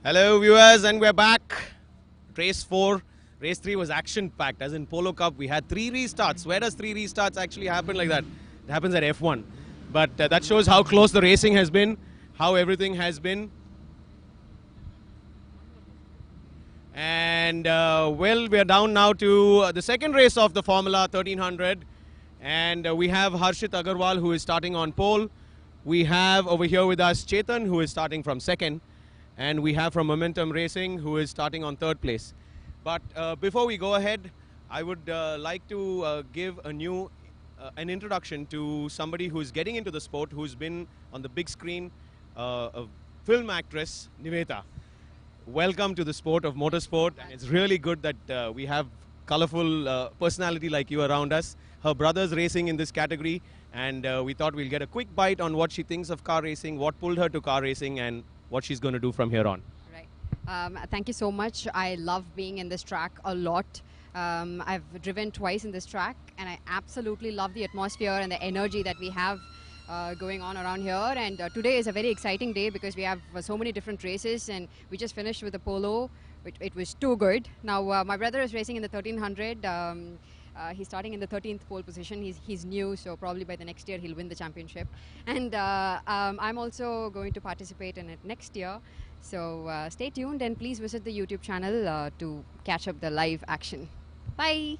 Hello viewers, and we're back. Race 4. Race 3 was action-packed. As in Polo Cup, we had 3 restarts. Where does 3 restarts actually happen like that? It happens at F1. But that shows how close the racing has been, how everything has been. And And well, we are down now to the second race of the Formula 1300. And we have Harshit Agarwal, who is starting on pole. We have over here with us Chetan, who is starting from second. And we have from Momentum Racing, who is starting on third place. But before we go ahead, I would like to give an introduction to somebody who's getting into the sport, who's been on the big screen, a film actress, Niveta. Welcome to the sport of motorsport. And it's really good that we have colorful personality like you around us. Her brother's racing in this category, and we thought we'll get a quick bite on what she thinks of car racing, what pulled her to car racing, and what she's going to do from here on. Right. Thank you so much. I love being in this track a lot. I've driven twice in this track, and I absolutely love the atmosphere and the energy that we have going on around here. And today is a very exciting day because we have so many different races, and we just finished with the polo. It was too good. Now my brother is racing in the 1300. He's starting in the 13th pole position. He's new, so probably by the next year he'll win the championship. And I'm also going to participate in it next year. So stay tuned and please visit the YouTube channel to catch up the live action. Bye.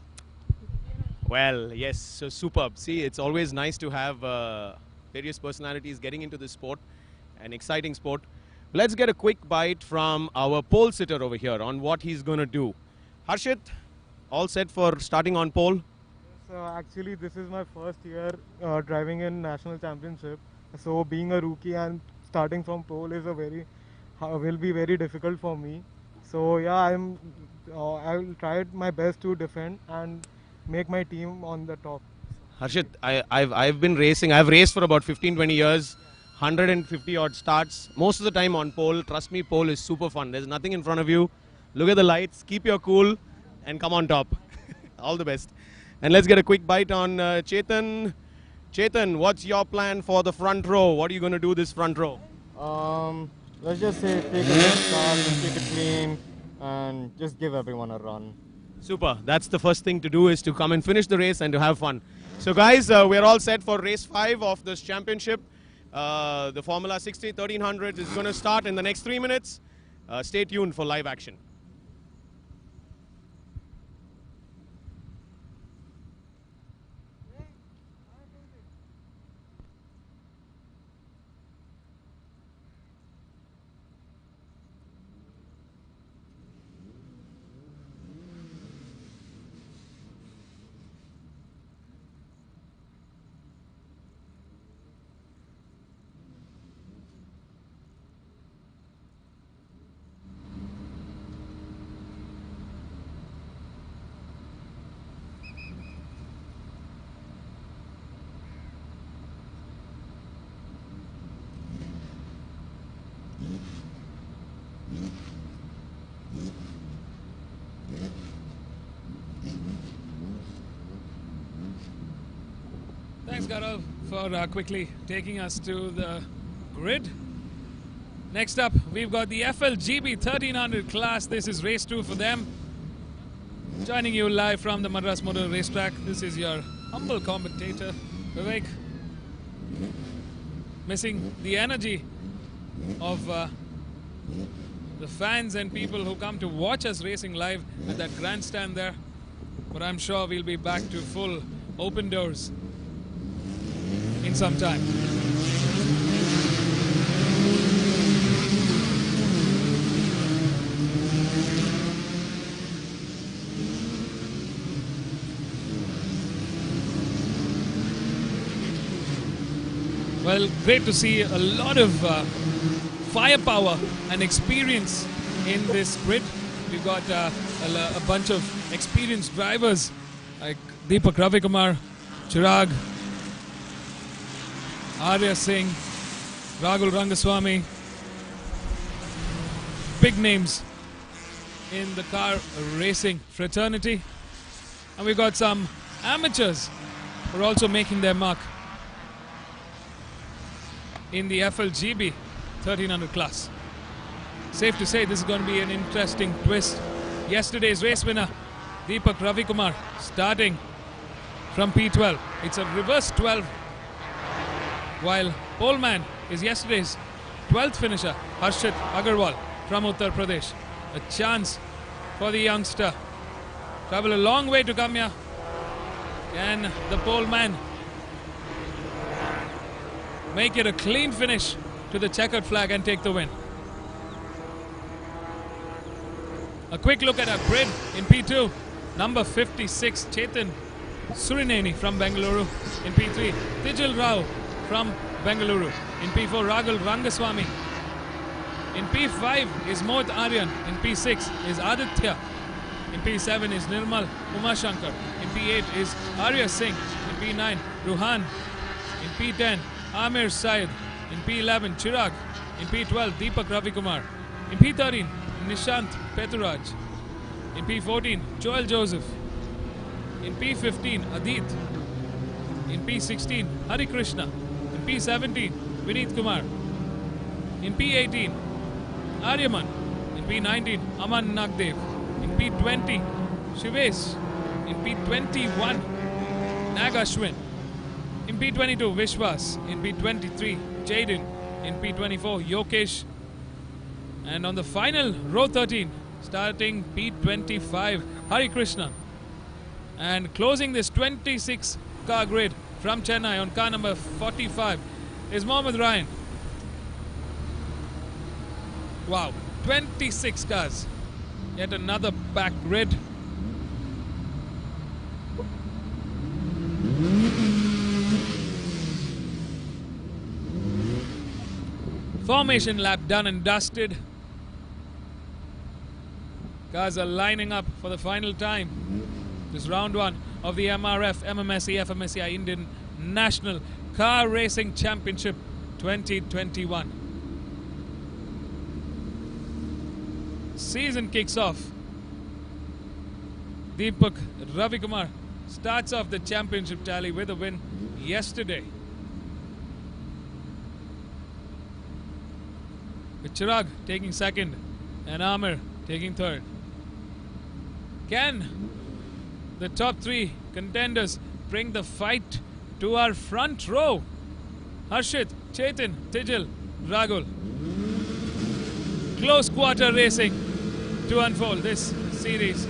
Well, yes, so superb. See, it's always nice to have various personalities getting into this sport, an exciting sport. Let's get a quick bite from our pole sitter over here on what he's going to do. Harshit, all set for starting on pole? So actually this is my first year driving in national championship. So being a rookie and starting from pole is will be very difficult for me. So yeah, I will try my best to defend and make my team on the top. Harshit, I've been racing. I've raced for about 15-20 years, 150 odd starts, most of the time on pole. Trust me, pole is super fun. There's nothing in front of you. Look at the lights, keep your cool, and come on top. All the best. And let's get a quick bite on Chetan. Chetan, what's your plan for the front row? What are you going to do this front row? Let's just say take a good start, take it clean, and just give everyone a run. Super. That's the first thing to do, is to come and finish the race and to have fun. So guys, we're all set for race 5 of this championship. The Formula 60 1300 is going to start in the next 3 minutes. Stay tuned for live action. Thanks, Gaurav, for quickly taking us to the grid. Next up, we've got the FLGB 1300 class. This is race 2 for them. Joining you live from the Madras Motor Racetrack, this is your humble commentator, Vivek. Missing the energy of the fans and people who come to watch us racing live at that grandstand there. But I'm sure we'll be back to full open doors in some time. Well, great to see a lot of firepower and experience in this grid. We've got a bunch of experienced drivers like Deepak Ravikumar, Chirag, Arya Singh, Rahul Rangaswamy. Big names in the car racing fraternity. And we've got some amateurs who are also making their mark in the FLGB 1300 class. Safe to say this is going to be an interesting twist. Yesterday's race winner, Deepak Ravikumar, starting from P12. It's a reverse 12, while poleman is yesterday's 12th finisher, Harshit Agarwal from Uttar Pradesh. A chance for the youngster. Travel a long way to come here. Can the pole man make it a clean finish to the checkered flag and take the win? A quick look at our grid in P2. Number 56, Chetan Surineni from Bengaluru. In P3, Tijal Rao from Bengaluru. In P4, Ragul Rangaswamy. In P5 is Mohit Aryan. In P6 is Aditya. In P7 is Nirmal Umashankar. In P8 is Arya Singh. In P9, Ruhan. In P10, Amir Syed. In P11, Chirag. In P12, Deepak Ravikumar. In P13, Nishant Peturaj. In P14, Joel Joseph. In P15, Adit. In P16, Hari Krishna. In P17, Vineet Kumar. In P18, Aryaman. In P19, Aman Nagdev. In P20, Shivesh. In P21, Nag Ashwin. In P22, Vishwas. In P23, Jaden. In P24, Yokesh. And on the final, row 13, starting P25, Hari Krishna. And closing this 26-car grid from Chennai on car number 45 is Mohammad Ryan. Wow, 26 cars. Yet another packed grid. Formation lap done and dusted. Cars are lining up for the final time. This round one of the MRF MMSC fmsci Indian National Car Racing Championship 2021. Season kicks off. Deepak Ravikumar starts off the championship tally with a win yesterday. With Chirag taking second and Amir taking third. Can the top three contenders bring the fight to our front row? Harshit, Chetan, Tijal, Ragul. Close quarter racing to unfold this series.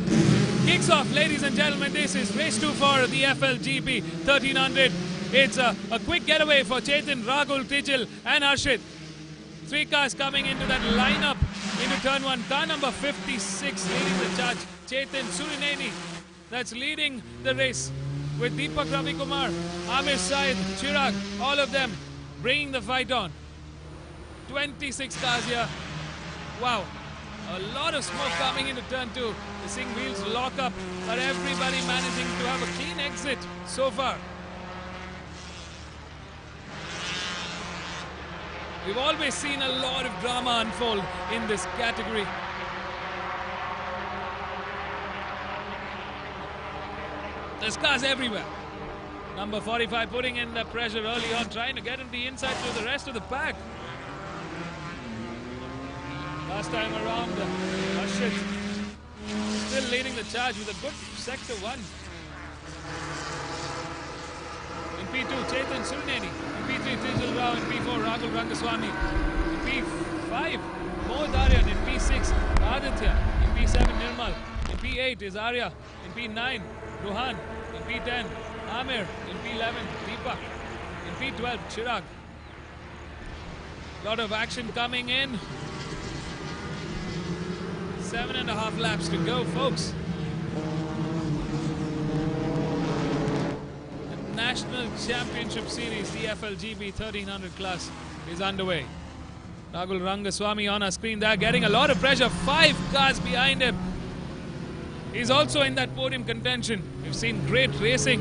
Kicks off, ladies and gentlemen. This is race 2 for the FLGP 1300. It's a quick getaway for Chetan, Ragul, Tijal and Harshit. 3 cars coming into that lineup into turn 1. Car number 56 leading the charge. Chetan Surineni, that's leading the race with Deepak Ravikumar, Amir Syed, Chirag, all of them bringing the fight on. 26 cars here. Wow, a lot of smoke coming into turn 2. The Singh wheels lock up, but everybody managing to have a clean exit so far. We've always seen a lot of drama unfold in this category. There's cars everywhere. Number 45 putting in the pressure early on, trying to get in the inside to the rest of the pack. Last time around, Harshit still leading the charge with a good sector 1. In P2, Chetan Surineni. In P3, Tijal Rao. In P4, Ragul Rangaswamy. In P5, Mohit Aryan. In P6, Aditya. In P7, Nirmal. In P8 is Arya. In P9, Ruhan. In P10, Amir. In P11, Deepak. In P12, Chirag. Lot of action coming in. 7.5 laps to go, folks. The National Championship Series, the FLGB 1300 class, is underway. Ragul Rangaswamy on our screen there, getting a lot of pressure. 5 cars behind him. He's also in that podium contention. We've seen great racing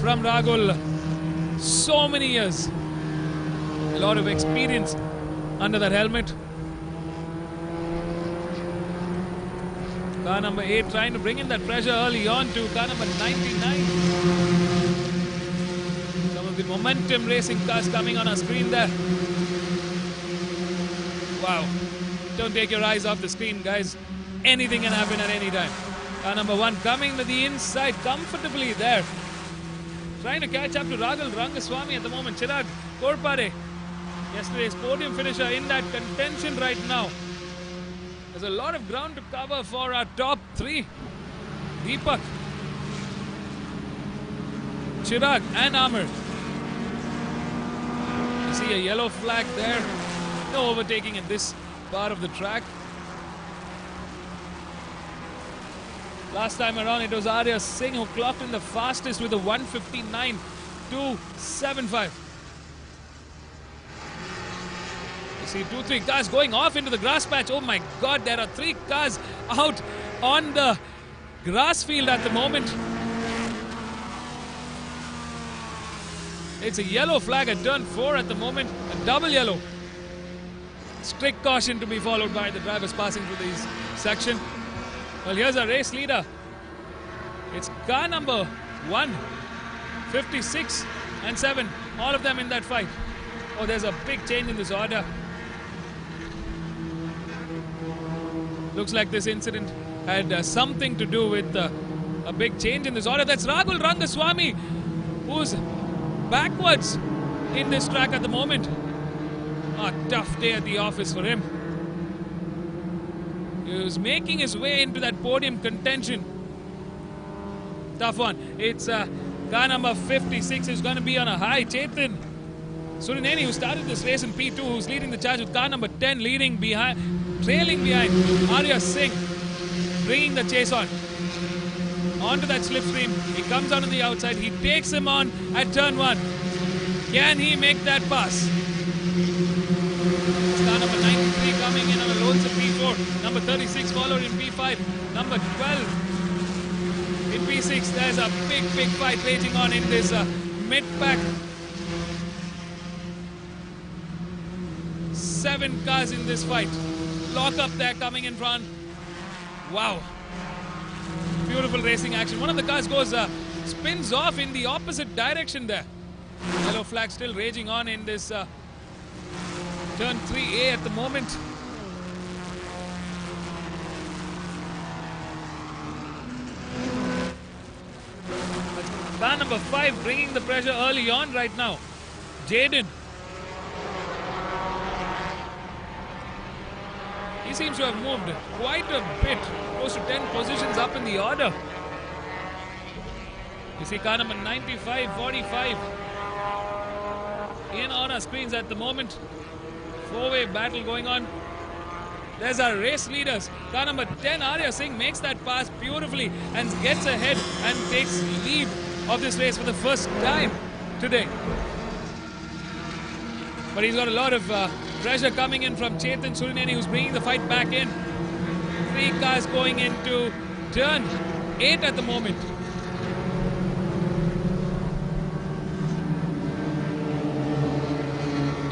from Ragul. So many years. A lot of experience under that helmet. Car number 8 trying to bring in that pressure early on to car number 99. Some of the momentum racing cars coming on our screen there. Wow. Don't take your eyes off the screen, guys. Anything can happen at any time. Car number 1 coming to the inside comfortably there. Trying to catch up to Ragul Rangaswamy at the moment. Chirag Korpare, yesterday's podium finisher, in that contention right now. There's a lot of ground to cover for our top three. Deepak, Chirag and Amar. You see a yellow flag there. No overtaking in this part of the track. Last time around it was Arya Singh who clocked in the fastest with a 1:59.275. You see 2-3 cars going off into the grass patch. Oh my God, there are 3 cars out on the grass field at the moment. It's a yellow flag at turn 4 at the moment, a double yellow. Strict caution to be followed by the drivers passing through this section. Well, here's our race leader. It's car number 1, 56 and 7, all of them in that fight. Oh, there's a big change in this order. Looks like this incident had something to do with a big change in this order. That's Rahul Rangaswamy, who's backwards in this track at the moment. A tough day at the office for him. He was making his way into that podium contention. Tough one. It's car number 56 is going to be on a high. Chetan Surineni, who started this race in P2, who's leading the charge with car number 10, trailing behind Arya Singh, bringing the chase on. Onto that slipstream. He comes out on the outside. He takes him on at turn 1. Can he make that pass? Car number 93 coming in on a lonesome P4. Number 36 followed in P5. Number 12 in P6. There's a big fight raging on in this mid-pack. 7 cars in this fight. Lock up there coming in front. Wow. Beautiful racing action. One of the cars goes, spins off in the opposite direction there. Yellow flag still raging on in this turn 3A at the moment. Car number 5 bringing the pressure early on right now. Jaden. He seems to have moved quite a bit, close to 10 positions up in the order. You see car number 95, 45 in on our screens at the moment. 4-way battle going on. There's our race leaders. Car number 10, Arya Singh, makes that pass beautifully and gets ahead and takes lead of this race for the first time today. But he's got a lot of pressure coming in from Chetan Surineni, who's bringing the fight back in. 3 cars going into turn 8 at the moment.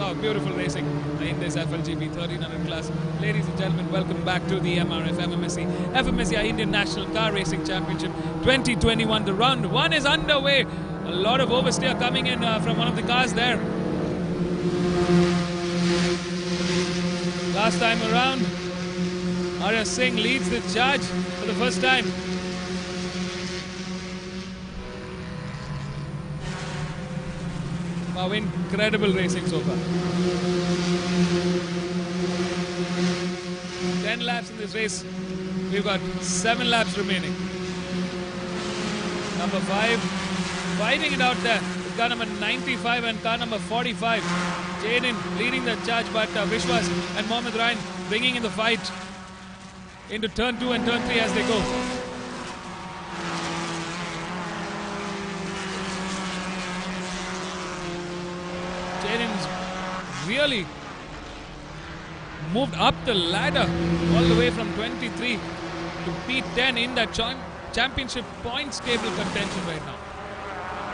Oh, beautiful racing in this FLGB 1300 class. Ladies and gentlemen, welcome back to the MRF MMSC fmsci Indian National Car Racing Championship 2021. The round 1 is underway. A lot of oversteer coming in from one of the cars there. Last time around, Arya Singh leads the charge for the first time. Wow, incredible racing so far. 10 laps in this race. We've got 7 laps remaining. Number 5 fighting it out there. Car number 95 and car number 45. Jaden leading the charge, but Vishwas and Mohammed Ryan bringing in the fight into turn 2 and turn 3 as they go. Jaden's really moved up the ladder all the way from 23 to P10 in that championship points table contention right now.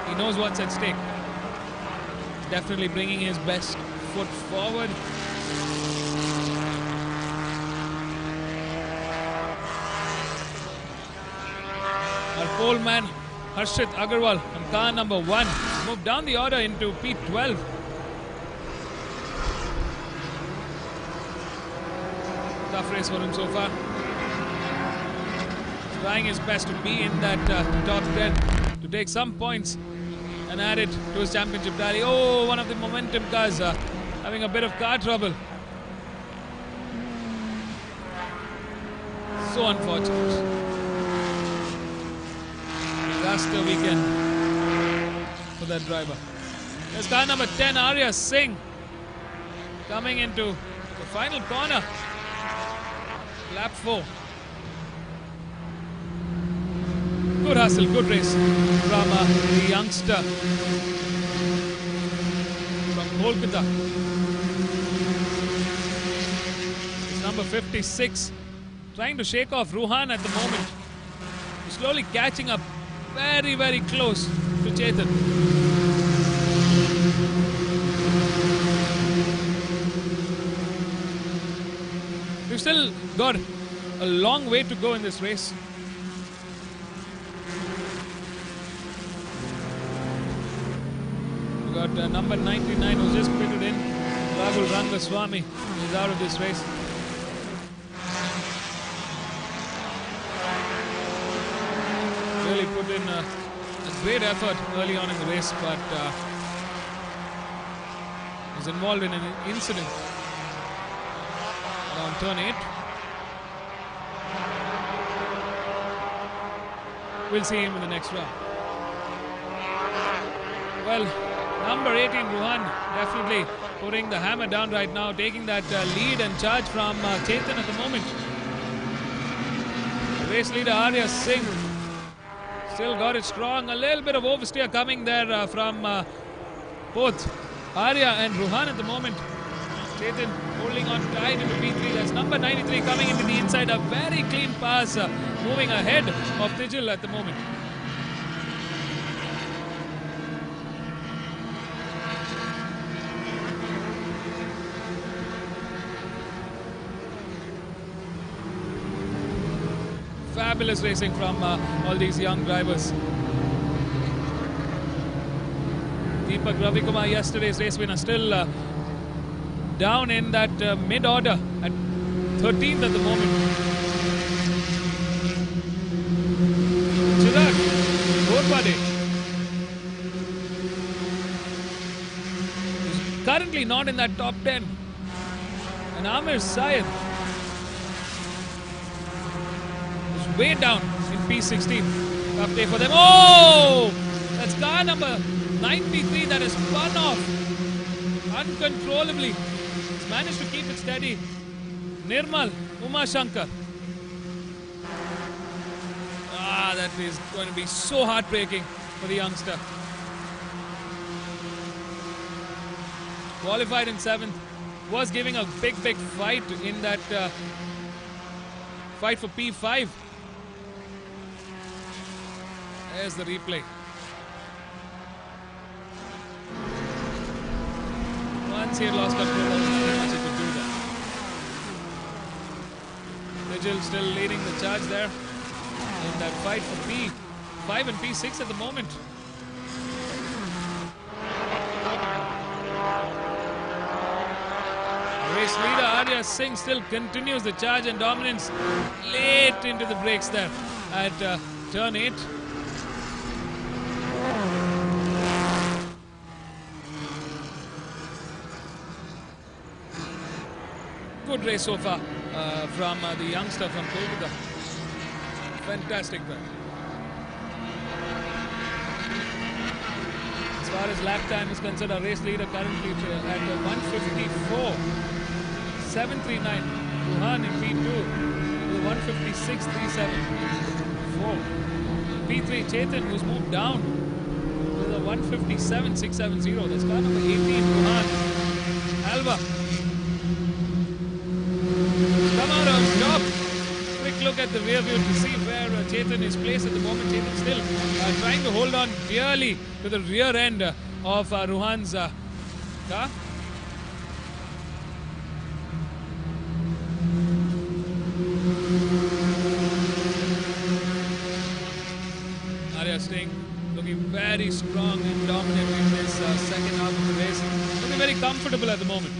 He knows what's at stake. Definitely bringing his best foot forward. Our pole man, Harshit Agarwal, on car number 1, moved down the order into P12. Tough race for him so far. He's trying his best to be in that top 10 to take some points and add it to his championship tally. Oh, one of the momentum cars having a bit of car trouble. So unfortunate. Disaster weekend for that driver. There's car number 10, Arya Singh, coming into the final corner. Lap 4. Good hustle, good race from the youngster from Kolkata. It's number 56, trying to shake off Ruhan at the moment. Slowly catching up, very, very close to Chetan. We've still got a long way to go in this race. We got number 99 who's just pitted in. Rahul Rangaswamy is out of this race. Really put in a great effort early on in the race, but was involved in an incident around turn 8. We'll see him in the next round. Well, number 18, Ruhan, definitely putting the hammer down right now, taking that lead and charge from Chetan at the moment. Race leader Arya Singh still got it strong. A little bit of oversteer coming there from both Arya and Ruhan at the moment. Chetan holding on tight into P3. That's number 93 coming into the inside. A very clean pass, moving ahead of Tijil at the moment. Fabulous racing from all these young drivers. Deepak Ravikumar, yesterday's race winner, still down in that mid-order at 13th at the moment. Chirag Ghorpade is currently not in that top 10. And Amir Syed is way down in P16. Tough day for them. Oh! That's car number 93 that has spun off uncontrollably. He's managed to keep it steady. Nirmal Umashankar. That is going to be so heartbreaking for the youngster. Qualified in 7th. Was giving a big fight in that fight for P5. There's the replay. Once he had lost control, there was nothing much he could do there. Nigel still leading the charge there in that fight for P5 and P6 at the moment. Race leader Arya Singh still continues the charge and dominance late into the brakes there at turn 8. Good race so far from the youngster from Kolkata. Fantastic run. As far as lap time is concerned, our race leader currently at 154.739. Ruhan in P2 with 156.374. P3 Chetan, who's moved down with a 157.670. That's car number 18, Ruhan. Alva. Come out on top. Quick look at the rear view to see where Chetan is placed at the moment. Chetan still trying to hold on dearly to the rear end of Ruhan's car. Arya Singh looking very strong and dominant in this second half of the race. Looking very comfortable at the moment.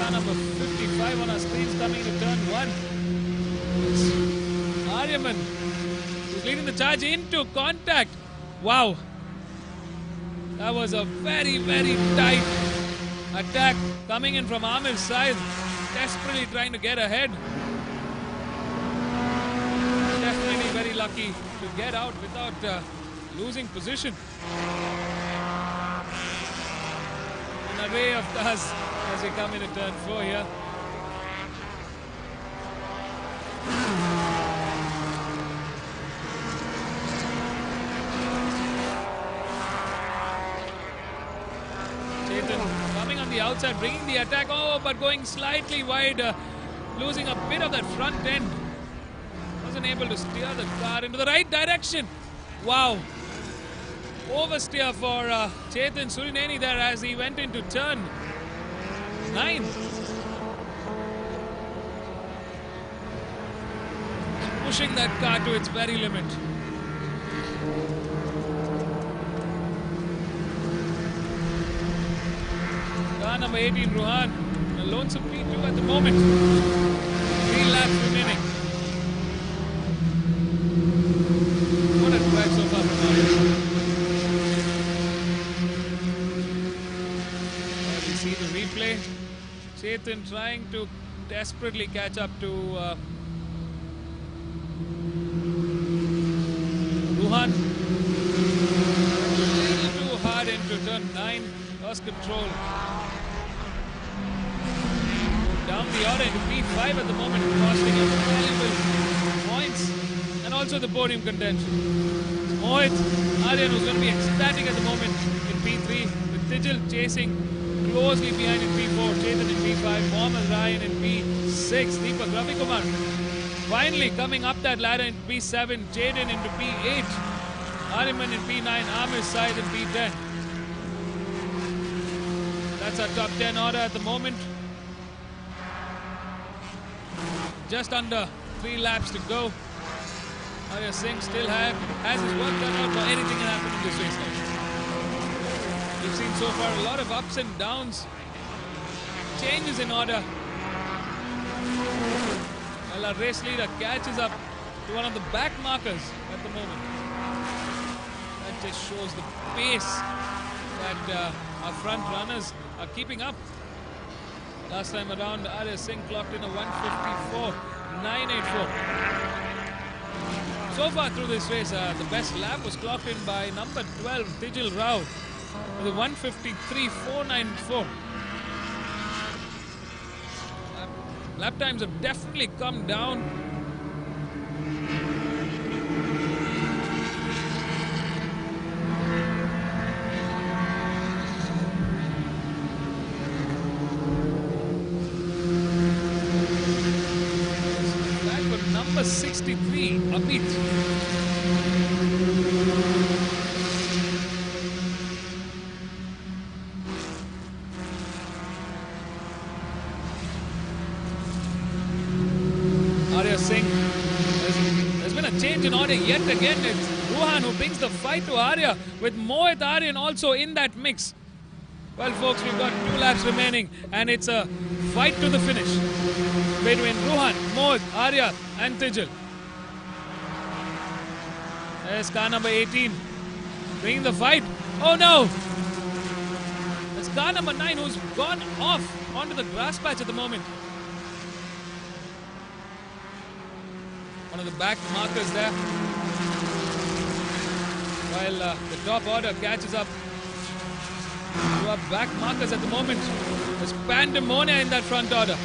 Number 55 on our screens coming to turn 1. It's Aryaman who's leading the charge into contact. Wow. That was a very tight Attack coming in from Amir's side, desperately trying to get ahead. Definitely very lucky to get out without losing position. An array of cars as we come into turn 4 here. Coming on the outside, bringing the attack, but going slightly wide, losing a bit of that front end. Wasn't able to steer the car into the right direction. Wow. Oversteer for Chetan Surineni there as he went into turn 9. Pushing that car to its very limit. Car number 18, Ruhan, a lonesome P2 at the moment. 3 laps remaining. What a drive so far from Ruhan. We see the replay. Chetan trying to desperately catch up to Ruhan. A little too hard into turn 9. Lost control. Down the order into P5 at the moment, costing him valuable points and also the podium contention. Mohit Aryan, who's going to be ecstatic at the moment in P3, with Tijal chasing closely behind in P4, Chetan in P5, Mohammad Ryan in P6, Deepak Ravikumar finally coming up that ladder in P7, Jaden into P8, Ariman in P9, Amir Said in P10. That's our top 10 order at the moment. Just under 3 laps to go. Arya Singh still has his work cut out for anything that happened in this race now. We've seen so far a lot of ups and downs, changes in order. Well, our race leader catches up to one of the back markers at the moment. That just shows the pace that our front runners are keeping up. Last time around, Arya Singh clocked in a 154.984. So far through this race, the best lap was clocked in by number 12, Tijal Rao, with a 153.494. Lap times have definitely come down. Number 63, Abid. Arya Singh. There's been a change in order yet again. It's Ruhan who brings the fight to Arya, with Mohit Aryan also in that mix. Well, folks, we've got 2 laps remaining, and it's a fight to the finish between Ruhan, Mohit, Arya and Tijal. There's car number 18 bringing the fight. Oh no! It's car number 9 who's gone off onto the grass patch at the moment. One of the back markers there. While the top order catches up to our back markers at the moment. There's pandemonium in that front order.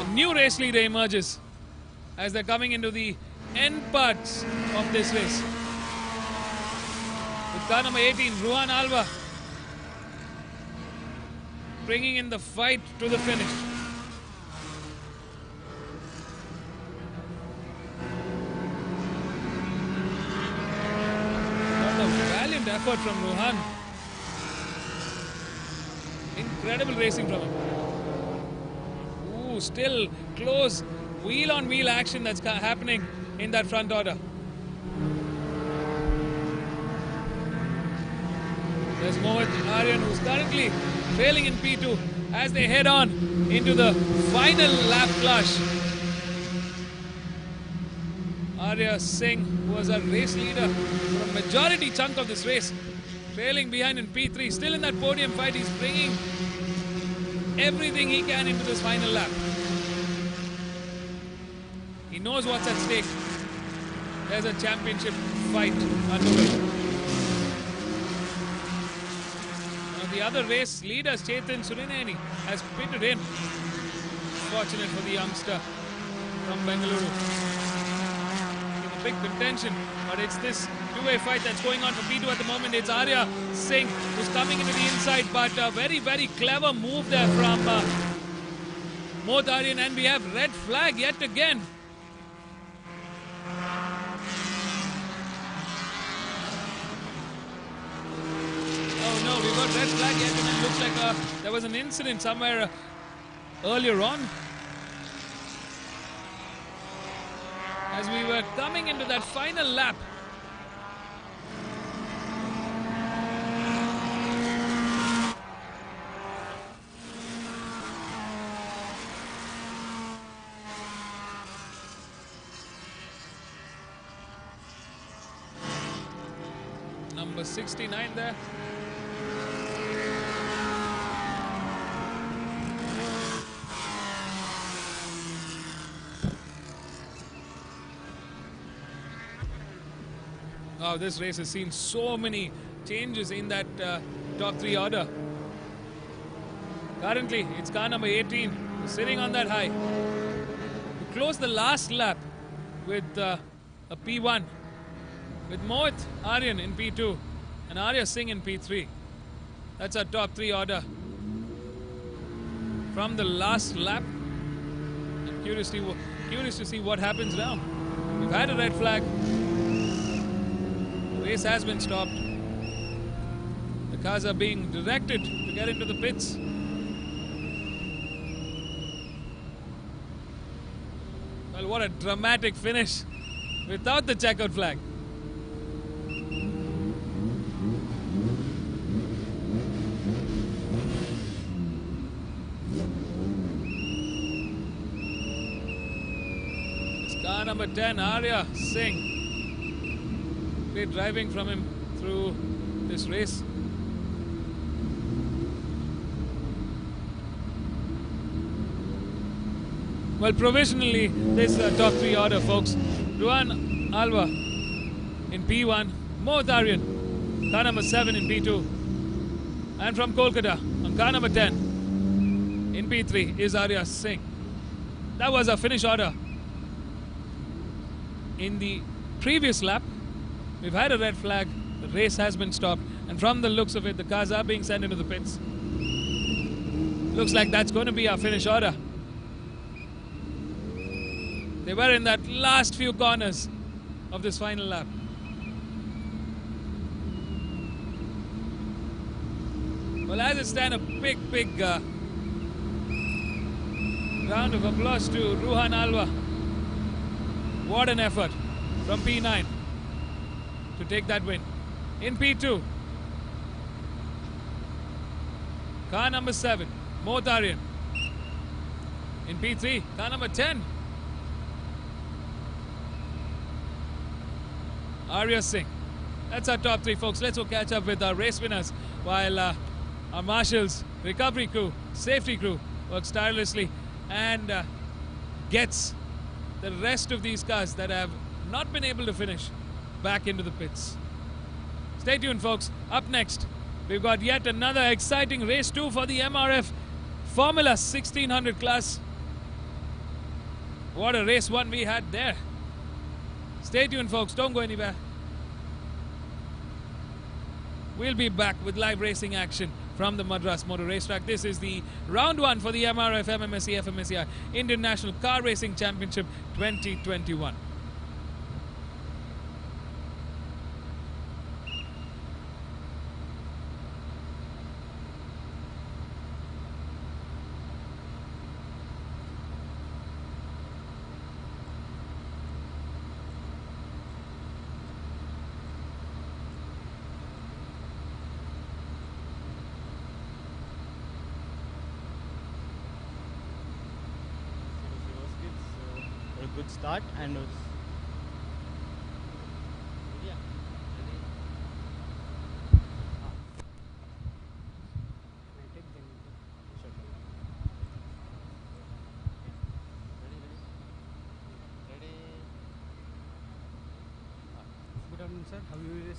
A new race leader emerges as they're coming into the end parts of this race. With car number 18, Ruhan Alva, bringing in the fight to the finish. What a valiant effort from Ruhan. Incredible racing from him. Ooh, still close wheel-on-wheel action that's happening in that front order. There's Mohit Aryan, who's currently trailing in P2 as they head on into the final lap clash. Arya Singh, who was a race leader for a majority chunk of this race, trailing behind in P3, still in that podium fight. He's bringing everything he can into this final lap. He knows what's at stake. There's a championship fight underway. One of the other race leaders, Chetan Surineni, has pitted in. Fortunate for the youngster from Bengaluru. In a big contention, but it's this two-way fight that's going on for P2 at the moment. It's Arya Singh who's coming into the inside, but a very, very clever move there from Mohit Aryan, and we have red flag yet again. Oh no, we got red flag yet, and it looks like there was an incident somewhere earlier on. As we were coming into that final lap. Number 69 there. Wow, this race has seen so many changes in that top three order. Currently, it's car number 18 sitting on that high. We close the last lap with a P1 with Mohit Aryan in P2 and Arya Singh in P3. That's our top three order from the last lap. I'm curious to see what happens now. We've had a red flag. The race has been stopped. The cars are being directed to get into the pits. Well, what a dramatic finish without the checkered flag. It's car number 10, Arya Singh. Great driving from him through this race. Well, provisionally, this top three order, folks. Ruhan Alva in P1, Mohit Aryan, car number 7 in P2. And from Kolkata, on car number 10, in P3, is Arya Singh. That was our finish order. In the previous lap, we've had a red flag, the race has been stopped, and from the looks of it, the cars are being sent into the pits. Looks like that's going to be our finish order. They were in that last few corners of this final lap. Well, as it stands, a big round of applause to Ruhan Alva. What an effort from P9 to take that win. In P2, car number 7, Mohit Aryan. In P3, car number 10, Arya Singh. That's our top three, folks. Let's go catch up with our race winners while our marshals, recovery crew, safety crew works tirelessly and gets the rest of these cars that have not been able to finish back into the pits. Stay tuned, folks. Up next, we've got yet another exciting race 2 for the MRF Formula 1600 class. What a race 1 we had there. Stay tuned, folks. Don't go anywhere. We'll be back with live racing action from the Madras Motor Racetrack. This is the round 1 for the MRF MMSC fmsci Indian National Car Racing Championship 2021. good start and was Good afternoon, sir. How are you this?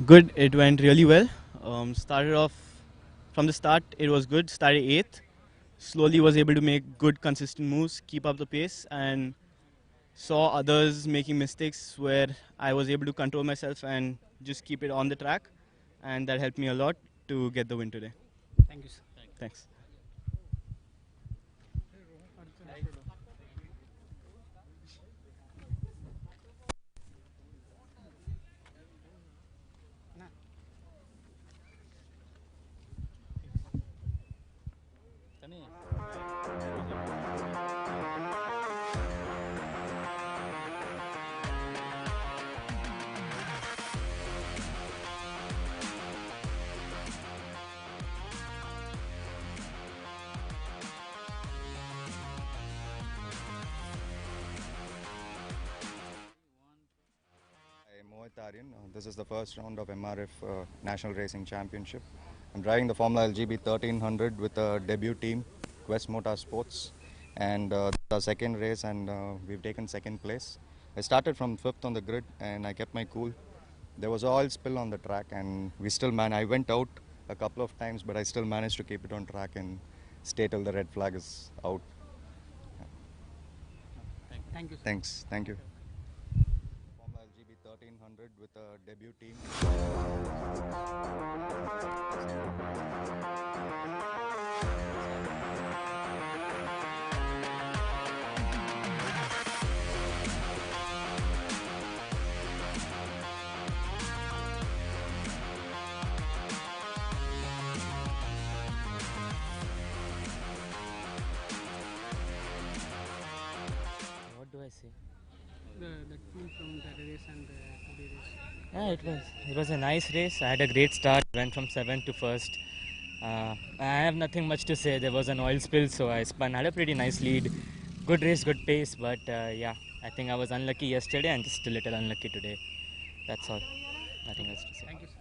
good. It went really well. Started off from the start, it was good. Started 8th. Slowly was able to make good, consistent moves, keep up the pace, and saw others making mistakes where I was able to control myself and just keep it on the track, and that helped me a lot to get the win today. Thank you, sir. Thanks. This is the first round of MRF National Racing Championship. I'm driving the Formula LGB 1300 with a debut team, Quest Motorsports, and the second race, and we've taken second place. I started from 5th on the grid and I kept my cool. There was oil spill on the track and I went out a couple of times, but I still managed to keep it on track and stay till the red flag is out. Thank you, sir. Thanks. Thank you. 1300 with a debut team. What do I say? The feel from the race and the race. Yeah, it was a nice race. I had a great start. Went from 7th to 1st. I have nothing much to say. There was an oil spill, so I spun. Had a pretty nice lead. Good race, good pace. But yeah, I think I was unlucky yesterday and just a little unlucky today. That's all. Nothing else to say. Thank you, sir.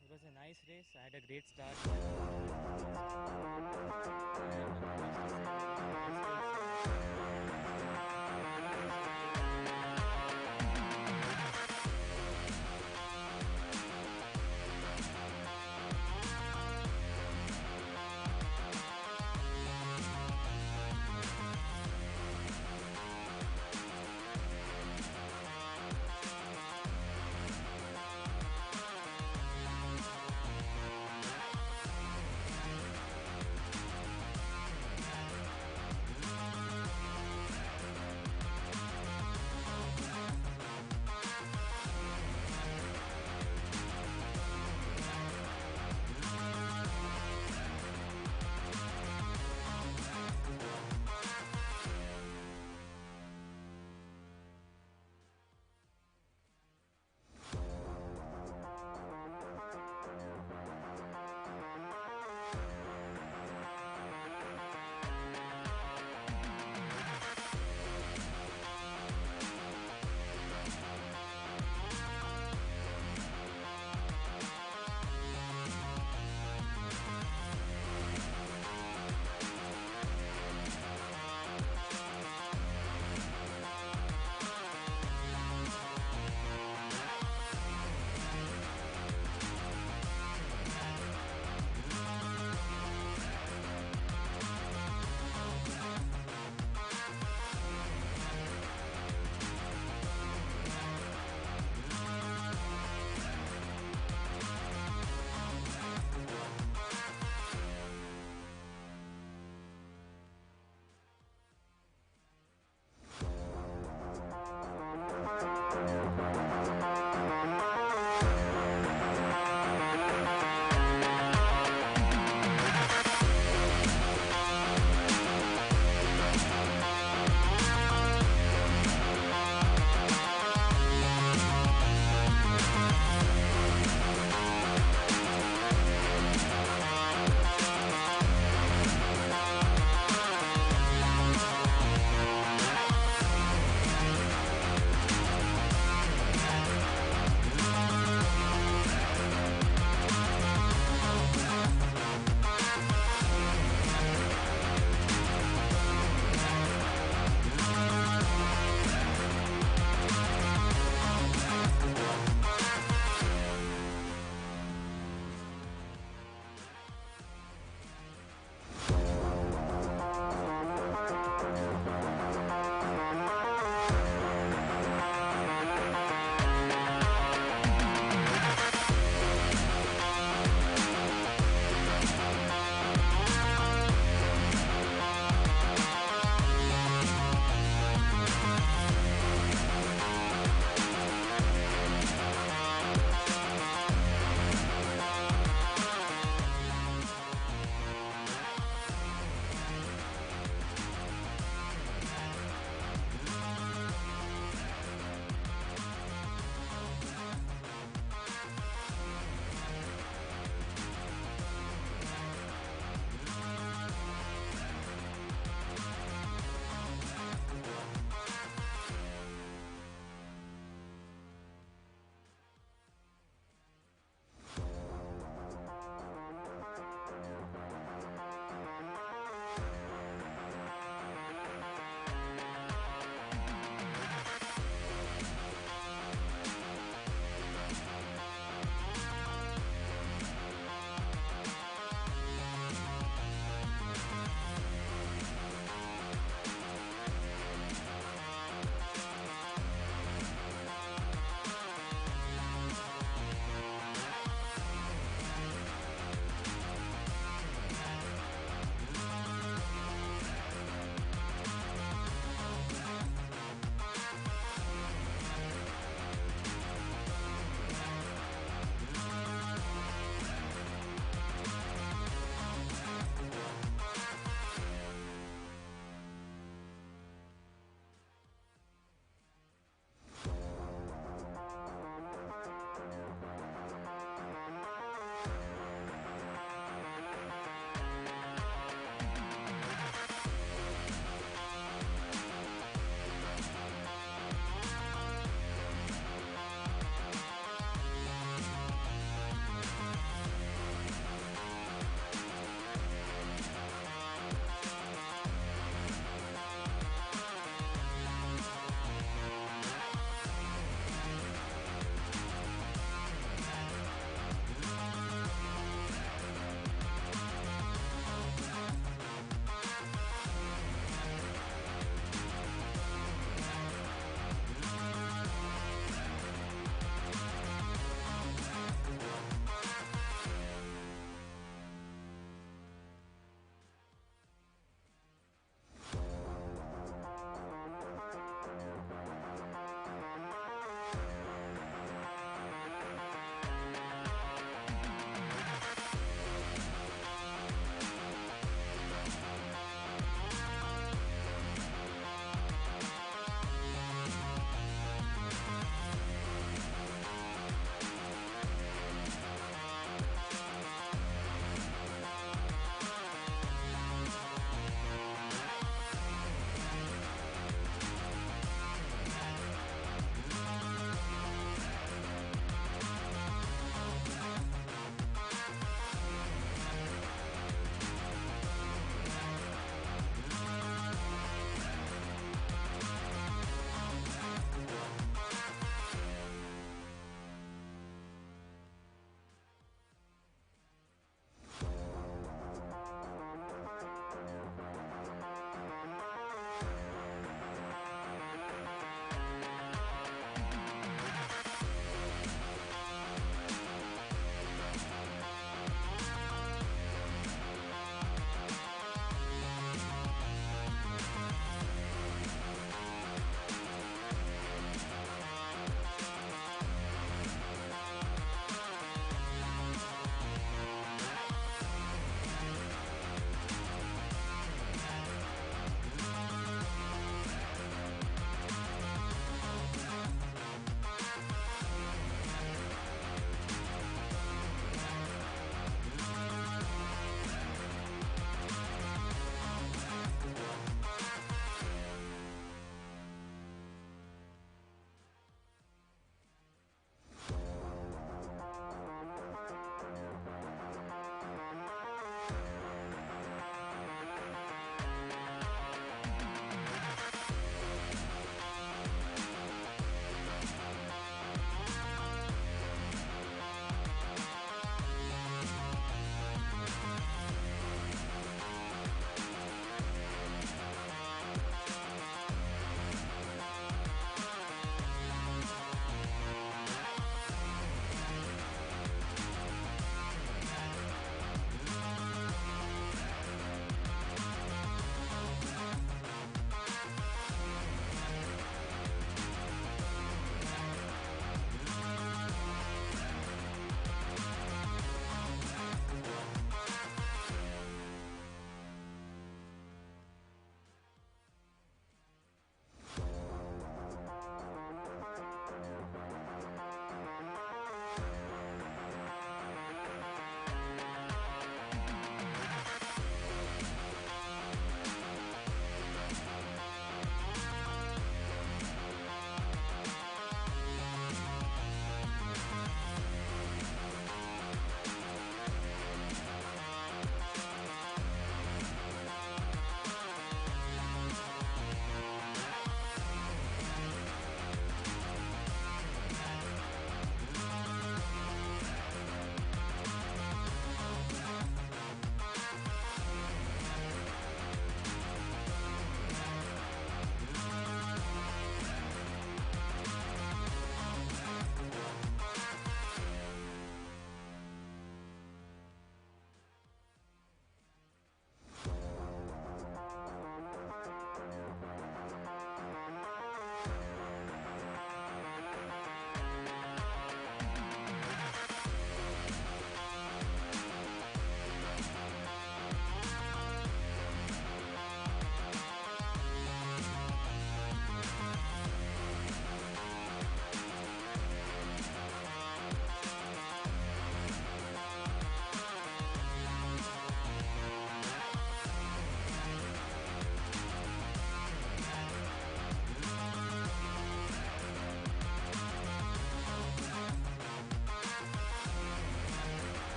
It was a nice race. I had a great start.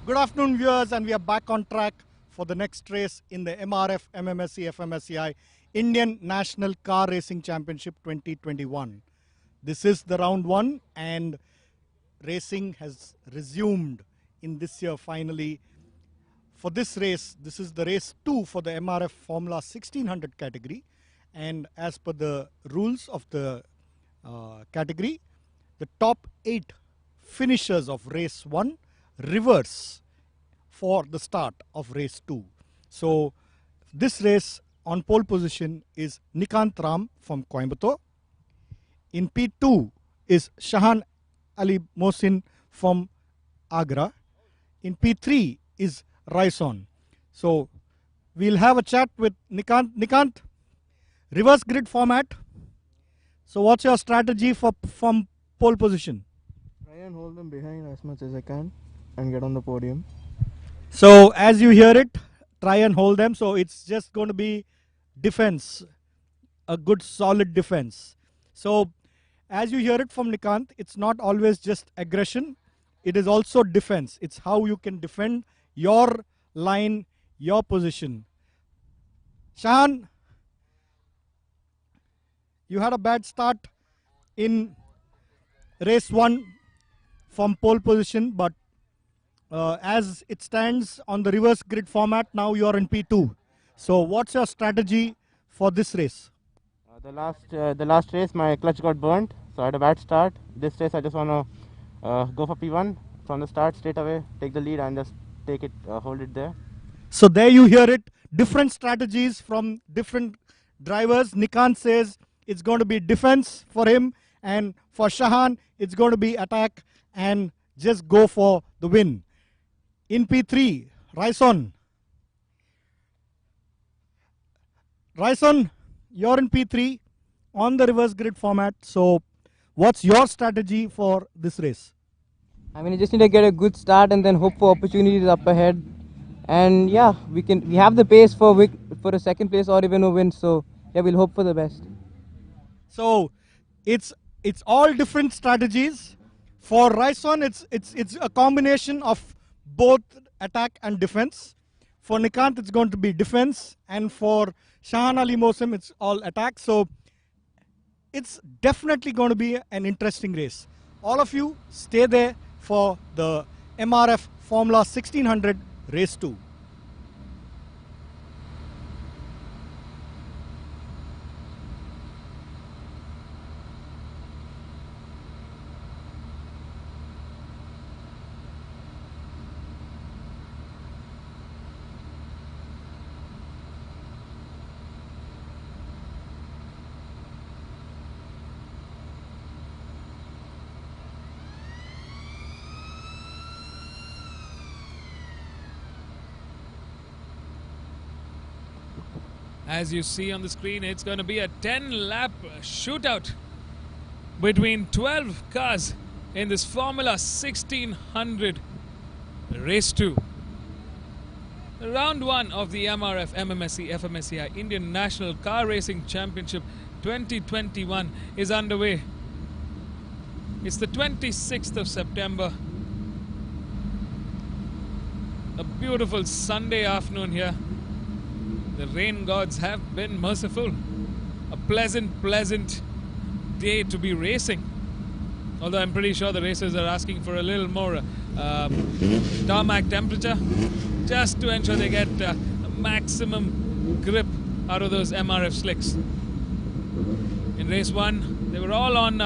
Good afternoon, viewers, and we are back on track for the next race in the MRF MMSC fmsci Indian National Car Racing Championship 2021. This is the round 1 and racing has resumed in this year finally. For this race, this is the race 2 for the MRF Formula 1600 category, and as per the rules of the category, the top 8 finishers of race 1 reverse for the start of race 2. So this race on pole position is Nikant Ram from Coimbatore. In P2 is Shahan Ali Mohsin from Agra. In P3 is Raison. So we'll have a chat with Nikant. Nikant, reverse grid format. So what's your strategy from pole position? Try and hold them behind as much as I can and get on the podium. So as you hear it, try and hold them. So it's just going to be defense, a good solid defense. So as you hear it from Nikant, it's not always just aggression. It is also defense. It's how you can defend your line, your position. Shahan, you had a bad start in race 1 from pole position, but as it stands on the reverse grid format, now you are in P2. So what's your strategy for this race? The last race, my clutch got burnt, so I had a bad start. This race, I just want to go for P1 from the start straight away, take the lead and just take it, hold it there. So there you hear it, different strategies from different drivers. Nikant says it's going to be defense for him, and for Shahan, it's going to be attack and just go for the win. In P3, Raison. Raison, you're in P3 on the reverse grid format. So what's your strategy for this race? I mean, you just need to get a good start and then hope for opportunities up ahead. And yeah, we have the pace for a second place or even a win. So yeah, we'll hope for the best. So it's all different strategies. For Raison, it's a combination of both attack and defense. For Nikant, it's going to be defense, and for Shahan Ali Mohsin, it's all attack. So it's definitely going to be an interesting race. All of you stay there for the MRF Formula 1600 Race 2. As you see on the screen, it's going to be a 10-lap shootout between 12 cars in this Formula 1600 Race 2. Round 1 of the MRF MMSC fmsci Indian National Car Racing Championship 2021 is underway. It's the 26th of September. A beautiful Sunday afternoon here. The rain gods have been merciful. A pleasant day to be racing. Although I'm pretty sure the racers are asking for a little more tarmac temperature just to ensure they get a maximum grip out of those MRF slicks. In race 1, they were all on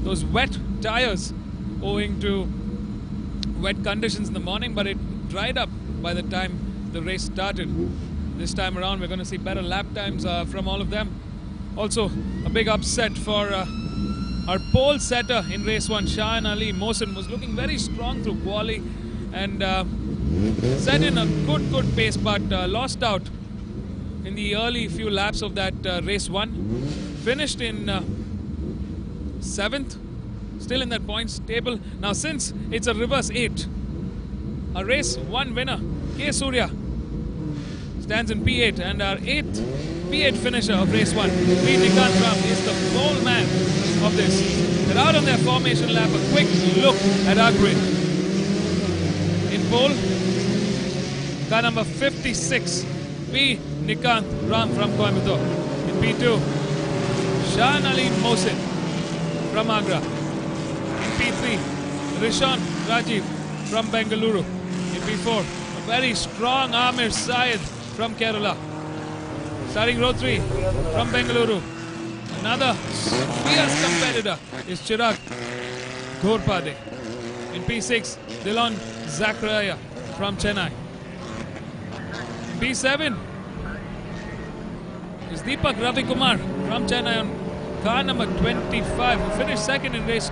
those wet tires owing to wet conditions in the morning, but it dried up by the time the race started. This time around, we're going to see better lap times from all of them. Also, a big upset for our pole setter in race 1, Shahan Ali Mohsin, was looking very strong through quali and set in a good pace, but lost out in the early few laps of that race 1. Finished in 7th, still in that points table. Now, since it's a reverse 8, our race 1 winner, K. Surya, stands in P8, and our 8th P8 finisher of race 1, V. Nikant Ram, is the pole man of this. They're out on their formation lap. A quick look at our grid. In pole. Car number 56, B. Nikant Ram from Coimbatore. In P2, Shan Ali Mohsin from Agra. In P3, Rishan Rajiv from Bengaluru. In P4, a very strong Amir Syed from Kerala. Starting row 3 from Bengaluru. Another fierce competitor is Chirag Ghorpade. In P6, Dilon Zachariah from Chennai. In P7 is Deepak Ravikumar from Chennai on car number 25, who finished second in race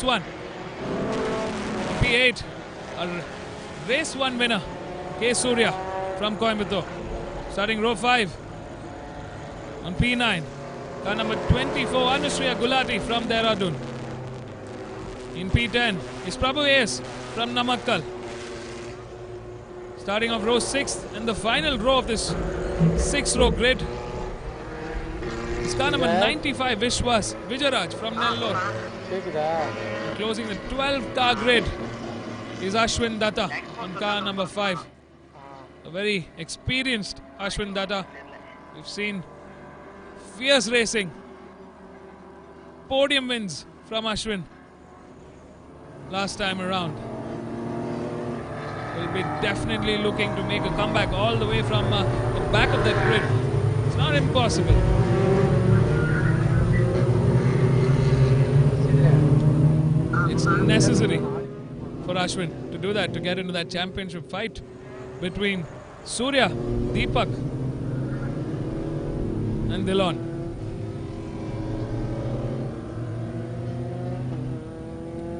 1. In P8, a race 1 winner, K. Surya from Coimbatore. Starting row 5 on P9, car number 24, Anushriya Gulati from Dehradun. In P10 is Prabhu A.S. from Namakkal. Starting off row 6 and the final row of this 6-row grid is car number 95, Vishwas Vijayaraj from Nellore. Closing the 12-car grid is Ashwin Datta on car number 5. A very experienced Ashwin Datta. We've seen fierce racing, podium wins from Ashwin last time around. Will be definitely looking to make a comeback all the way from the back of that grid. It's not impossible. It's necessary for Ashwin to do that, to get into that championship fight between Surya, Deepak and Dilon.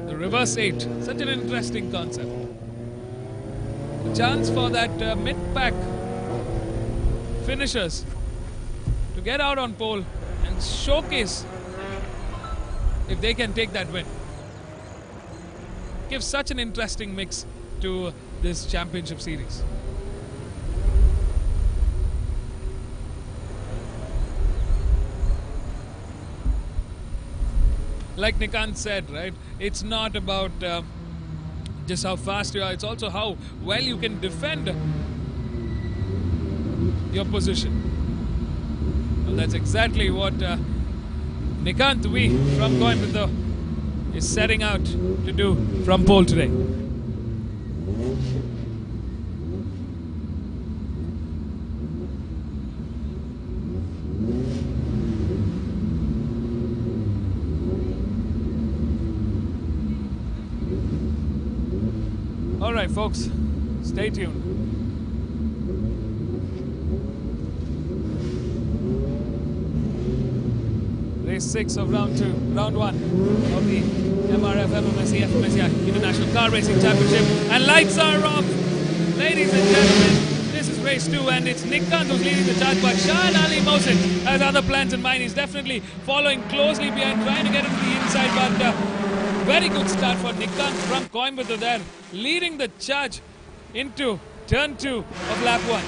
The reverse 8, such an interesting concept. A chance for that mid-pack finishers to get out on pole and showcase if they can take that win. Gives such an interesting mix to this championship series. Like Nikant said, right, it's not about just how fast you are, it's also how well you can defend your position. Well, that's exactly what Nikant V from Coimbatore is setting out to do from pole today. All right, folks, stay tuned. Race 6 of round 1 of the MRF MMSC fmsci International Car Racing Championship. And lights are off. Ladies and gentlemen, this is race 2 and it's Nikant who's leading the charge, but Shan Ali Mohsin has other plans in mind. He's definitely following closely behind, trying to get into the inside, but very good start for Nikant from Coimbatore there, leading the charge into turn 2 of lap 1.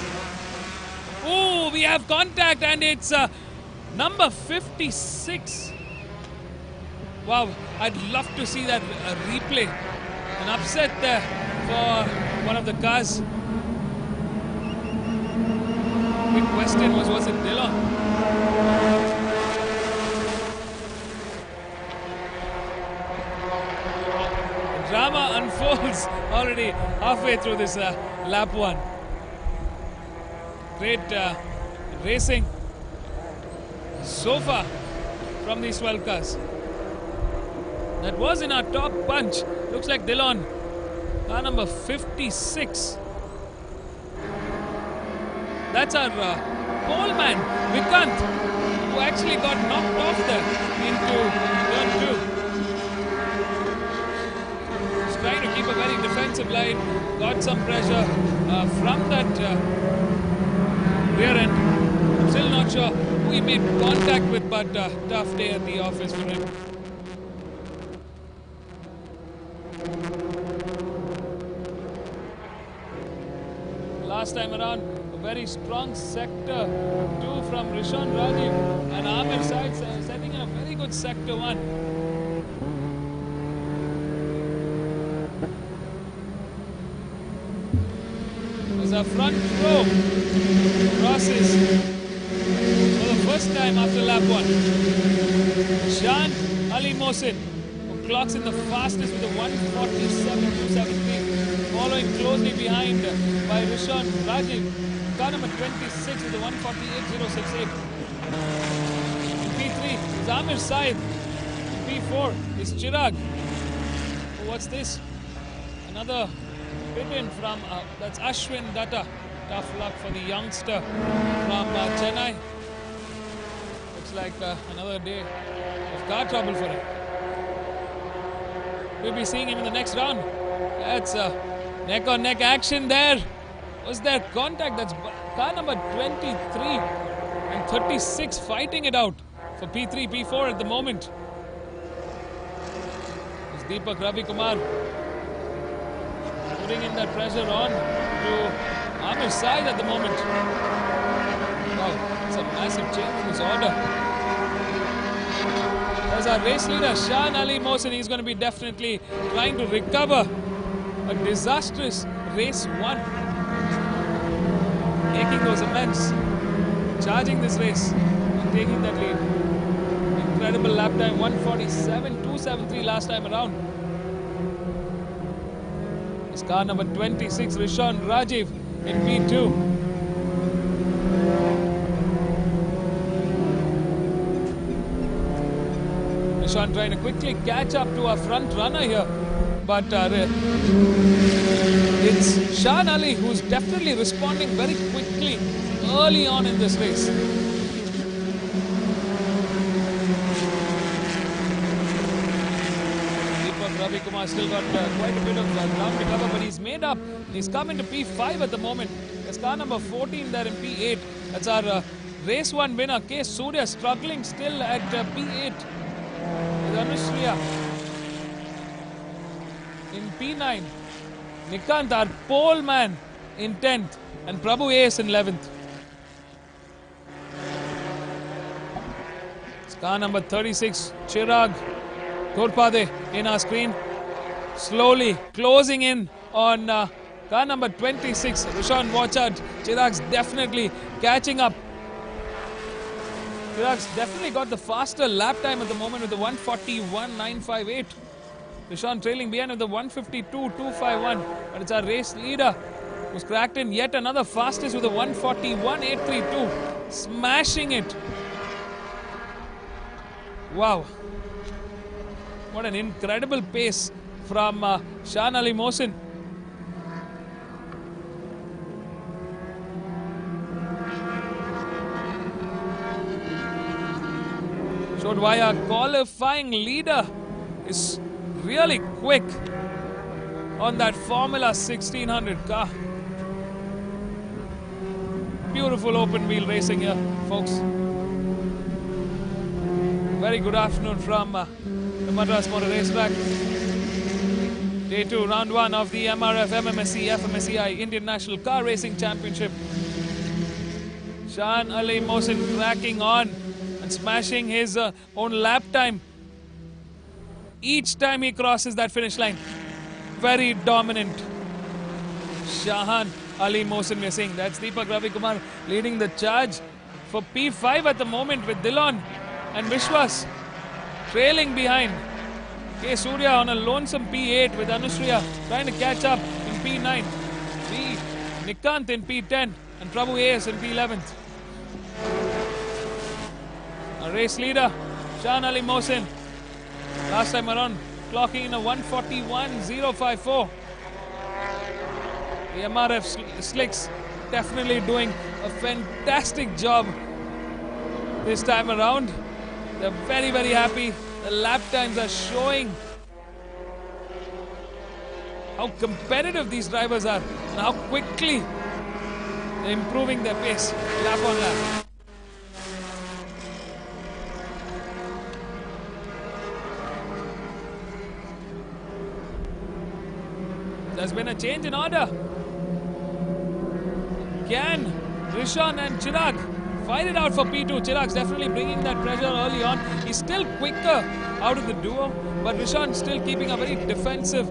Oh, we have contact and it's number 56. Wow, I'd love to see that replay. An upset there for one of the cars. Big question was it Dilon? The drama unfolds already halfway through this lap 1. Great racing so far from these 12 cars. That was in our top bunch. Looks like Dilon, car number 56. That's our pole man, Vikant, who actually got knocked off there into turn 2. He's trying to keep a very defensive line, got some pressure from that rear end. I'm still not sure who he made contact with, but tough day at the office for him. Last time around, a very strong sector 2 from Rishan Rajiv and Amir Syed setting in a very good sector 1. a front row crosses for the first time after lap 1. Shan Ali Mohsin, who clocks in the fastest with a 147.273, following closely behind by Rishon Rajiv, car number 26 with a 148.068. In P3 is Amir Said. In P4 is Chirag. Oh, what's this? Another pit-in from, that's Ashwin Datta. Tough luck for the youngster from Chennai. Looks like another day of car trouble for him. We'll be seeing him in the next round. That's neck-on-neck action there. Was there contact? That's car number 23 and 36 fighting it out for P3, P4 at the moment. It's Deepak Ravi Kumar putting in that pressure on to Amir's side at the moment. Wow, it's a massive change in this order. As our race leader, Shan Ali Mohsin, he's going to be definitely trying to recover a disastrous race 1. Making those amends, charging this race, and taking that lead. Incredible lap time, 147.273 last time around. It's car number 26, Rishon Rajiv in P2. Rishon trying to quickly catch up to our front runner here, but it's Shan Ali who's definitely responding very quickly early on in this race. Deepak Ravi Kumar still got quite a bit of ground to cover, but he's made up. He's come into P5 at the moment. There's car number 14 there in P8. That's our race 1 winner, K. Surya, struggling still at P8 with Anushriya. In P9, Nikant, our pole man, in 10th, and Prabhu Ace in 11th. It's car number 36, Chirag Ghorpade in our screen. Slowly closing in on car number 26, Rishon Wachard. Chirag's definitely catching up. Chirag's definitely got the faster lap time at the moment with the 141.958. Rishon trailing behind with the 152.251, but it's our race leader who's cracked in yet another fastest with the 141.832, smashing it. Wow, what an incredible pace from Shan Ali Mohsin. Showed why our qualifying leader is really quick on that Formula 1600 car. Beautiful open wheel racing here, folks. Very good afternoon from the Madras Motor Racetrack. Day 2, round 1 of the MRF MMSC fmsci Indian National Car Racing Championship. Shan Ali Mohsin cracking on and smashing his own lap time each time he crosses that finish line. Very dominant. Shan Ali Mohsin, we're seeing. That's Deepak Ravi Kumar leading the charge for P5 at the moment with Dillon and Vishwas trailing behind. K. Surya on a lonesome P8 with Anushriya trying to catch up in P9. Nikant in P10 and Prabhu Ace in P11th. Our race leader, Shan Ali Mohsin, last time around clocking in a 141.054. The MRF Slicks definitely doing a fantastic job this time around. They're very, very happy. The lap times are showing how competitive these drivers are and how quickly they're improving their pace lap on lap. There's been a change in order. Can Rishon and Chirag fight it out for P2? Chirag's definitely bringing that pressure early on. He's still quicker out of the duo, but Rishon still keeping a very defensive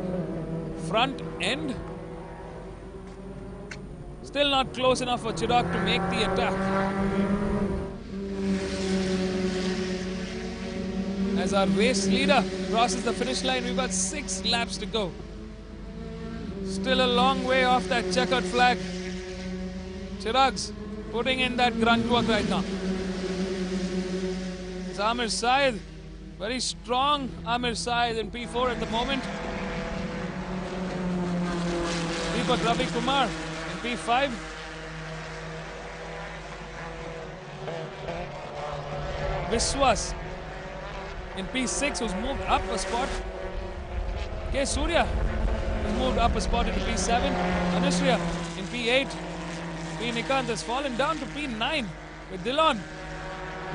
front end. Still not close enough for Chirag to make the attack. As our race leader crosses the finish line, we've got 6 laps to go. Still a long way off that checkered flag. Chirag's putting in that grunt work right now. It's Amir Syed, very strong Amir Syed in P4 at the moment. Deepak Ravi Kumar in P5. Vishwas in P6, who's moved up a spot. K. Surya has moved up a spot into P7. Anushree in P8. P. Nikant has fallen down to P9 with Dillon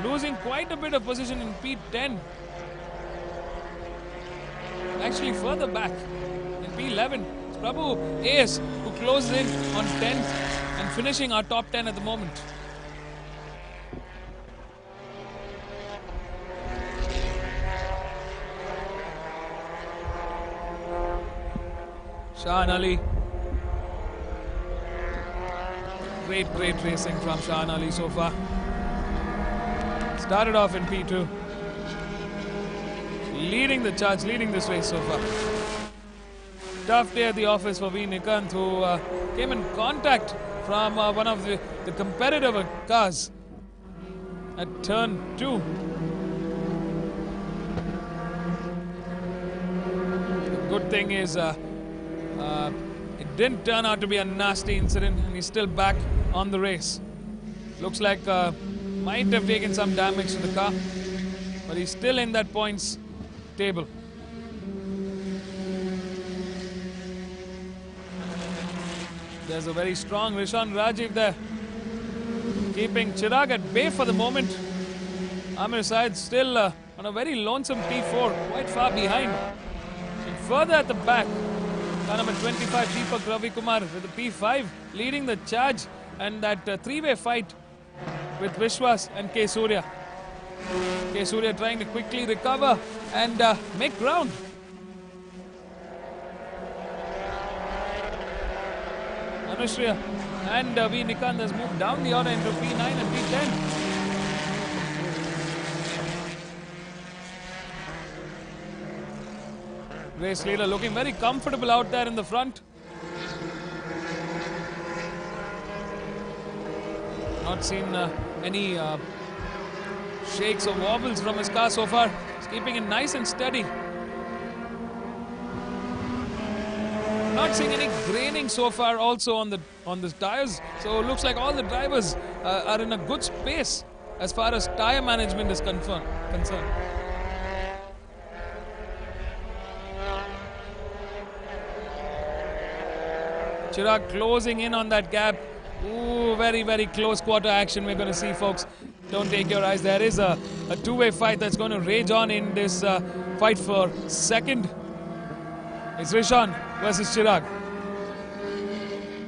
losing quite a bit of position in P10. Actually further back in P11. It's Prabhu Ace who closes in on 10th and finishing our top 10 at the moment. Shahan Ali. Great racing from Shahan Ali so far. Started off in P2. Leading the charge, leading this race so far. Tough day at the office for V. Nikant, who came in contact from one of the competitive cars at turn 2. The good thing is it didn't turn out to be a nasty incident, and he's still back on the race. Looks like might have taken some damage to the car, but he's still in that points table. There's a very strong Rishan Rajiv there, keeping Chirag at bay for the moment. Amir Syed still on a very lonesome P4, quite far behind. And further at the back, car number 25, Deepak Ravi Kumar with the P5 leading the charge, and that three-way fight with Vishwas and K. Surya. K. Surya trying to quickly recover and make ground. Anushree and V. Nikant has moved down the order into P9 and P10. Race leader looking very comfortable out there in the front. Not seen any shakes or wobbles from his car so far. He's keeping it nice and steady. Not seeing any graining so far also on the tires. So it looks like all the drivers are in a good space as far as tire management is concerned. Chirag closing in on that gap. Ooh, very close quarter action we're going to see, folks. Don't take your eyes. There is a two-way fight that's going to rage on in this fight for second. It's Rishan versus Chirag.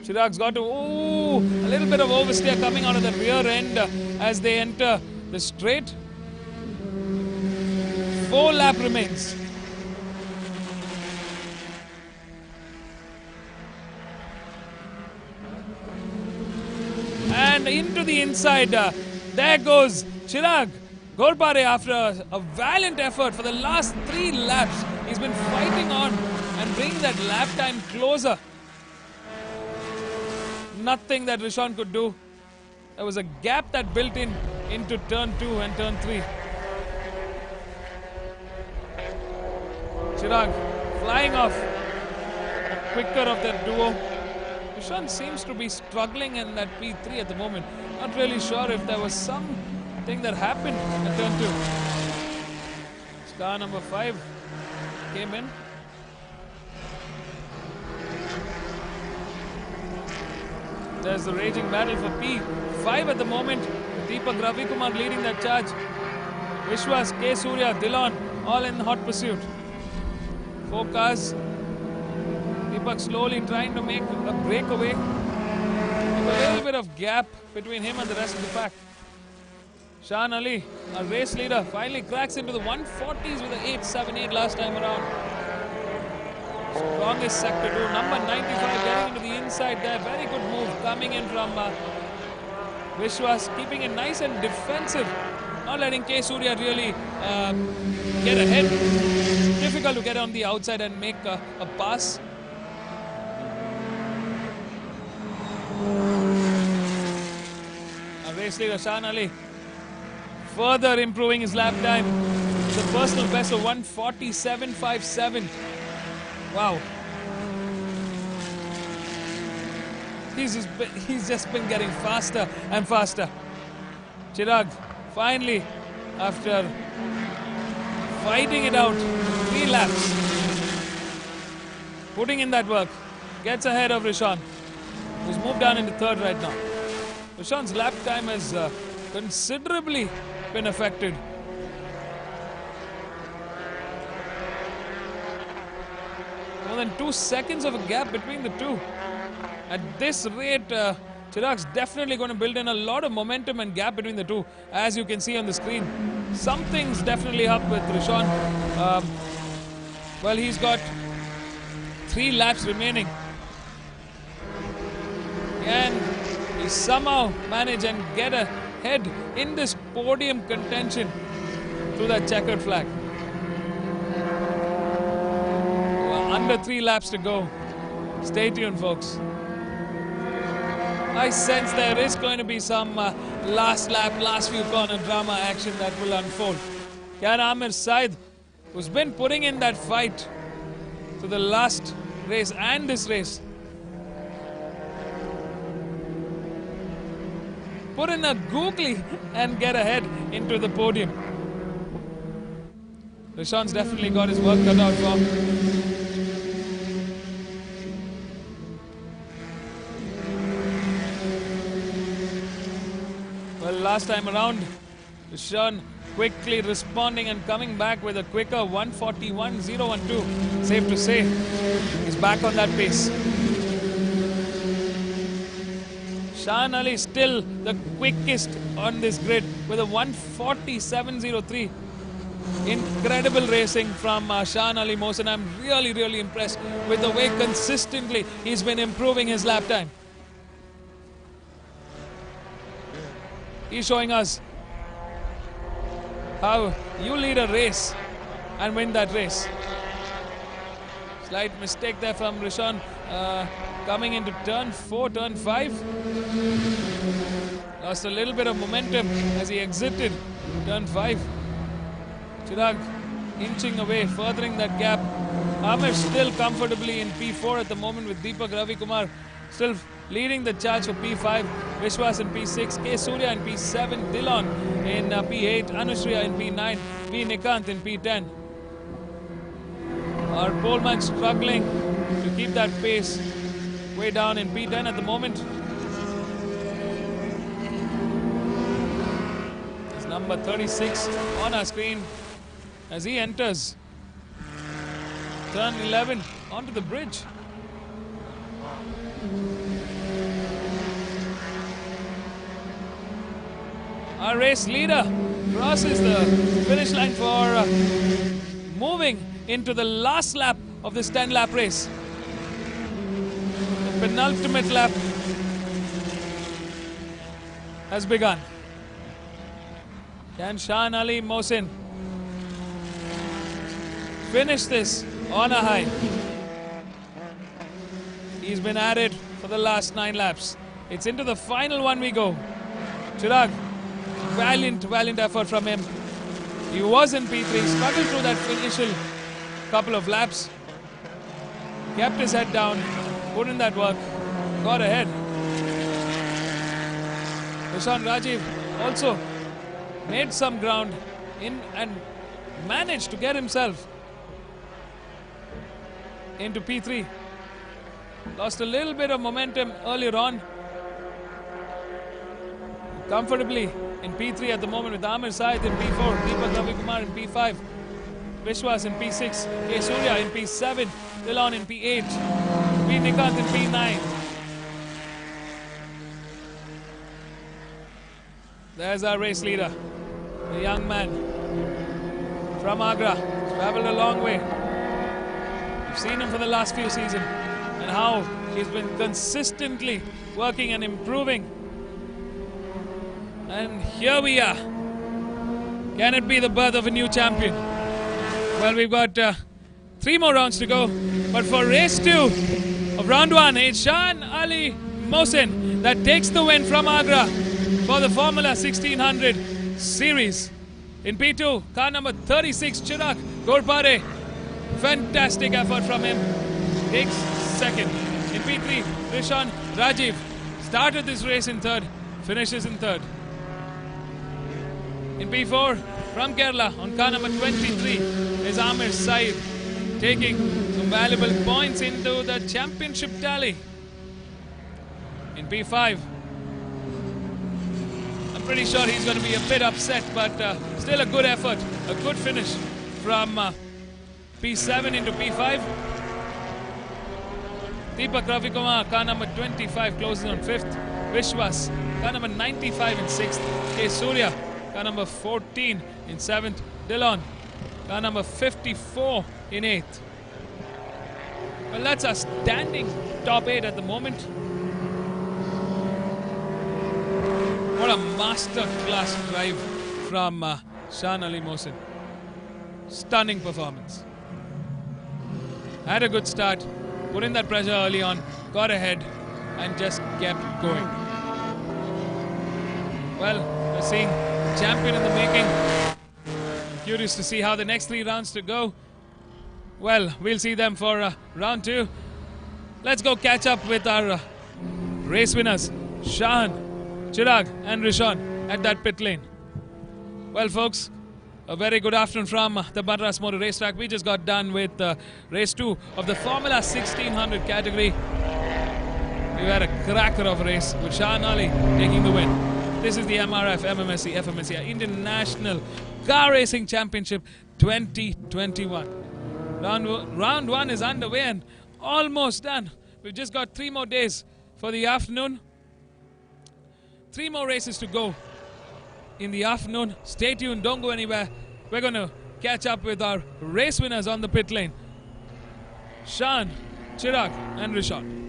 Chirag's got to, a little bit of oversteer coming out of the rear end as they enter the straight. 4 lap remains. And into the inside, there goes Chirag Golpare after a valiant effort for the last 3 laps. He's been fighting on and bringing that lap time closer. Nothing that Rishan could do. There was a gap that built into turn 2 and turn 3. Chirag flying off, quicker of that duo. Rishan seems to be struggling in that P3 at the moment. Not really sure if there was something that happened at turn 2. Car number 5 came in. There's the raging battle for P5 at the moment. Deepak Ravi Kumar leading that charge. Vishwas, K. Surya, Dillon, all in hot pursuit. 4 cars. Deepak slowly trying to make a breakaway. With a little bit of gap between him and the rest of the pack. Shahan Ali, our race leader, finally cracks into the 140s with the 878 last time around. Strongest sector 2. Number 95 getting into the inside there. Very good move coming in from Vishwas, keeping it nice and defensive. Not letting K. Surya really get ahead. Difficult to get on the outside and make a pass. Race leader Shan Ali further improving his lap time. The personal best of 1:47.57. Wow. He's just been getting faster and faster. Chirag finally, after fighting it out 3 laps, putting in that work, gets ahead of Rishan, who's moved down into 3rd right now. Rishan's lap time has considerably been affected. More than 2 seconds of a gap between the two. At this rate, Chirag's definitely going to build in a lot of momentum and gap between the two, as you can see on the screen. Something's definitely up with Rishan. Well, he's got 3 laps remaining. Can he somehow manage and get ahead in this podium contention through that checkered flag? Under 3 laps to go. Stay tuned, folks. I sense there is going to be some last lap, last few corner drama action that will unfold. Can Amir Said, who's been putting in that fight to the last race and this race, put in a googly and get ahead into the podium? Rishan's definitely got his work cut out for him. Well, last time around, Rishan quickly responding and coming back with a quicker 1:41.012. Safe to say, he's back on that pace. Shan Ali still the quickest on this grid with a 1:47.03. Incredible racing from Shan Ali Mohsen. I'm really impressed with the way consistently he's been improving his lap time. He's showing us how you lead a race and win that race. Slight mistake there from Rishan coming into turn 4, turn 5. Lost a little bit of momentum as he exited turn 5. Chirag inching away, furthering that gap. Amir still comfortably in P4 at the moment, with Deepak Ravikumar still leading the charge for P5. Vishwas in P6, K. Surya in P7, Dillon in P8, Anushriya in P9, V. Nikant in P10. Our poleman struggling to keep that pace, way down in P10 at the moment. It's number 36 on our screen as he enters turn 11 onto the bridge. Our race leader crosses the finish line for moving into the last lap of this 10-lap race. The penultimate lap has begun. Can Shan Ali Mohsen finish this on a high? He's been at it for the last 9 laps. It's into the final one we go. Chirag, valiant effort from him. He was in P3, struggled through that initial couple of laps, kept his head down, put in that work, got ahead. Rishan Rajiv also made some ground in and managed to get himself into P3. Lost a little bit of momentum earlier on. Comfortably in P3 at the moment, with Amir Said in P4, Deepak Ravikumar in P5, Vishwas in P6, K. Surya in P7, Dillon in P8, V. Nikant in P9. There's our race leader, the young man from Agra. He's traveled a long way. We've seen him for the last few seasons and how he's been consistently working and improving. And here we are. Can it be the birth of a new champion? Well, we've got 3 more rounds to go. But for race 2 of round 1, it's Shan Ali Mohsin that takes the win from Agra for the Formula 1600 series. In P2, car number 36, Chirag Ghorpare. Fantastic effort from him. Takes second. In P3, Rishan Rajiv started this race in third, finishes in third. In P4, from Kerala, on car number 23, is Amir Saeed, taking some valuable points into the championship tally. In P5, I'm pretty sure he's going to be a bit upset, but still a good effort, a good finish from P7 into P5. Deepak Ravikumar, car number 25, closes on 5th. Vishwas, car number 95 in 6th. K. Surya, car number 14 in 7th. Dillon, car number 54 in 8th. Well, that's a standing top 8 at the moment. What a master class drive from Shan Ali Mohsin. Stunning performance. Had a good start, put in that pressure early on, got ahead and just kept going. Well, we're seeing champion in the making. Curious to see how the next 3 rounds to go. Well, we'll see them for round 2. Let's go catch up with our race winners, Shahan, Chirag and Rishan at that pit lane. Well, folks, a very good afternoon from the Madras Motor Racetrack. We just got done with race 2 of the Formula 1600 category. We had a cracker of a race with Shahan Ali taking the win. This is the MRF MMSC fmsci International Car Racing Championship 2021. Round 1 is underway and almost done. We've just got 3 more days for the afternoon. 3 more races to go in the afternoon. Stay tuned, don't go anywhere. We're going to catch up with our race winners on the pit lane, Shan, Chirag and Rishan.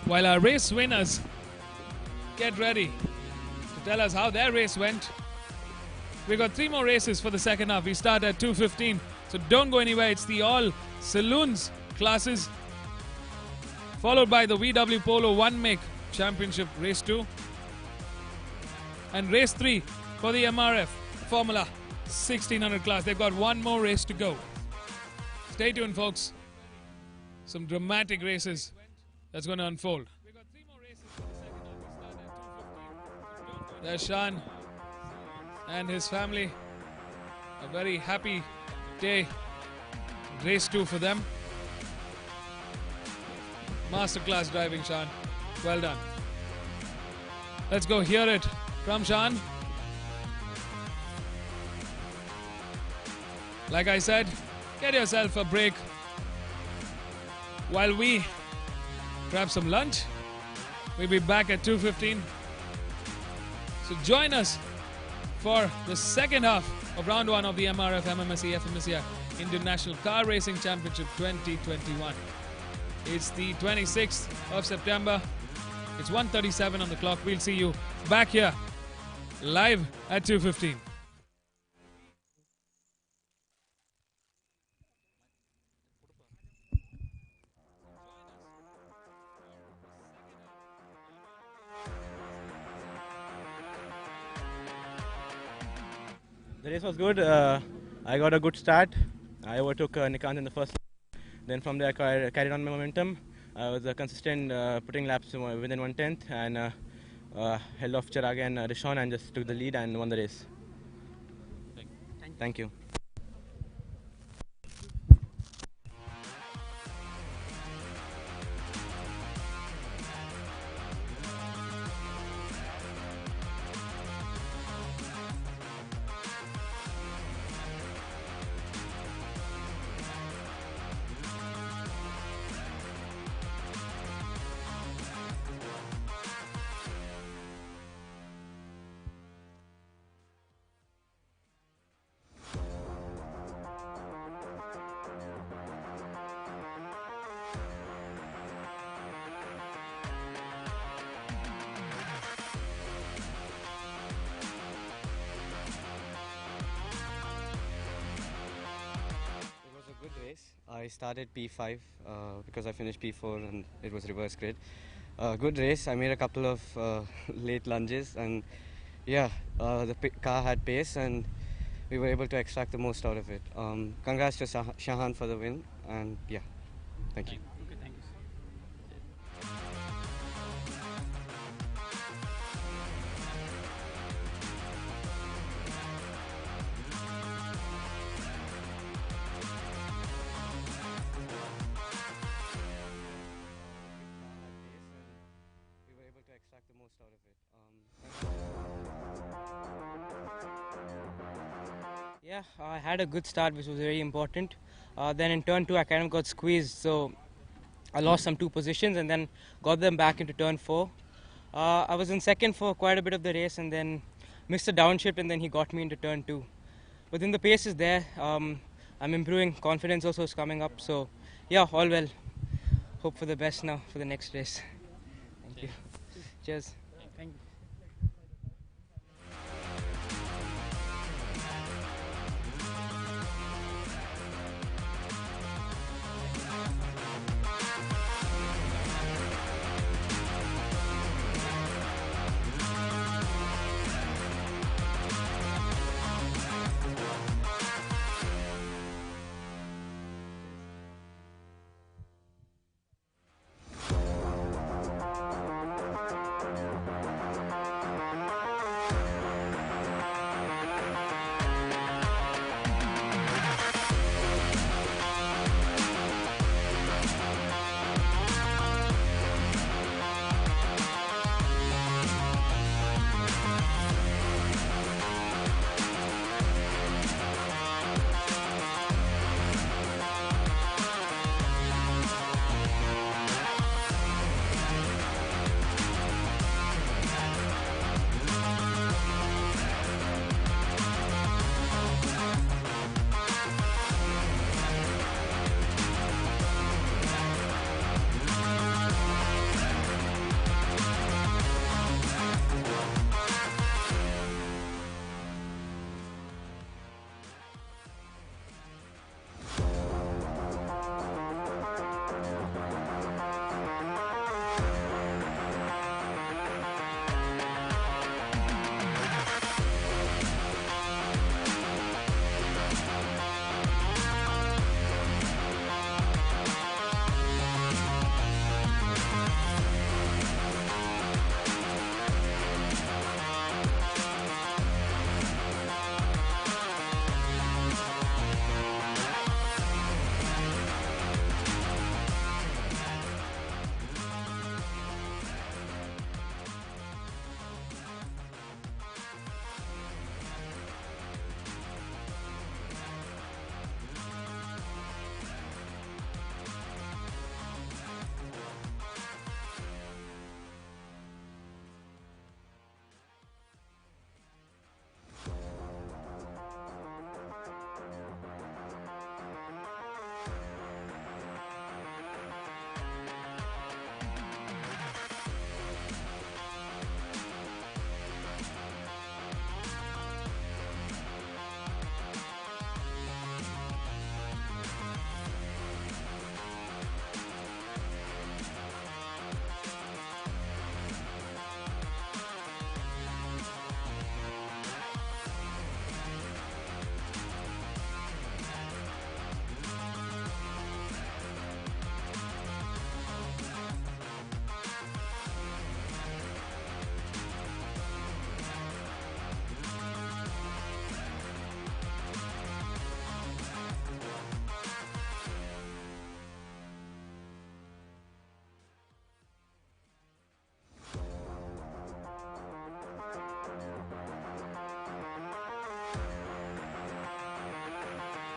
While our race winners get ready to tell us how their race went, we've got 3 more races for the second half. We start at 2:15, so don't go anywhere. It's the all saloons classes, followed by the VW Polo 1 Make Championship Race 2 and Race 3 for the MRF Formula 1600 class. They've got 1 more race to go. Stay tuned, folks. Some dramatic races that's going to unfold. There's Shan and his family. A very happy day. Race 2 for them. Masterclass driving, Shan. Well done. Let's go hear it from Shan. Like I said, get yourself a break while we grab some lunch. We'll be back at 2:15. So join us for the second half of round 1 of the MRF MMSC fmsci International Car Racing Championship 2021. It's the 26th of September. It's 1:37 on the clock. We'll see you back here live at 2:15. The race was good. I got a good start. I overtook Nikant in the first. Then from there I carried on my momentum. I was consistent, putting laps within 1/10 and held off Chirag and Rishan and just took the lead and won the race. Thank you. Good race. I started P5 because I finished P4 and it was reverse grid. Good race. I made a couple of late lunges and yeah, the car had pace and we were able to extract the most out of it. Congrats to Shahan for the win and yeah, thank you. Okay, thank you. We were able to extract the most out of it. Yeah, I had a good start, which was very important. Then in turn 2, I kind of got squeezed, so I lost some 2 positions and then got them back into turn 4. I was in second for quite a bit of the race and then missed a downshift and then he got me into turn 2. But then the pace is there. I'm improving. Confidence also is coming up. So yeah, all well. Hope for the best now for the next race. Thank you. Cheers. Thank you.